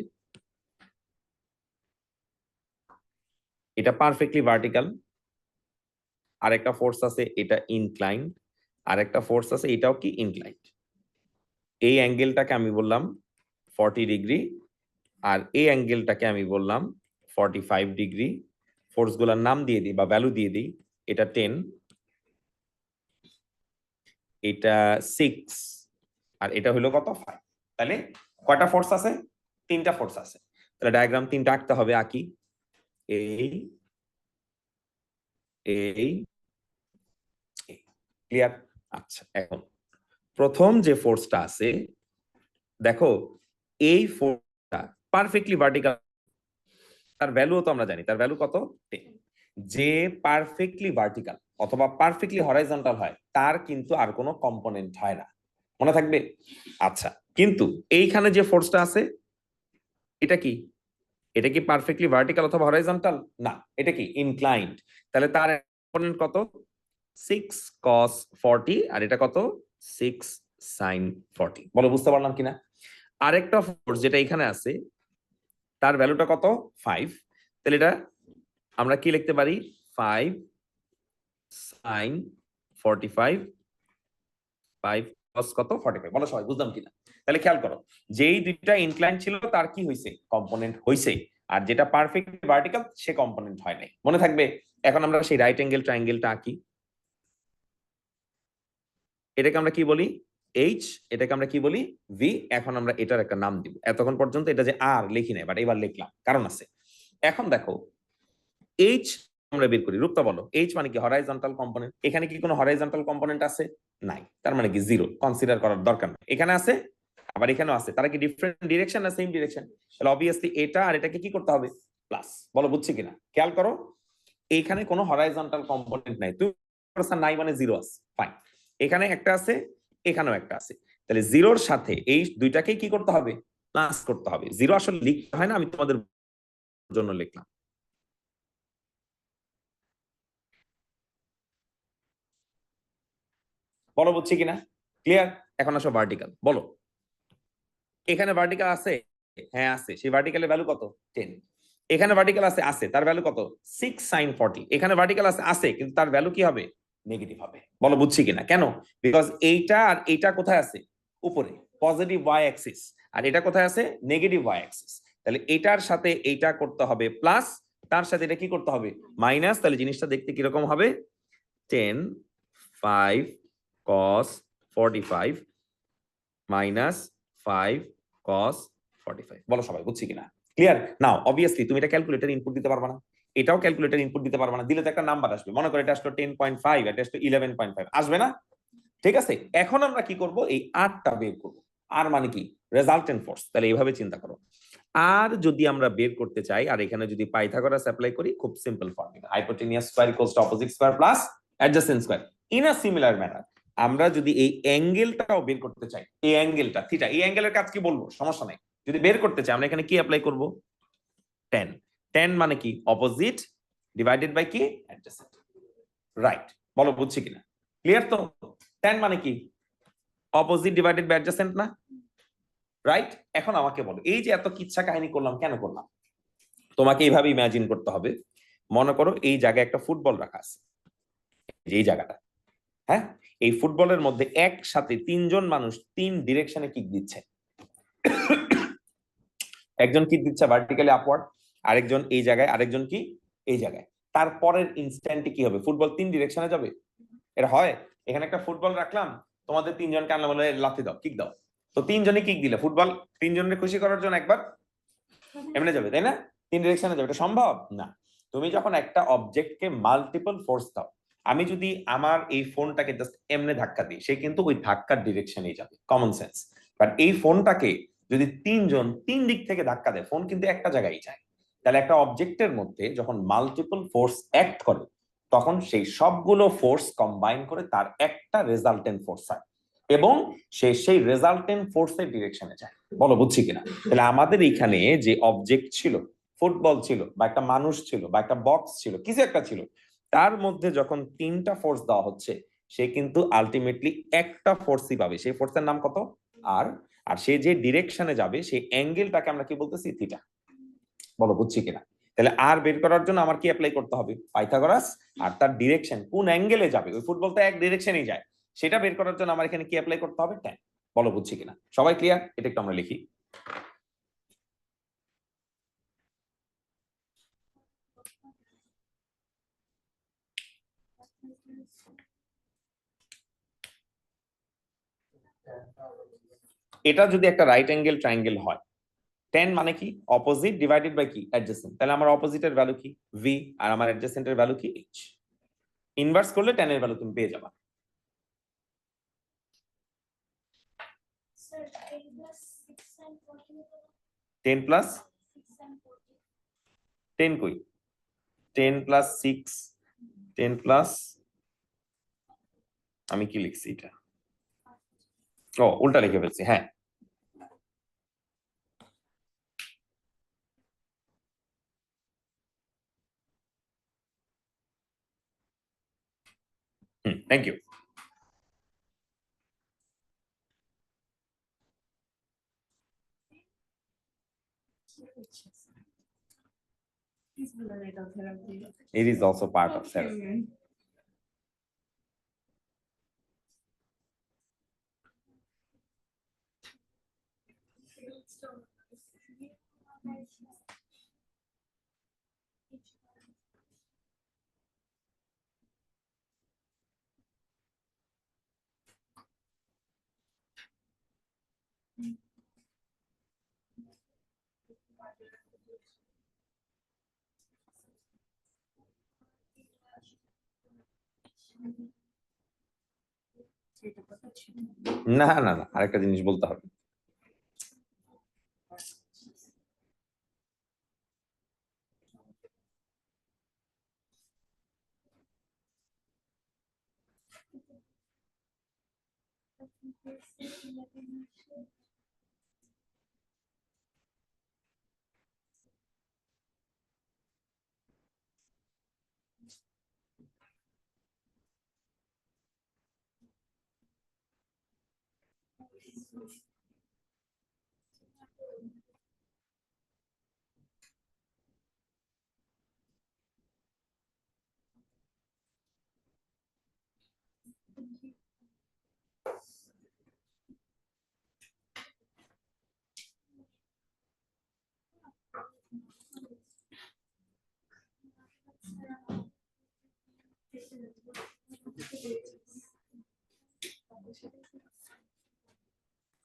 S1: এটা পারফেক্টলি ভার্টিক্যাল, আর একটা ফোর্স আছে এটা ইনক্লাইন্ড, আর একটা ফোর্স আছে এটাও কি ইনক্লাইন্ড। এই অ্যাঙ্গেলটাকে আমি বললাম 40 ডিগ্রি, আর এই অ্যাঙ্গেলটাকে আমি বললাম 45 ডিগ্রি। ফোর্স গুলার নাম দিয়ে দিই বা ভ্যালু দিয়ে দিই, এটা 10, এটা 6, আর এটা হলো কত 5। তাহলে কয়টা ফোর্স আছে? 3টা ফোর্স আছে। তাহলে ডায়াগ্রাম 3টা আঁকতে হবে, আঁকি। এই এই ক্লিয়ার? আচ্ছা, এখন প্রথম যে ফোর্সটা আছে দেখো, এই ফোর্সটা পারফেক্টলি ভার্টিক্যাল, তার ভ্যালুও তো আমরা জানি, তার ভ্যালু কত 10। যে পারফেক্টলি ভার্টিক্যাল অথবা পারফেক্টলি হরাইজন্টাল হয় তার কিন্তু আর কোনো কম্পোনেন্ট হয় না, মনে থাকবে? আচ্ছা, কিন্তু এইখানে যে ফোর্সটা আছে এটা কি? এটা কি পারফেক্টলি ভার্টিক্যাল অথবা হরাইজন্টাল? না, এটা কি ইনক্লাইন্ড। তাহলে তার কম্পোনেন্ট কত? 6 cos 40, আর এটা কত? 6 sin 40। বলো বুঝতে পারলাম কিনা? আরেকটা ফোর্স যেটা এখানে আছে তার ভ্যালুটা কত? 5। তাহলে এটা আমরা কি লিখতে পারি? 5 sin 45, 5 cos কত? 45। বলো সবাই বুঝলাম কিনা? তাহলে খেয়াল করো, যেই দুইটা ইনক্লাইন ছিল তার কি হইছে? কম্পোনেন্ট হইছে। আর যেটা পারফেক্টলি ভার্টিক্যাল সে কম্পোনেন্ট হয় নাই, মনে থাকবে? এখন আমরা সেই রাইট অ্যাঙ্গেল ট্রায়াঙ্গেলটা আঁকি। এটাকে আমরা কি বলি? এইচ, এটাকে আমরা কি বলি? ভি। এখন আমরা এটার একটা নাম দিব। এতক্ষণ পর্যন্ত এটা যে আর লিখি নাই, বাট এবার লিখলাম, কারণ আছে। এখন দেখো এইচ আমরা বের করি, রূপটা বলো। এইচ মানে কি? Horizontal component. এখানে কি কোনো হরাইজন্টাল কম্পোনেন্ট আছে? নাই, তার মানে কি জিরো, কনসিডার করার দরকার নেই। এখানে আছে, আবার এখানেও আছে, তারা কি ডিফারেন্ট ডিরেকশন না সেম ডিরেকশন? তাহলে অবভিয়াসলি এটা আর এটাকে কি করতে হবে? প্লাস। বলো বুঝছি কিনা? খেয়াল করো, এইখানে কোনো হরাইজন্টাল কম্পোনেন্ট নাই, তুই নাই মানে জিরো আছে, ফাইন। এখানে একটা আছে, এখানেও একটা আছে, তাহলে জিরোর সাথে এই দুইটাকেই কি করতে হবে? প্লাস করতে হবে। জিরো আসলে লিখতে হয় না, আমি তোমাদের জন্য লিখলাম। বলো বুঝছি কিনা? ক্লিয়ার? এখন আসো ভার্টিক্যাল, বলো। এখানে ভার্টিক্যাল আছে? হ্যাঁ আছে। সেই ভার্টিক্যালের ভ্যালু কত? 10। এখানে ভার্টিক্যাল আছে? আছে। তার ভ্যালু কত? 6 sin 40। এখানে ভার্টিক্যাল আছে? আছে, কিন্তু তার ভ্যালু কি হবে? নেগেটিভ হবে। বলো বুঝছি কিনা? কেন? বিকজ এইটা আর এইটা কোথায় আছে? উপরে, পজিটিভ ওয়াই অ্যাক্সিস। আর এটা কোথায় আছে? Negative y axis. তাহলে এটার সাথে এইটা করতে হবে প্লাস, তার সাথে এটা কি করতে হবে? মাইনাস। তাহলে জিনিসটা দেখতে কিরকম হবে? 10 5 cos 45 মাইনাস 5 cos 45। বলো সবাই বুঝছি কিনা? ক্লিয়ার? নাও অবভিয়াসলি তুমি এটা ক্যালকুলেটর ইনপুট দিতে পারবা না, এটাও ক্যালকুলেটর ইনপুট দিতে পারবা না। দিলে তো একটা নাম্বার আসবে, মনে করো এটা আসলো 10.5, এটা আসলো 11.5, আসবে না? ঠিক আছে, এখন আমরা কি করব? এই আরটা বের করব। আর মানে কি? Resultant force. তাহলে এইভাবে চিন্তা করো, আর যদি আমরা বের করতে চাই, আর এখানে যদি পাইথাগোরাস অ্যাপ্লাই করি, খুব simple formula, hypotenuse square equals to opposite square plus adjacent square. In a similar manner আমরা যদি এই অ্যাঙ্গেলটাও বের করতে চাই, এই অ্যাঙ্গেলটা থিটা, এই অ্যাঙ্গেলের কাজ কি বলবো? সমস্যা নাই। যদি বের করতে চাই আমরা এখানে কি অ্যাপ্লাই করব? tan। tan মানে কি? অপোজিট ডিভাইডেড বাই কি? অ্যাডজেসেন্ট। রাইট? বলো বুঝছি কিনা? ক্লিয়ার তো? tan মানে কি? অপোজিট ডিভাইডেড বাই অ্যাডজেসেন্ট না? রাইট? এখন আমাকে বলো, এই যে এত কিচ্ছা কাহিনী করলাম, কেন করলাম? তোমাকে এইভাবে ইমাজিন করতে হবে, মনে করো এই জায়গায় একটা ফুটবল রাখা আছে, এই জায়গাটা, হ্যাঁ? এই ফুটবলের মধ্যে একসাথে 3 জন মানুষ 3 ডিরেকশনে কিক দিচ্ছে। একজন কিক দিচ্ছে ভার্টিক্যালি আপওয়ার্ড, আরেকজন এই জায়গায়, আরেকজন কি এই জায়গায়। তারপরের ইনস্ট্যান্টে কি হবে? ফুটবল 3 ডিরেকশনে যাবে? এটা হয়? এখানে একটা ফুটবল রাখলাম, তোমাদের 3 জনকে আনলাম, বলে লাথি দাও, কিক দাও, তো 3 জনই কিক দিলে ফুটবল 3 জনের খুশি করার জন্য একবার এমনি যাবে, তাই না? 3 ডিরেকশনে যাবে, এটা সম্ভব না। তুমি যখন একটা অবজেক্টকে মাল্টিপল ফোর্স দাও, আমি যদি আমার এই ফোনটাকে জাস্ট এমনি ধাক্কা দিই, সে কিন্তু ওই ধাক্কার ডিরেকশনেই যাবে, কমন সেন্স। বাট এই ফোনটাকে যদি তিনজন তিন দিক থেকে ধাক্কা দেয়, ফোন কিন্তু একটা জায়গায় যায়। তাহলে একটা অবজেক্টের মধ্যে যখন মাল্টিপল ফোর্স অ্যাক্ট করে, তখন সেই সবগুলো ফোর্স কম্বাইন করে তার একটা রেজাল্টেন্ট ফোর্স হয়, এবং সেই রেজাল্টেন্ট ফোর্সের ডিরেকশনে যায়। বলো বুঝছি কিনা? তাহলে আমাদের এখানে যে অবজেক্ট ছিল, ফুটবল ছিল বা একটা মানুষ ছিল বা একটা বক্স ছিল, কিছু একটা ছিল, তার মধ্যে যখন তিনটা ফোর্স দেওয়া হচ্ছে, সে কিন্তু আলটিমেটলি একটা ফোর্সই পাবে। সেই ফোর্সের নাম কত? আর আর সে যে ডিরেকশনে যাবে সেই অ্যাঙ্গেলটাকে আমরা কি বলতেছি? থিটা। বলো বুঝছি কিনা? তাহলে আর বের করার জন্য আমার কি অ্যাপ্লাই করতে হবে? পাইথাগোরাস। আর তার ডিরেকশন কোন অ্যাঙ্গেলে যাবে, ওই ফুটবল তো এক ডিরেকশনেই যায়, সেটা বের করার জন্য আমার এখানে কি অ্যাপ্লাই করতে হবে? ট্যান। বলো বুঝছি কিনা? সবাই ক্লিয়ার? এটা একটু আমরা লিখি। এটা যদি একটা রাইট অ্যাঙ্গেল ট্রায়াঙ্গেল হয়, tan মানে কি? অপোজিট ডিভাইডেড বাই কি? অ্যাডজেসেন্ট। তাহলে আমার অপোজিটের ভ্যালু কি? v, আর আমার অ্যাডজেসেন্টের ভ্যালু কি? h। ইনভার্স করলে tan এর ভ্যালু তুমি পেয়ে যাবে।
S3: Sir, 10 plus 6 and 14.
S1: 10 plus
S3: 6 and 14.
S1: 10 কই? 10 প্লাস 6, 10 প্লাস, আমি কি লিখছি এটা? ও, উল্টা লিখে ফেলছি। হ্যাঁ, thank you. It is also part of therapy. না না না, আরেকটা জিনিস বলতে হবে।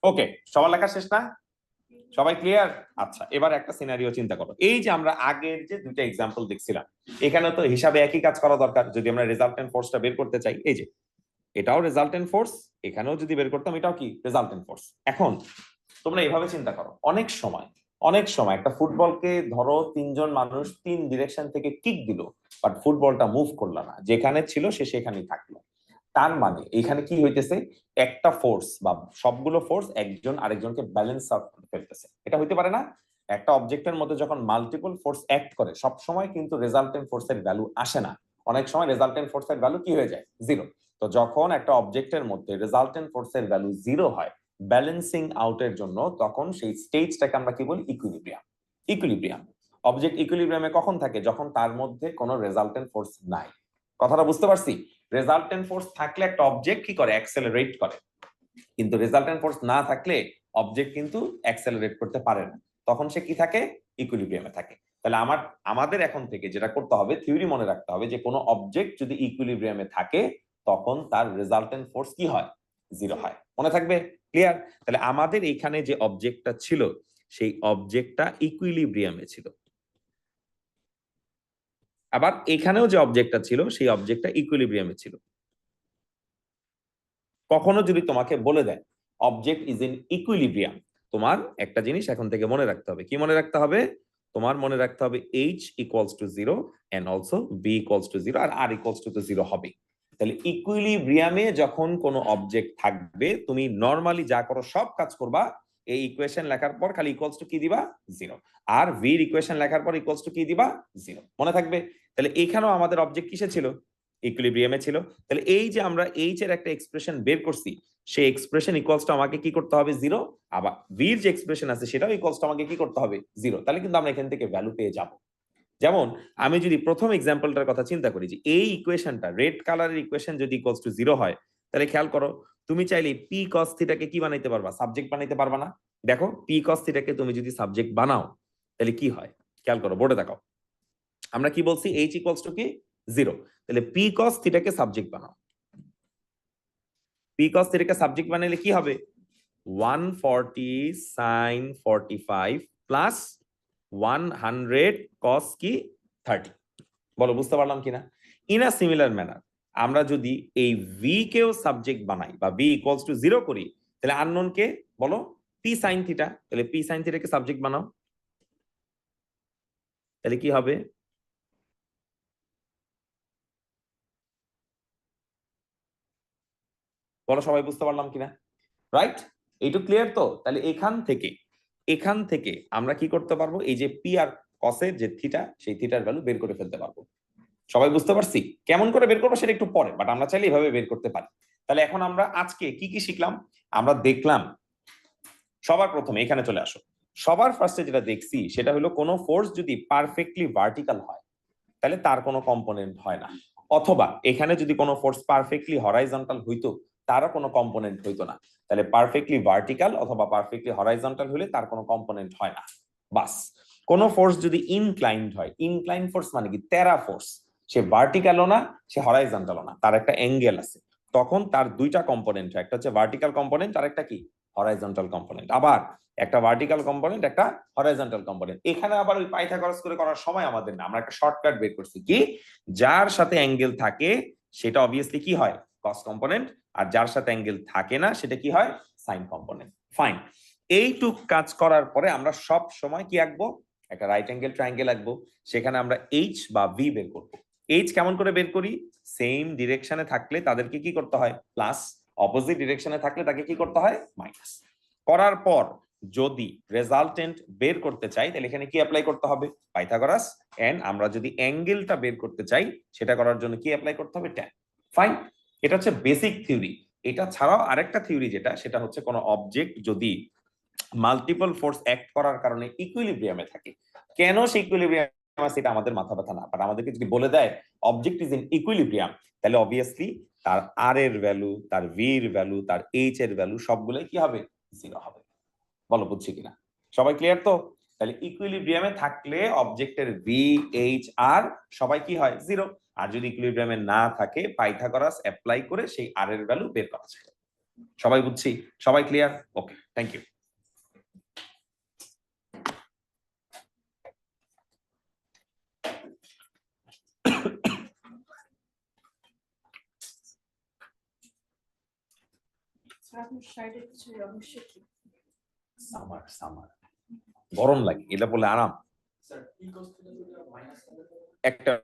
S1: ওকে, সবার লেখা শেষ না? সবাই ক্লিয়ার? আচ্ছা, এবার একটা সিনারিও চিন্তা করো। এই যে আমরা আগের যে দুইটা এক্সাম্পল দেখছিলাম, এখানে তো হিসাবে একই কাজ করা দরকার যদি আমরা রেজাল্টেন্ট ফোর্সটা বের করতে চাই। এই যে এটাও রেজাল্টেন্ট ফোর্স, এখানেও যদি বের করতাম এটাও কি রেজাল্টেন্ট ফোর্স। এখন তোমরা এভাবে চিন্তা করো, অনেক সময় একটা ফুটবলকে ধরো তিনজন মানুষ তিন ডিরেকশন থেকে কিক দিল, বাট ফুটবলটা মুভ করলো না, যেখানে ছিল সে সেখানেই থাকলো। তার মানে এখানে কি হইতেছে? একটা ফোর্স বা সবগুলো ফোর্স একজন আরেকজনকে ব্যালেন্স আউট করে ফেলতেছে। এটা হইতে পারে না? একটা অবজেক্টের মধ্যে যখন মাল্টিপল ফোর্স অ্যাক্ট করে, সব সময় কিন্তু রেজাল্টেন্ট ফোর্সের ভ্যালু আসে না। অনেক সময় রেজাল্টেন্ট ফোর্সের ভ্যালু কি হয়ে যায়? জিরো। তো যখন একটা অবজেক্টের মধ্যে রেজাল্টেন্ট ফোর্সের ভ্যালু জিরো হয় ব্যালেন্সিং আউটের জন্য, তখন সেই স্টেজটাকে আমরা কি বলি? ইকুইলিব্রিয়াম। ইকুইলিব্রিয়াম অবজেক্ট ইকুইলিব্রিয়ামে কখন থাকে? যখন তার মধ্যে কোনো রেজাল্টেন্ট ফোর্স নাই। কথাটা বুঝতে পারছি? রেজাল্টেন্ট ফোর্স থাকলে একটা অবজেক্ট কি করে? অ্যাক্সেলারেট করে। কিন্তু রেজাল্টেন্ট ফোর্স না থাকলে অবজেক্ট কিন্তু অ্যাক্সেলারেট করতে পারে না, তখন সে কি থাকে? ইকুইলিব্রিয়ামে থাকে। তাহলে আমাদের এখন থেকে যেটা করতে হবে, থিওরি মনে রাখতে হবে যে কোনো অবজেক্ট যদি ইকুইলিব্রিয়ামে থাকে তখন তার রেজাল্টেন্ট ফোর্স কি হয়? জিরো হয়। মনে থাকবে? ক্লিয়ার? তাহলে আমাদের এখানে যে অবজেক্টটা ছিল সেই অবজেক্টটা ইকুইলিব্রিয়ামে ছিল, আবার এখানেও যে অবজেক্টটা ছিল সেই অবজেক্টটা ইকুইলিব্রিয়ামে ছিল। কখনো যদি তোমাকে বলে দেয় অবজেক্ট ইজ ইন ইকুইলিব্রিয়াম, তোমার একটা জিনিস এখন থেকে মনে রাখতে হবে। কি মনে রাখতে হবে? তোমার মনে রাখতে হবে h equals to 0 and also v equals to 0 R r equals to 0 হবে। তাহলে ইকুইলিব্রিয়ামে যখন কোনো অবজেক্ট থাকবে, তুমি নরমালি যা করো সব কাজ করবা এই ইকুয়েশন লেখার পর খালি ইকুয়ালস টু কি দিবা? 0। আর v এর ইকুয়েশন লেখার পর ইকুয়ালস টু কি দিবা? 0। মনে থাকবে? তাহলে এখানেও আমাদের অবজেক্ট কিসে ছিল? ইকুইলিব্রিয়ামে ছিল। তাহলে এই যে আমরা h এর একটা এক্সপ্রেশন বের করছি, সেই এক্সপ্রেশন ইকুয়ালস টু আমাকে কি করতে হবে? 0। আবার v এর যে এক্সপ্রেশন আছে সেটাও ইকুয়ালস টু আমাকে কি করতে হবে? 0। তাহলে কিন্তু আমরা এখান থেকে ভ্যালু পেয়ে যাব। যেমন আমি যদি প্রথম এক্সাম্পলটার কথা চিন্তা করি যে এই ইকুয়েশনটা রেড কালারের ইকুয়েশন যদি ইকুয়ালস টু 0 হয়, তাহলে খেয়াল করো তুমি চাইলে p cos থিটাকে কি বানাইতে পারবা? সাবজেক্ট বানাইতে পারবা না? দেখো p cos থিটাকে তুমি যদি সাবজেক্ট বানাও তাহলে কি হয়? খেয়াল করো, বোর্ডে দেখাও। আমরা কি বলছি? h ইকুয়ালস টু কি? 0। তাহলে p cos থিটাকে সাবজেক্ট বানাও। p cos থিটাকে সাবজেক্ট বানাইলে কি হবে? 140 sin 45 প্লাস 100 cos কি 30। বলো বুঝতে পারলাম কিনা? ইন আ সিমিলার ম্যানার আমরা যদি এই v কেও সাবজেক্ট বানাই বা v ইকুয়ালস টু 0 করি, তাহলে আননোন কে বলো? p sin theta. তাহলে p sin থিটাকে সাবজেক্ট বানাও, তাহলে কি হবে? বলো সবাই বুঝতে পারলাম কিনা? রাইট? এইটুকু ক্লিয়ার তো? তাহলে এখান থেকে আমরা কি করতে পারবো? এই যে p আর cos এর যে থিটা, সেই থিটার ভ্যালু বের করে ফেলতে পারবো। সবাই বুঝতে পারছি? কেমন করে বের করবো সেটা একটু পরে, বাট আমরা চাইলে এভাবে বের করতে পারি। তাহলে এখন আমরা আজকে কি কি শিখলাম? আমরা দেখলাম সবার প্রথমে এখানে চলে আসো। সবার ফার্স্টে যেটা দেখছি সেটা হলো কোনো ফোর্স যদি পারফেক্টলি ভার্টিক্যাল হয় তাহলে তার কোনো কম্পোনেন্ট হয় না, অথবা এখানে যদি কোনো ফোর্স পারফেক্টলি হরাইজন্টাল হইতো তারও কোনো কম্পোনেন্ট হইতো না। তাহলে পারফেক্টলি ভার্টিক্যাল অথবা পারফেক্টলি হরাইজন্টাল হলে তার কোনো কম্পোনেন্ট হয় না। বাস। কোনো ফোর্স যদি ইনক্লাইন্ড হয়, ইনক্লাইন্ড ফোর্স মানে কি? তেরা ফোর্স, সে ভার্টিক্যালও না সে হরাইজন্টালও না, তার একটা অ্যাঙ্গেল আছে, তখন তার দুইটা কম্পোনেন্ট হয়, একটা হচ্ছে ভার্টিক্যাল কম্পোনেন্ট আর একটা কি? Horizontal component. আবার একটা ভার্টিক্যাল কম্পোনেন্ট একটা হরাইজন্টাল কম্পোনেন্ট। এখানে আবার ওই পাইথাগোরাস করে করার সময় আমাদের না, আমরা একটা শর্টকাট বের করছি কি? যার সাথে অ্যাঙ্গেল থাকে সেটা অবভিয়াসলি কি হয়? কস কম্পোনেন্ট। আর যার সাথে অ্যাঙ্গেল থাকে না সেটা কি হয়? Sine component. ফাইন। এইটুক কাজ করার পরে আমরা সব সময় কি আঁকবো? একটা রাইট অ্যাঙ্গেল ট্রায়াঙ্গেল আঁকবো, সেখানে আমরা এইচ বা ভি বের করবো। এইচ কেমন করে বের করি? সেম ডিরেকশনে থাকলে তাদেরকে কি করতে হয়? প্লাস। অপোজিট ডিরেকশনে থাকলে তাকে কি করতে হয়? মাইনাস। করার পর যদি রেজাল্টেন্ট বের করতে চাই তাহলে এখানে কি অ্যাপ্লাই করতে হবে? পাইথাগোরাস। এন্ড আমরা যদি অ্যাঙ্গেলটা বের করতে চাই সেটা করার জন্য কি অ্যাপ্লাই করতে হবে? ট্যান। ফাইন। এটা হচ্ছে বেসিক থিওরি। এটা ছাড়াও আরেকটা থিওরি যেটা, সেটা হচ্ছে কোনো অবজেক্ট যদি মাল্টিপল ফোর্স অ্যাক্ট করার কারণে ইকুইলিব্রিয়ামে থাকে, কেন সেই ইকুইলিব্রিয়াম আছে এটা আমাদের মাথা ব্যথা না, বাট আমাদেরকে যদি বলে দেয় অবজেক্ট ইজ ইন ইকুইলিব্রিয়াম, তাহলে অবভিয়াসলি তার আর এর ভ্যালু, তার ভি এর ভ্যালু, তার এইচ এর ভ্যালু সবগুলোই কি হবে? 0 হবে। বলো বুঝছি কিনা? সবাই ক্লিয়ার তো? তাহলে ইকুইলিব্রিয়ামে থাকলে অবজেক্টের ভি, এইচ, আর সবাই কি হয়? 0। আর যদি ইকুইলিব্রিয়ামে না থাকে পাইথাগোরাস অ্যাপ্লাই করে সেই আর এর ভ্যালু বের করা যায়। সবাই বুঝছি? সবাই clear? Okay, thank you. Summer গরম লাগে, এটা বলে আরাম।
S4: স্যার p cos θ মাইনাস
S1: একটা